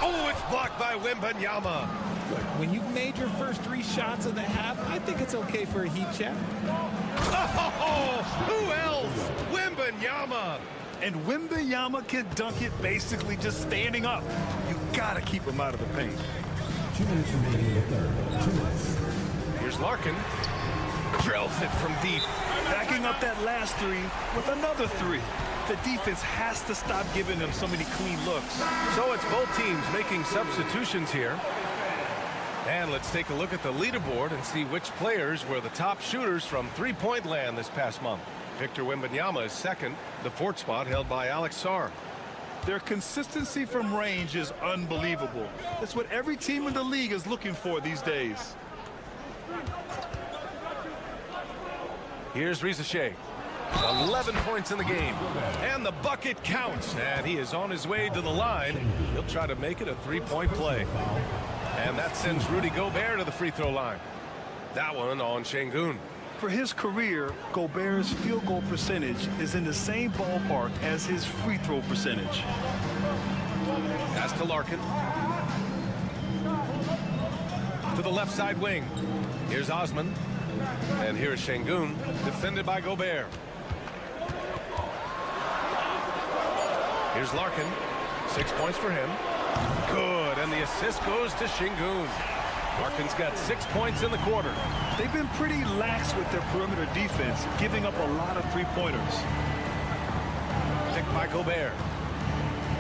Oh, it's blocked by Wembanyama.
When you've made your first 3 shots of the half, I think it's okay for a heat check.
Oh, who else? Wembanyama.
And Wembanyama can dunk it basically just standing up. You gotta keep him out of the paint.
2 minutes remaining in the third. 2 minutes.
Here's Larkin. Drills it from deep.
Backing up that last 3 with another 3. The defense has to stop giving them so many clean looks.
So it's both teams making substitutions here. And let's take a look at the leaderboard and see which players were the top shooters from three-point land this past month. Victor Wembanyama is second, the 4th spot held by Alex Sarr.
Their consistency from range is unbelievable. It's what every team in the league is looking for these days.
Here's Risache. 11 points in the game. And the bucket counts. And he is on his way to the line. He'll try to make it a 3-point play. And that sends Rudy Gobert to the free throw line. That one on Şengün.
For his career, Gobert's field goal percentage is in the same ballpark as his free throw percentage.
Pass to Larkin. To the left side wing. Here's Osman. And here's Şengün, defended by Gobert. Here's Larkin. 6 points for him. Good, and the assist goes to Şengün. Larkin's got 6 points in the quarter.
They've been pretty lax with their perimeter defense, giving up a lot of three-pointers.
Picked by Gobert.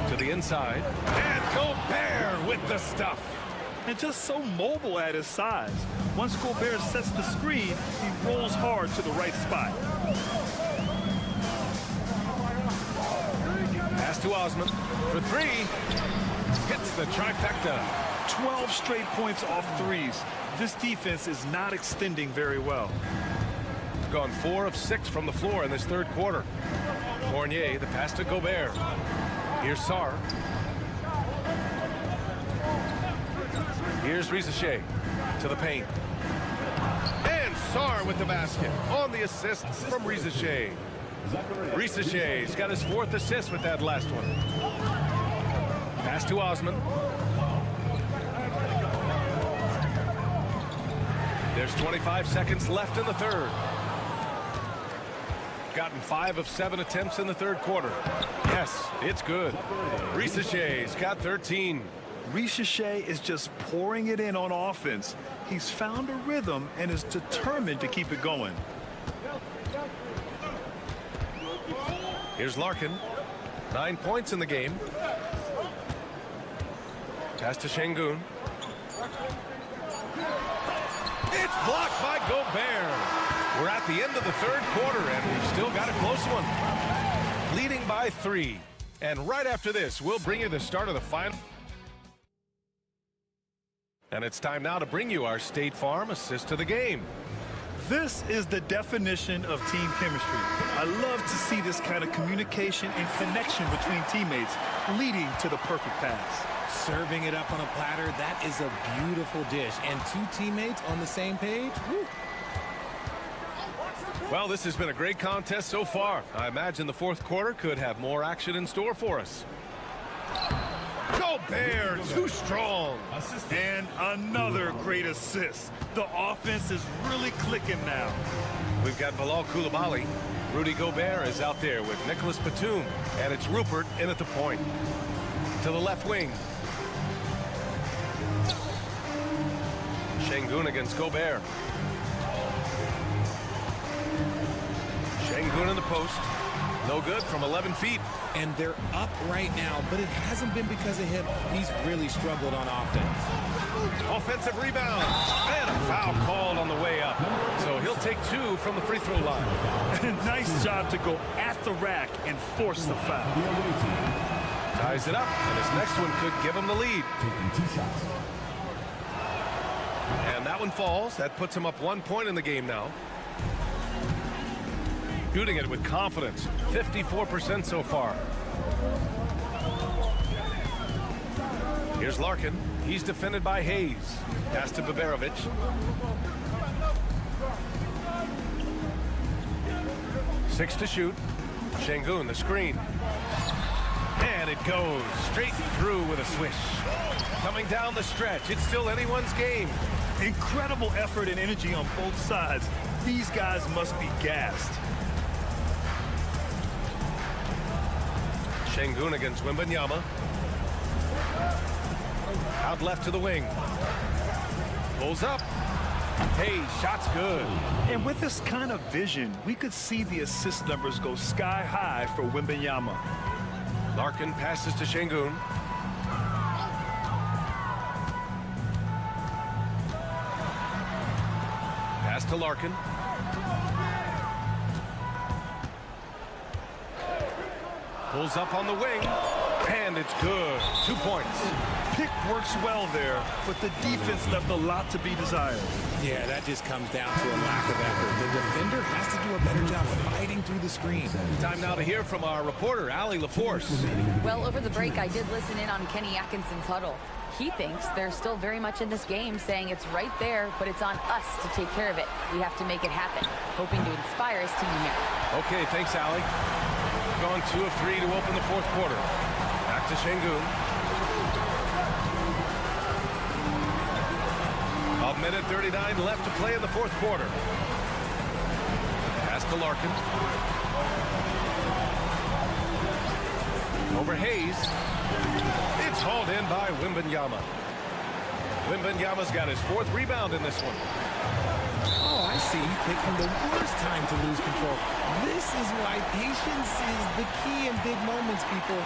To the inside. And Gobert with the stuff.
And just so mobile at his size. Once Gobert sets the screen, he rolls hard to the right spot.
Pass to Osman for 3. Hits the trifecta.
12 straight points off threes. This defense is not extending very well.
Gone 4 of 6 from the floor in this third quarter. Fournier, the pass to Gobert. Here's Sarr. Here's Risache to the paint. And Sarr with the basket on the assist from Risache. Risache's got his 4th assist with that last one. Pass to Osman. There's 25 seconds left in the third. Gotten 5 of 7 attempts in the third quarter. Yes, it's good. Shai's got 13.
Shai is just pouring it in on offense. He's found a rhythm and is determined to keep it going.
Here's Larkin. 9 points in the game. Pass to Şengün. It's blocked by Gobert. We're at the end of the third quarter, and we've still got a close one. Leading by 3. And right after this, we'll bring you the start of the final. And it's time now to bring you our State Farm assist of the game.
This is the definition of team chemistry. I love to see this kind of communication and connection between teammates leading to the perfect pass.
Serving it up on a platter, that is a beautiful dish. And 2 teammates on the same page. Woo.
Well, this has been a great contest so far. I imagine the fourth quarter could have more action in store for us. Gobert, too strong.
And another great assist. The offense is really clicking now.
We've got Bilal Coulibaly. Rudy Gobert is out there with Nicholas Batum. And it's Rupert in at the point. To the left wing. Şengün against Gobert. Şengün in the post. No good from 11 feet.
And they're up right now, but it hasn't been because of him. He's really struggled on offense.
Offensive rebound. And a foul called on the way up. So he'll take 2 from the free throw line.
Nice job to go at the rack and force the foul.
Ties it up, and his next one could give him the lead. And that one falls. That puts him up 1 point in the game now. Shooting it with confidence. 54% so far. Here's Larkin. He's defended by Hayes. Pass to Baberovic. Six to shoot. Şengün, the screen. And it goes straight through with a swish. Coming down the stretch. It's still anyone's game.
Incredible effort and energy on both sides. These guys must be gassed.
Şengün against Wembanyama. Out left to the wing. Pulls up. Hey, shot's good.
And with this kind of vision, we could see the assist numbers go sky high for Wembanyama.
Larkin passes to Şengün. Pass to Larkin. Pulls up on the wing, and it's good. 2 points.
Pick works well there, but the defense left a lot to be desired.
Yeah, that just comes down to a lack of effort. The defender has to do a better job fighting through the screen.
Time now to hear from our reporter, Allie LaForce.
Well, over the break, I did listen in on Kenny Atkinson's huddle. He thinks they're still very much in this game, saying it's right there, but it's on us to take care of it. We have to make it happen, hoping to inspire his team here.
Okay, thanks, Allie. Gone 2 of 3 to open the fourth quarter. Back to Şengün. A minute 39 left to play in the fourth quarter. Pass to Larkin. Over Hayes. It's hauled in by Wembanyama. Wembanyama's got his 4th rebound in this one.
Oh, I see. Picking the worst time to lose control. This is why patience is the key in big moments, people.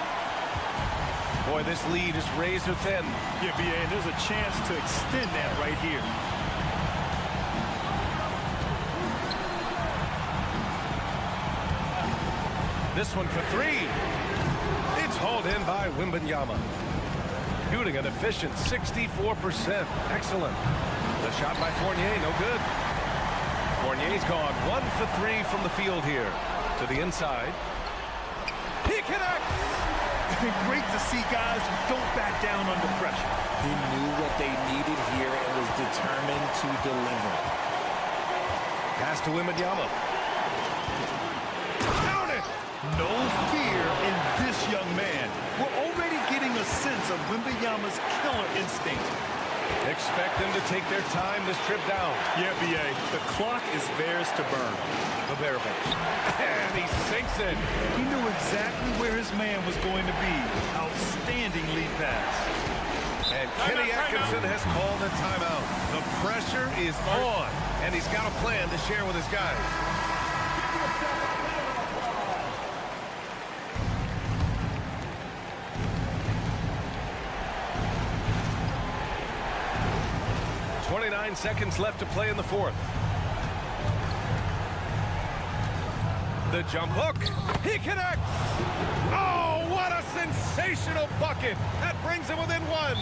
Boy, this lead is razor thin.
Yeah, BA, and there's a chance to extend that right here.
This one for 3. It's hauled in by Wembanyama. Shooting an efficient 64%. Excellent. The shot by Fournier, no good. Fournier's gone 1 for 3 from the field here. To the inside. He connects!
Great to see guys who don't back down under pressure.
He knew what they needed here and was determined to deliver.
Pass to Wembanyama. Down it!
No fear in this young man. We're already getting a sense of Wembanyama's killer instinct.
Expect them to take their time this trip down.
Yeah, B.A. The clock is theirs to burn.
Baberovic. And he sinks it.
He knew exactly where his man was going to be. Outstanding lead pass.
And Kenny Atkinson has called a timeout. The pressure is on, and he's got a plan to share with his guys. Seconds left to play in the fourth. The jump hook. He connects. Oh, what a sensational bucket. That brings him within one.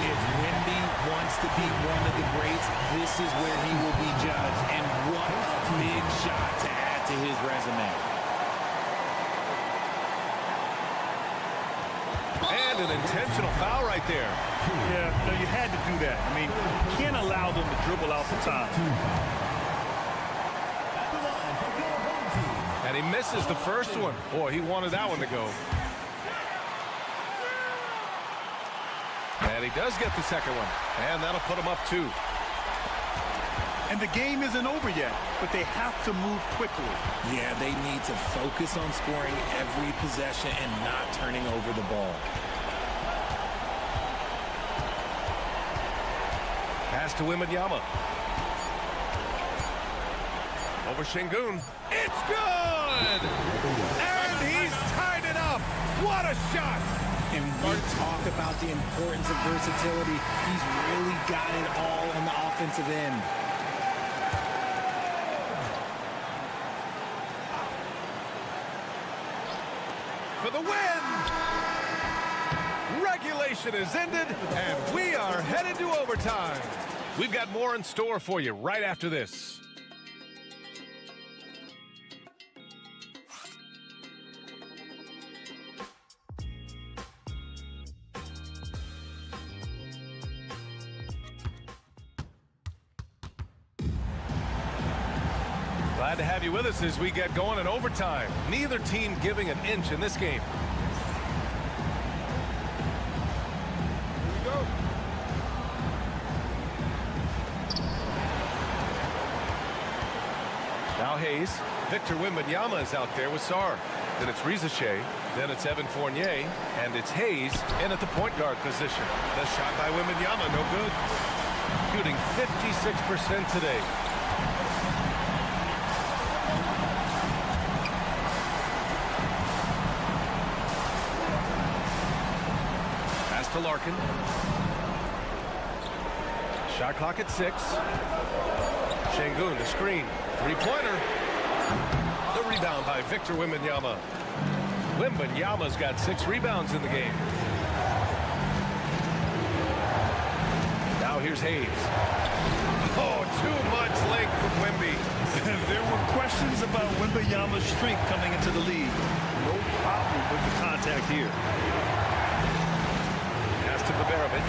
If Wemby wants to be one of the greats, this is where he will be judged. And what a big shot to add to his resume.
And an intentional foul right there.
Yeah, no, you had to do that. I mean, you can't allow them to dribble out the time.
And he misses the first one. Boy, he wanted that one to go. And he does get the second one. And that'll put him up 2.
And the game isn't over yet, but they have to move quickly.
Yeah, they need to focus on scoring every possession and not turning over the ball.
Pass to Wembanyama. Over Şengün. It's good! And he's tied it up. What a shot!
And we talk about the importance of versatility. He's really got it all on the offensive end.
For the win! Regulation is ended, and we are headed to overtime. We've got more in store for you right after this. Glad to have you with us as we get going in overtime. Neither team giving an inch in this game. Now Hayes. Victor Wembanyama is out there with Sarr. Then it's Rizachet. Then it's Evan Fournier. And it's Hayes in at the point guard position. The shot by Wembanyama, no good. Shooting 56% today. Pass to Larkin. Shot clock at 6. Şengün, the screen. Three-pointer. The rebound by Victor Wembanyama. Wembanyama's got 6 rebounds in the game. Now here's Hayes. Oh, too much length from Wemby.
There were questions about Wembanyama's strength coming into the league. No problem with the contact here.
Pass to Baberovic.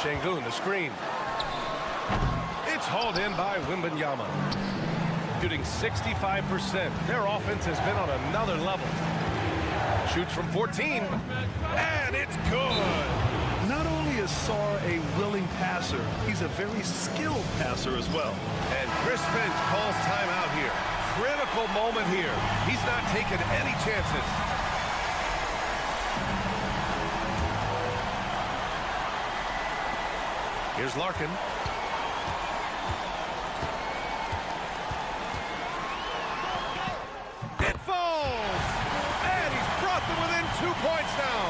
Şengün, the screen. It's hauled in by Wembanyama. Shooting 65%. Their offense has been on another level. Shoots from 14. And it's good.
Not only is Sarr a willing passer, he's a very skilled passer as well.
And Chris Finch calls timeout here. Critical moment here. He's not taking any chances. Here's Larkin. It falls! And he's brought them within 2 points now.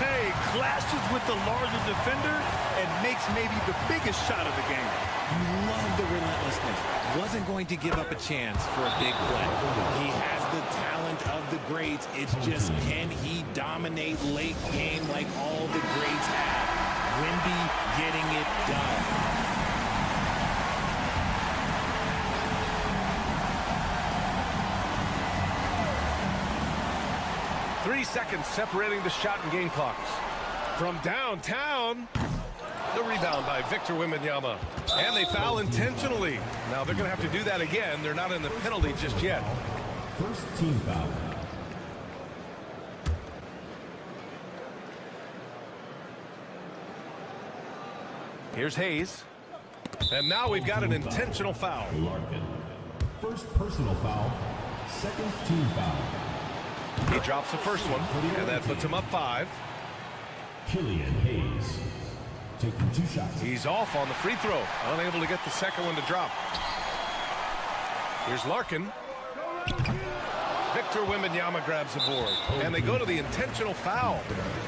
Hey, clashes with the larger defender and makes maybe the biggest shot of the game.
You love the relentlessness. Wasn't going to give up a chance for a big play. He has the talent of the greats. It's just, can he dominate late game like all the greats have? Wemby getting it done.
Three seconds separating the shot and game clocks. From downtown, the rebound by Victor Wembanyama. And they foul intentionally. Now they're going to have to do that again. They're not in the penalty just yet.
First team foul.
Here's Hayes. And now we've got an intentional foul.
Larkin. First personal foul. Second team foul.
He drops the first one, and that puts him up 5.
Killian Hayes taking 2 shots.
He's off on the free throw, unable to get the second one to drop. Here's Larkin. Victor Wembanyama grabs the board, and they go to the intentional foul.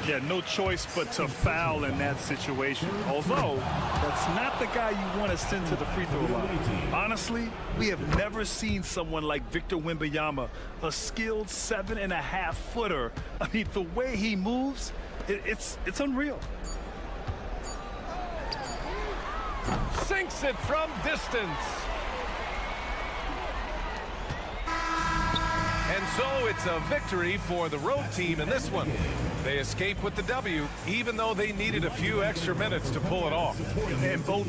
Yeah, no choice but to foul in that situation. Although, that's not the guy you want to send to the free throw line. Honestly, we have never seen someone like Victor Wembanyama, a skilled 7.5-footer. I mean, the way he moves, it's unreal.
Sinks it from distance. And so it's a victory for the road team in this one. They escape with the W, even though they needed a few extra minutes to pull it off.
And both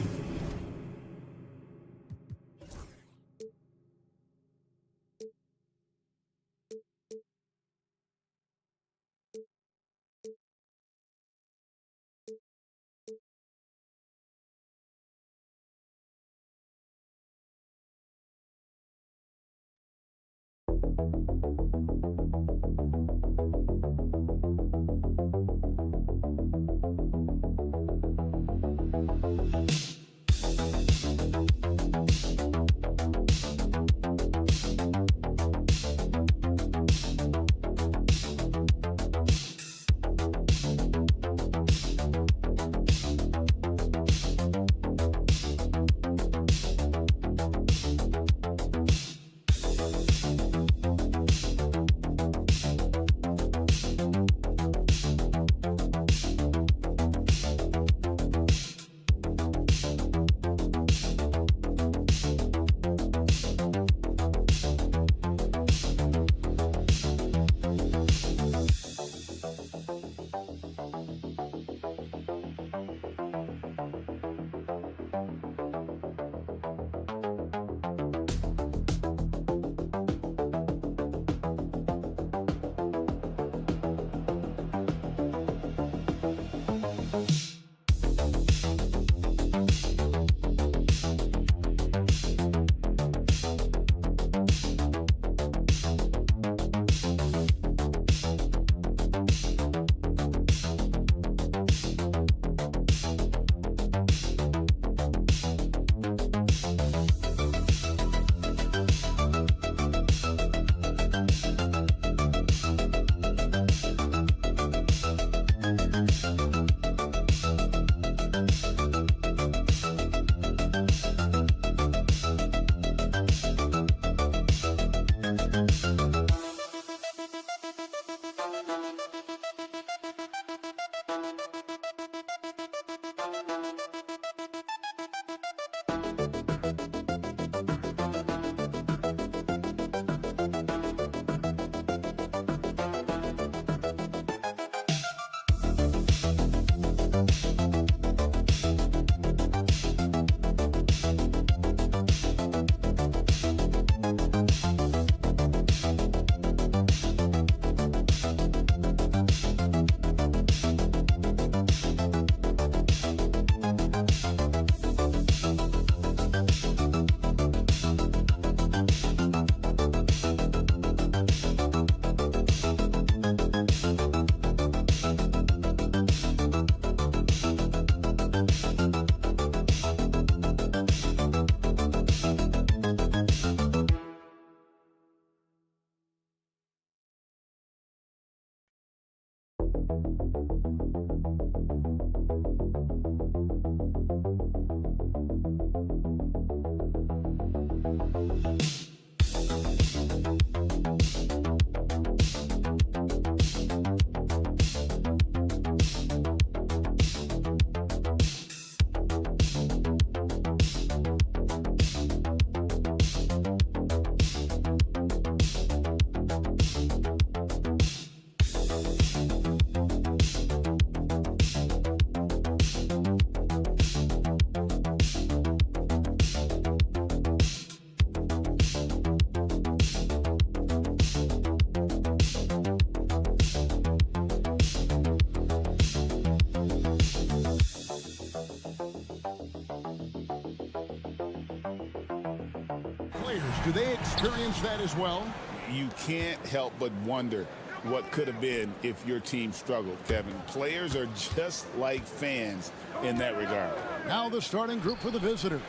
Do they experience that as well?
You can't help but wonder what could have been if your team struggled, Kevin. Players are just like fans in that regard.
Now the starting group for the visitors.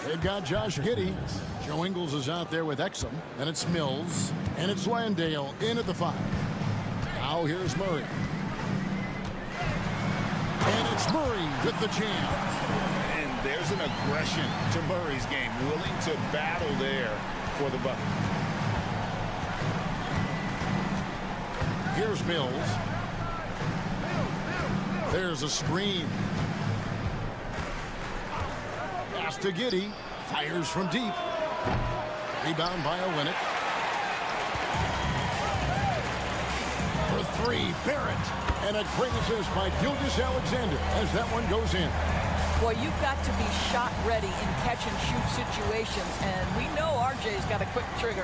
They've got Josh Giddey. Joe Ingles is out there with Exum. And it's Mills. And it's Landale in at the 5. Now here's Murray. And it's Murray with the jam.
And there's an aggression to Murray's game, willing to battle there for the bucket.
Here's Mills. There's a screen. Pass to Giddey. Fires from deep. Rebound by Olynyk. For 3, Barrett. And a great assist by Gilgeous-Alexander as that one goes in.
Boy, you've got to be shot ready in catch-and-shoot situations, and we know RJ's got a quick trigger.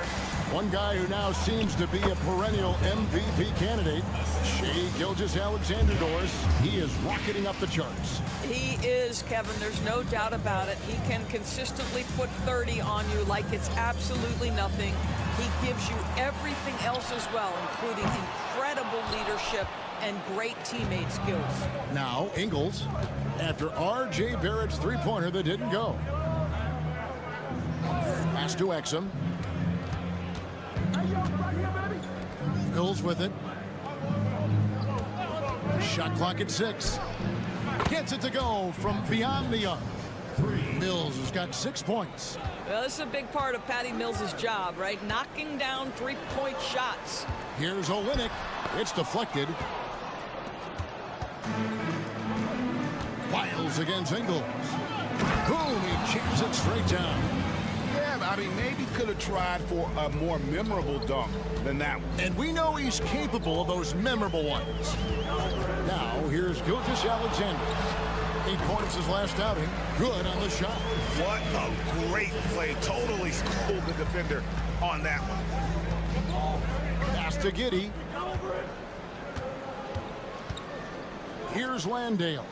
One guy who now seems to be a perennial MVP candidate, Shai Gilgeous-Alexander, Doris. He is rocketing up the charts.
He is, Kevin. There's no doubt about it. He can consistently put 30 on you like it's absolutely nothing. He gives you everything else as well, including incredible leadership and great teammate skills.
Now, Ingles, after R.J. Barrett's three-pointer that didn't go. Pass to Exum. Mills with it. Shot clock at 6. Gets it to go from beyond the arc. Mills has got 6 points.
Well, this is a big part of Patty Mills' job, right? Knocking down three-point shots.
Here's Olynyk. It's deflected. Wiles against Ingles. Boom, he jams it straight down.
Yeah, I mean, maybe could have tried for a more memorable dunk than that one.
And we know he's capable of those memorable ones. Now, here's Gilgeous-Alexander. 8 points his last outing. Good on the shot.
What a great play. Totally schooled the defender on that one.
Pass to Giddey. Here's Landale.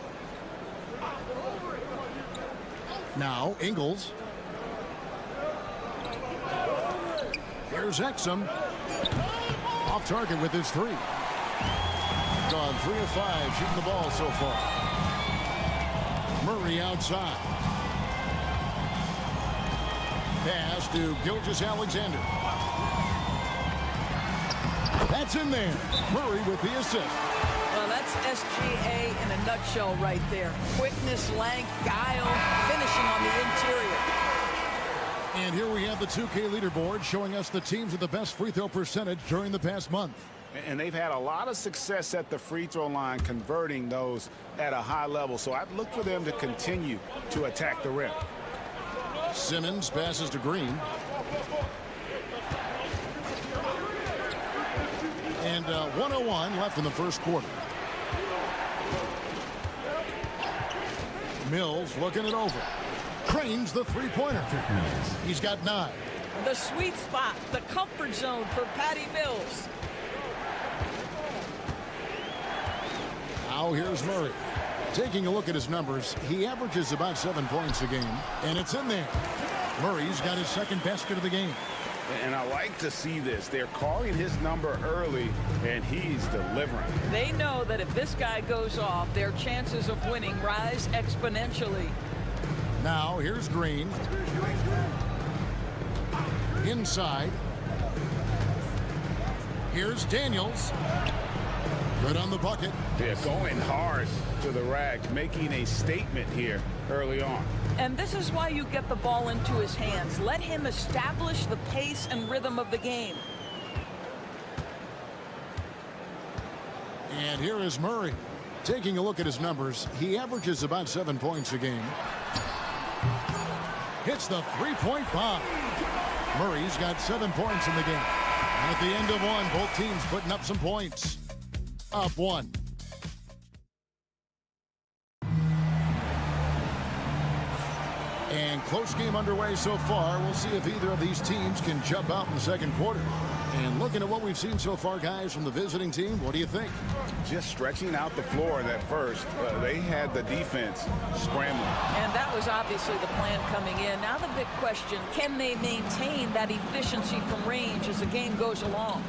Now, Ingles. Here's Exum. Off target with his 3. Gone 3 of 5 shooting the ball so far. Murray outside. Pass to Gilgeous-Alexander. That's in there. Murray with the assist.
Well, that's SGA in a nutshell right there. Quickness, length, guile, finishing on the interior.
And here we have the 2K leaderboard showing us the teams with the best free throw percentage during the past month.
And they've had a lot of success at the free throw line, converting those at a high level. So I'd look for them to continue to attack the rim.
Simmons passes to Green. And 1:01 left in the first quarter. Mills looking it over. Cranes the three-pointer. He's got 9.
The sweet spot, the comfort zone for Patty Mills.
Now here's Murray. Taking a look at his numbers, he averages about 7 points a game, and it's in there. Murray's got his second basket of the game.
And I like to see this. They're calling his number early, and he's delivering.
They know that if this guy goes off, their chances of winning rise exponentially.
Now here's Green. Inside. Here's Daniels. Good on the bucket.
They're going hard to the rack, making a statement here early on.
And this is why you get the ball into his hands. Let him establish the pace and rhythm of the game.
And here is Murray. Taking a look at his numbers, he averages about 7 points a game. Hits the three-point bomb. Murray's got 7 points in the game. At the end of one, both teams putting up some points. Up 1. And And close game underway so far. We'll see if either of these teams can jump out in the second quarter. And looking at what we've seen so far, guys, from the visiting team, what do you think?
Just stretching out the floor at first. They had the defense scrambling.
And that was obviously the plan coming in. Now the big question, can they maintain that efficiency from range as the game goes along?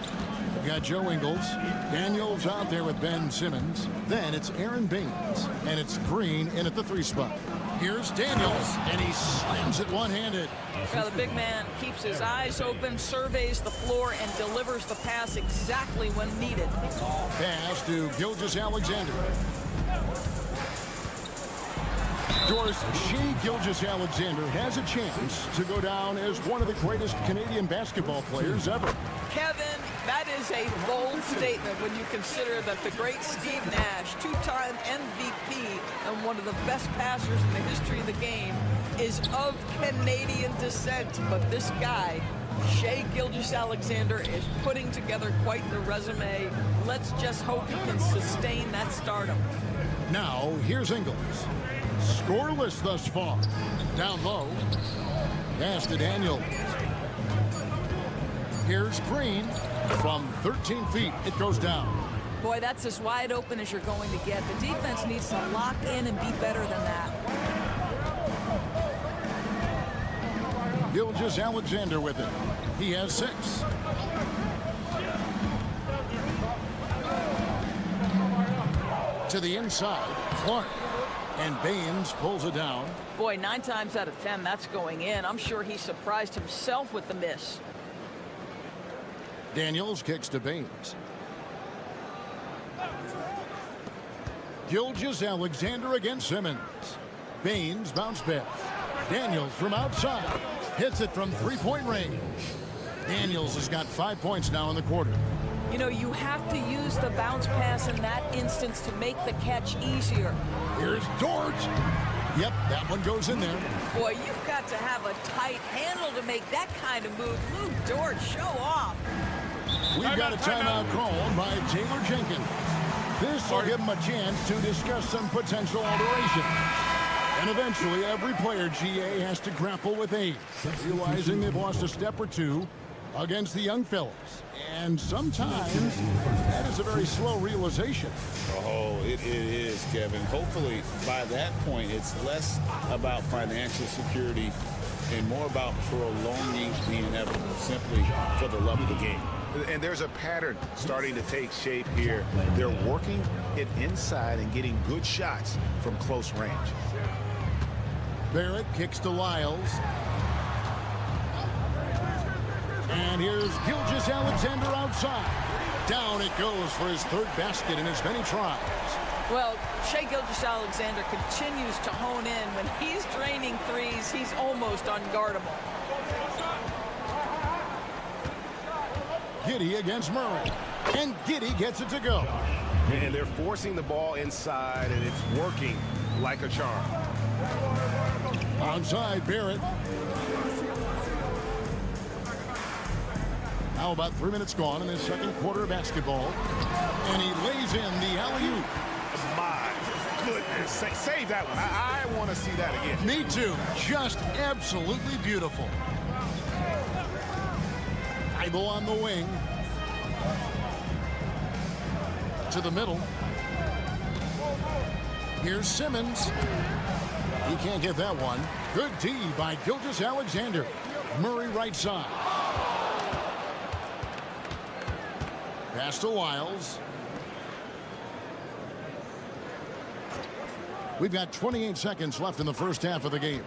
We've got Joe Ingles. Daniels out there with Ben Simmons. Then it's Aaron Baines. And it's Green in at the 3 spot. Here's Daniels, and he slams it one-handed.
Well, the big man keeps his eyes open, surveys the floor, and delivers the pass exactly when needed.
Pass to Gilgeous-Alexander. Doris, Shea Gilgeous-Alexander has a chance to go down as one of the greatest Canadian basketball players ever.
Kevin, that is a bold statement when you consider that the great Steve Nash, 2-time MVP and one of the best passers in the history of the game, is of Canadian descent. But this guy, Shea Gilgeous-Alexander, is putting together quite the resume. Let's just hope he can sustain that stardom.
Now, here's Ingles. Scoreless thus far. Down low. Pass to Daniels. Here's Green. From 13 feet, it goes down.
Boy, that's as wide open as you're going to get. The defense needs to lock in and be better than that.
Gilgeous-Alexander with it. He has 6. To the inside, Clark. And Baines pulls it down.
Boy, 9 times out of 10, that's going in. I'm sure he surprised himself with the miss.
Daniels kicks to Baines. Gilgeous-Alexander against Simmons. Baines bounce back. Daniels from outside. Hits it from 3-point range. Daniels has got 5 points now in the quarter.
You know, you have to use the bounce pass in that instance to make the catch easier.
Here's George. Yep, that one goes in there.
Boy, you've got to have a tight handle to make that kind of move. Lou Dort, show off.
We've got a timeout called by Taylor Jenkins. This will give him a chance to discuss some potential alterations. And eventually, every player, GA, has to grapple with age, realizing they've lost a step or two against the young fellas. And sometimes that is a very slow realization.
Oh, it is, Kevin. Hopefully, by that point, it's less about financial security and more about prolonging the inevitable, simply for the love of the game. And there's a pattern starting to take shape here. They're working it inside and getting good shots from close range.
Barrett kicks to Lyles. And here's Gilgeous-Alexander outside. Down it goes for his 3rd basket in as many tries.
Well, Shea Gilgeous-Alexander continues to hone in. When he's draining threes, he's almost unguardable.
Giddey against Murray. And Giddey gets it to go.
And they're forcing the ball inside, and it's working like a charm.
Onside, Barrett. Now about 3 minutes gone in this second quarter of basketball. And he lays in the alley-oop.
My goodness. Save that one. I want to see that again.
Me too. Just absolutely beautiful. Ibo on the wing. To the middle. Here's Simmons. He can't get that one. Good D by Gilgeous-Alexander. Murray right side. Pass to Lyles. We've got 28 seconds left in the first half of the game.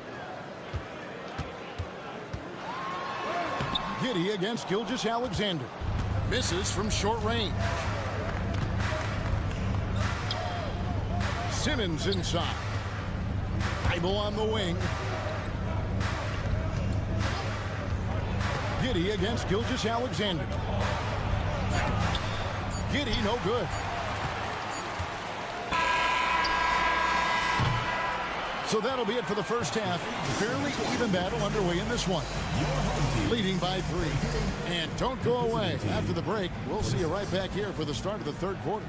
Giddey against Gilgeous-Alexander. Misses from short range. Simmons inside. Ibo on the wing. Giddey against Gilgeous-Alexander. Giddey, no good. So that'll be it for the first half. Fairly even battle underway in this one. Leading by 3. And don't go away. After the break, we'll see you right back here for the start of the third quarter.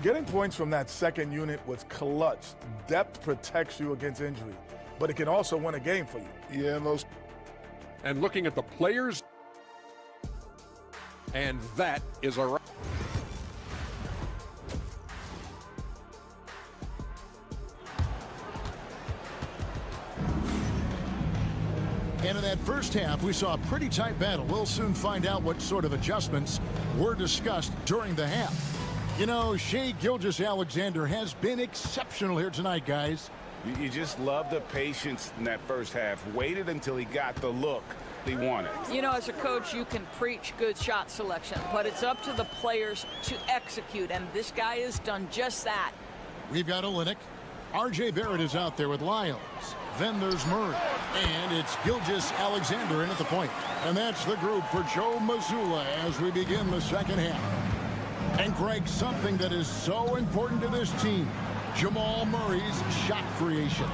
Getting points from that second unit was clutch. Depth protects you against injury, but it can also win a game for you.
Yeah, and those.
And looking at the players, and that is a wrap.
And in that first half, we saw a pretty tight battle. We'll soon find out what sort of adjustments were discussed during the half. You know, Shai Gilgeous-Alexander has been exceptional here tonight, guys.
You just love the patience in that first half. Waited until he got the look he wanted.
You know, as a coach, you can preach good shot selection, but it's up to the players to execute, and this guy has done just that.
We've got Olynyk. R.J. Barrett is out there with Lyles. Then there's Murray. And it's Gilgeous-Alexander in at the point. And that's the group for Joe Mazzulla as we begin the second half. And Greg, something that is so important to this team, Jamal Murray's shot creation.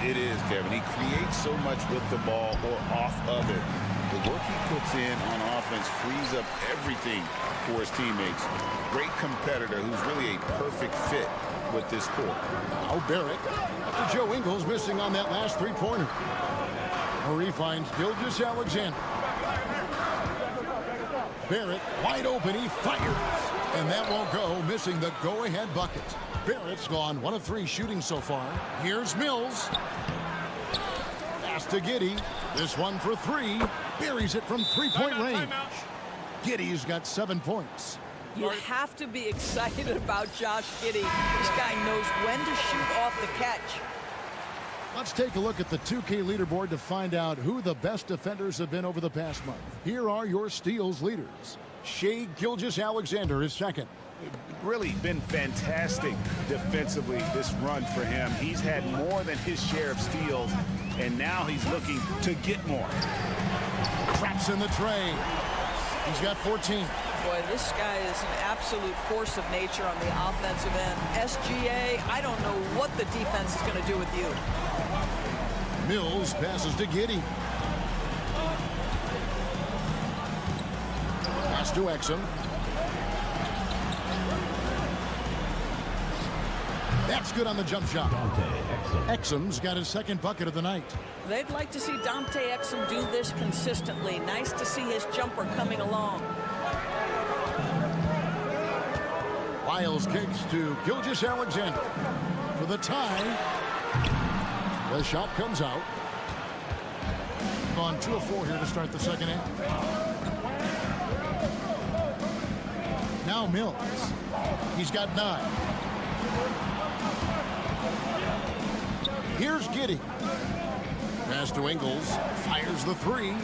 It is, Kevin. He creates so much with the ball or off of it. The work he puts in on offense frees up everything for his teammates. Great competitor who's really a perfect fit with this court.
Now Barrett, after Joe Ingles missing on that last three-pointer. Murray finds Gilgeous-Alexander. Barrett wide open, he fires. And that won't go, missing the go-ahead bucket. Barrett's gone 1 of 3 shooting so far. Here's Mills. Pass to Giddey. This one for 3. Buries it from three-point range. Giddey's got 7 points.
You have to be excited about Josh Giddey. This guy knows when to shoot off the catch.
Let's take a look at the 2K leaderboard to find out who the best defenders have been over the past month. Here are your steals leaders. Shai Gilgeous-Alexander is second.
Really been fantastic defensively this run for him. He's had more than his share of steals, and now he's looking to get more.
Traps in the tray. He's got 14.
Boy, this guy is an absolute force of nature on the offensive end. SGA, I don't know what the defense is going to do with you.
Mills passes to Giddey. Pass to Exum. That's good on the jump shot. Exum's got his second bucket of the night.
They'd like to see Dante Exum do this consistently. Nice to see his jumper coming along.
Lyles kicks to Gilgeous-Alexander for the tie. The shot comes out. Gone 2 of 4 here to start the second half. Now Mills. He's got 9. Here's Giddey. Pass to Ingles. Fires the 3.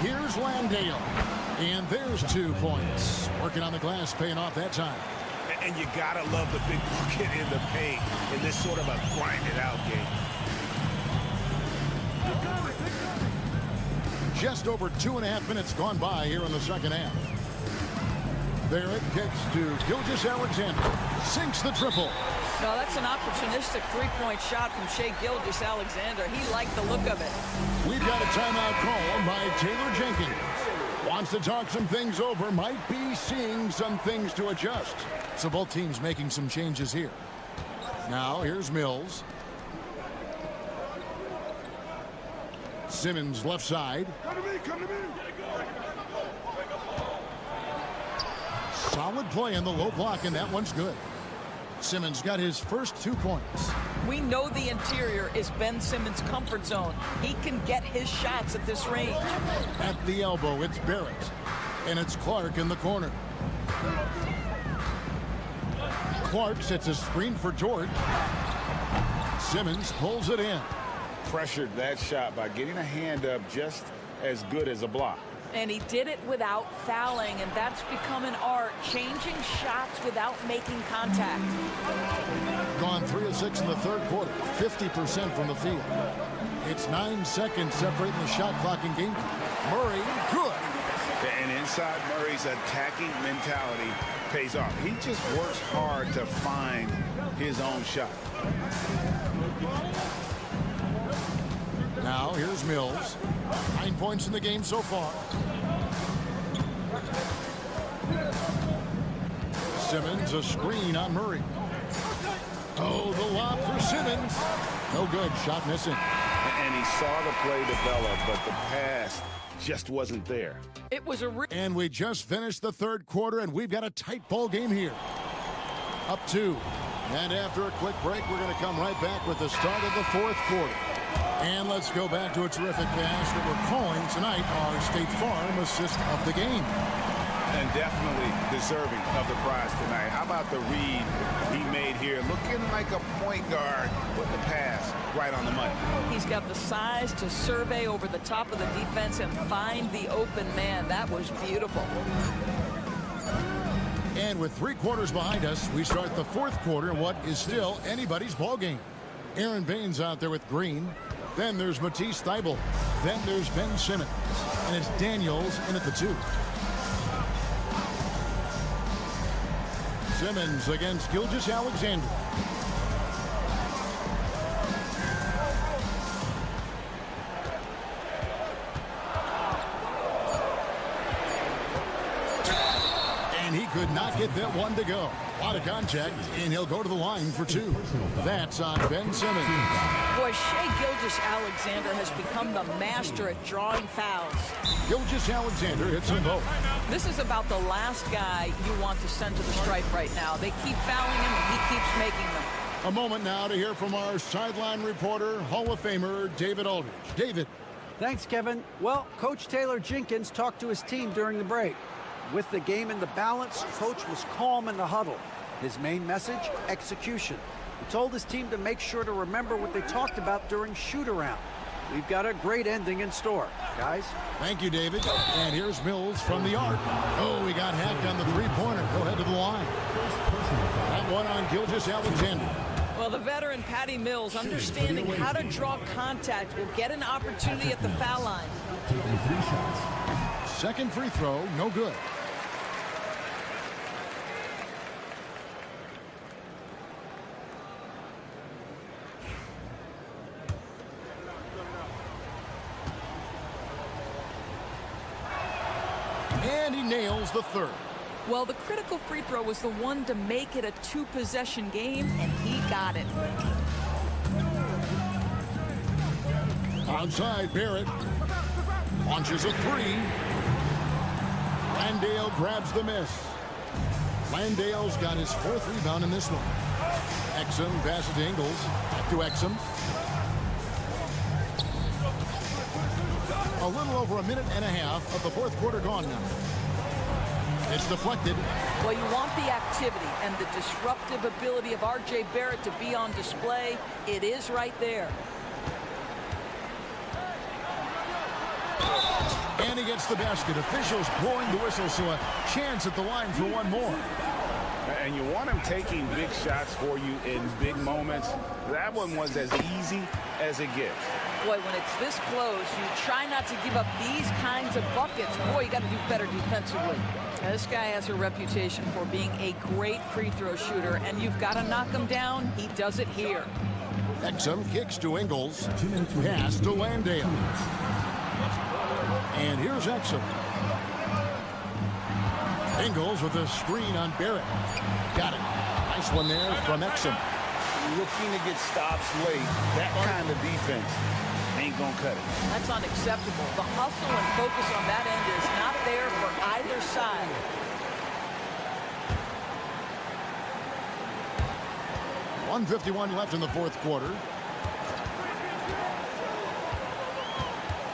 Here's Landale. And there's 2 points. Working on the glass, paying off that time.
And you gotta love the big bucket in the paint in this sort of a grinded out game.
Just over 2.5 minutes gone by here in the second half. Barrett kicks to Gilgeous-Alexander. Sinks the triple.
No, that's an opportunistic three-point shot from Shai Gilgeous-Alexander. He liked the look of it.
We've got a timeout call by Taylor Jenkins. Wants to talk some things over. Might be seeing some things to adjust. So both teams making some changes here. Now here's Mills. Simmons left side.
Come to me.
Solid play in the low block, and that one's good. Simmons got his first 2 points.
We know the interior is Ben Simmons' comfort zone. He can get his shots at this range.
At the elbow, it's Barrett. And it's Clark in the corner. Clark sets a screen for George. Simmons pulls it in.
Pressured that shot by getting a hand up just as good as a block.
And he did it without fouling, and that's become an art, changing shots without making contact.
Gone 3 of 6 in the third quarter, 50% from the field. It's 9 seconds separating the shot clock and game. Murray, good.
And inside Murray's attacking mentality pays off. He just works hard to find his own shot.
Now here's Mills. 9 points in the game so far. Simmons, a screen on Murray. Oh, the lob for Simmons. No good. Shot missing.
And he saw the play develop, but the pass just wasn't there.
It was
and we just finished the third quarter, and we've got a tight ball game here. Up 2. And after a quick break, we're going to come right back with the start of the fourth quarter. And let's go back to a terrific pass that we're calling tonight our State Farm assist of the game.
And definitely deserving of the prize tonight. How about the read he made here? Looking like a point guard with the pass right on the money.
He's got the size to survey over the top of the defense and find the open man. That was beautiful.
And with 3 quarters behind us, we start the fourth quarter in what is still anybody's ball game. Aaron Baines out there with Green. Then there's Matisse Thybulle. Then there's Ben Simmons. And it's Daniels in at the 2. Simmons against Gilgeous-Alexander. And he could not get that one to go. A lot of contact, and he'll go to the line for 2. That's on Ben Simmons.
Boy, Shai Gilgeous-Alexander has become the master at drawing fouls.
Gilgeous-Alexander hits them both.
This is about the last guy you want to send to the stripe right now. They keep fouling him, and he keeps making them.
A moment now to hear from our sideline reporter, Hall of Famer David Aldridge. David.
Thanks, Kevin. Well, Coach Taylor Jenkins talked to his team during the break. With the game in the balance, Coach was calm in the huddle. His main message, execution. He told his team to make sure to remember what they talked about during shoot-around. We've got a great ending in store, guys.
Thank you, David. And here's Mills from the arc. Oh, he got hacked on the three-pointer. He'll head to the line. That one on Gilgeous-Alexander.
Well, the veteran Patty Mills, understanding how to draw contact, will get an opportunity at the foul line.
Second free throw, no good. And he nails the third.
Well, the critical free throw was the one to make it a 2-possession game, and he got it.
Outside, Barrett launches a 3. Landale grabs the miss. Landale's got his 4th rebound in this one. Exum passes to Ingles. Back to Exum. A little over a minute and a half of the fourth quarter gone now. It's deflected.
Well, you want the activity and the disruptive ability of R.J. Barrett to be on display. It is right there.
And he gets the basket. Officials blowing the whistle, so a chance at the line for one more.
And you want him taking big shots for you in big moments. That one was as easy as it gets.
Boy, when it's this close, you try not to give up these kinds of buckets. Boy, you got to do better defensively. Now, this guy has a reputation for being a great free throw shooter, and you've got to knock him down. He does it here.
Exum kicks to Ingles. Pass to Landale. And here's Exum. Ingles with a screen on Barrett. Got it. Nice one there from Exum.
Looking to get stops late. That kind of defense ain't gonna cut it.
That's unacceptable. The hustle and focus on that end is not there for either side.
.151 left in the fourth quarter.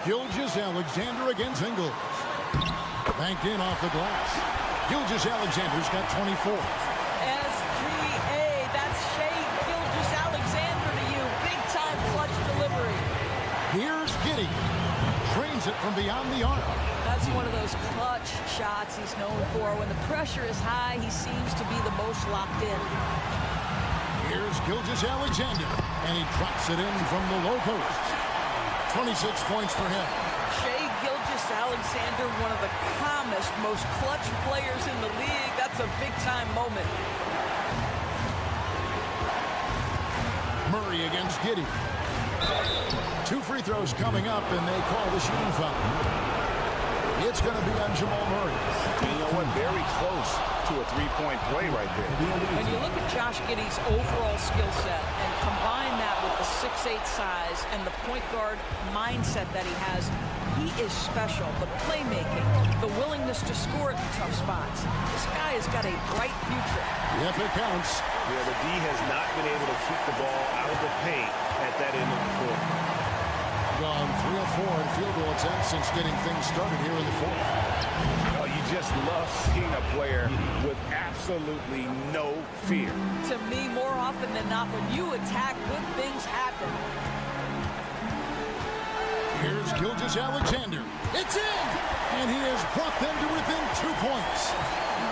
Gilgeous-Alexander against Ingles. Banked in off the glass. Gilgeous-Alexander's got 24.
SGA, that's Shai Gilgeous-Alexander to you. Big-time clutch delivery.
Here's Giddey. Drains it from beyond the arc.
That's one of those clutch shots he's known for. When the pressure is high, he seems to be the most locked in.
Here's Gilgeous-Alexander, and he drops it in from the low post. 26 points for him.
Shai Gilgeous-Alexander, one of the calmest, most clutch players in the league. That's a big-time moment.
Murray against Giddey. 2 free throws coming up, and they call the shooting foul. It's going to be on Jamal Murray.
You know what? Very close to a three-point play right there.
When you look at Josh Giddey's overall skill set and combine that with the 6'8" size and the point guard mindset that he has, he is special. The playmaking, the willingness to score at tough spots. This guy has got a bright future.
Yep, it counts.
Yeah, the D has not been able to keep the ball out of the paint at that end of the court.
Gone 3 of 4 in field goal attempts since getting things started here in the fourth.
Oh, you just love seeing a player with absolutely no fear.
To me, more often than not, when you attack, good things happen.
Here's Gilgeous-Alexander. It's in! And he has brought them to within 2 points.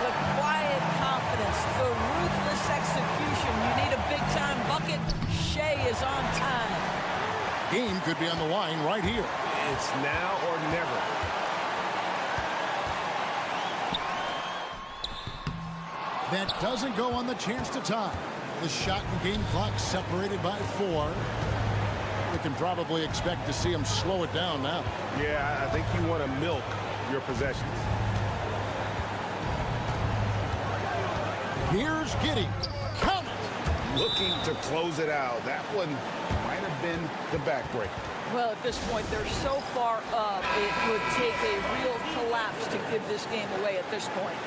The quiet confidence, the ruthless execution. You need a big-time bucket. Shea is on time.
Game could be on the line right here.
It's now or never.
That doesn't go on the chance to tie. The shot and game clock separated by 4. We can probably expect to see him slow it down now.
Yeah, I think you want to milk your possessions.
Here's Giddey. Count it!
Looking to close it out. That one might have been the backbreaker.
Well, at this point, they're so far up, it would take a real collapse to give this game away at this point.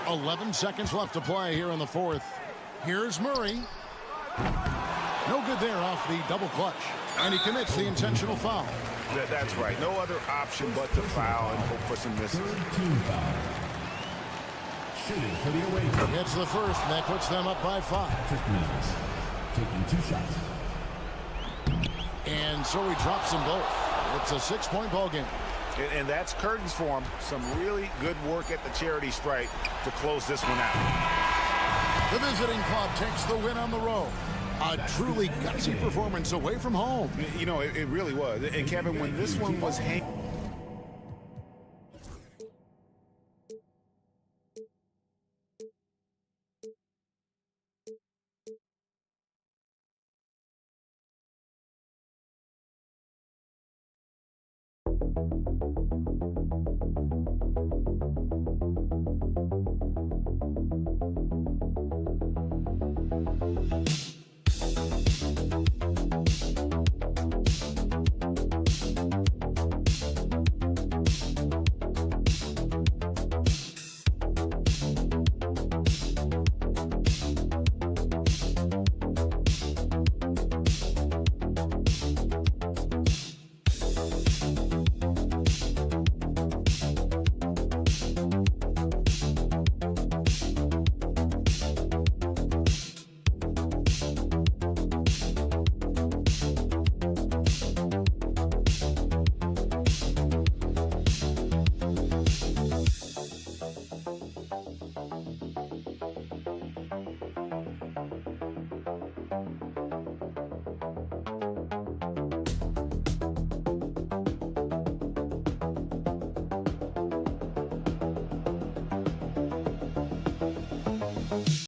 .11 seconds left to play here in the fourth. Here's Murray. No good there off the double clutch. And he commits the intentional foul.
That's right. No other option but to foul and hope for some misses.
Team foul. Shooting for the away team.
Gets the first, and that puts them up by 5.
Patrick Mills taking 2 shots.
And so he drops them both. It's a 6-point ball game.
And that's curtains for him. Some really good work at the charity stripe to close this one out.
The visiting club takes the win on the road. A truly gutsy performance away from home.
You know, it really was. And Kevin, when this one was hanging.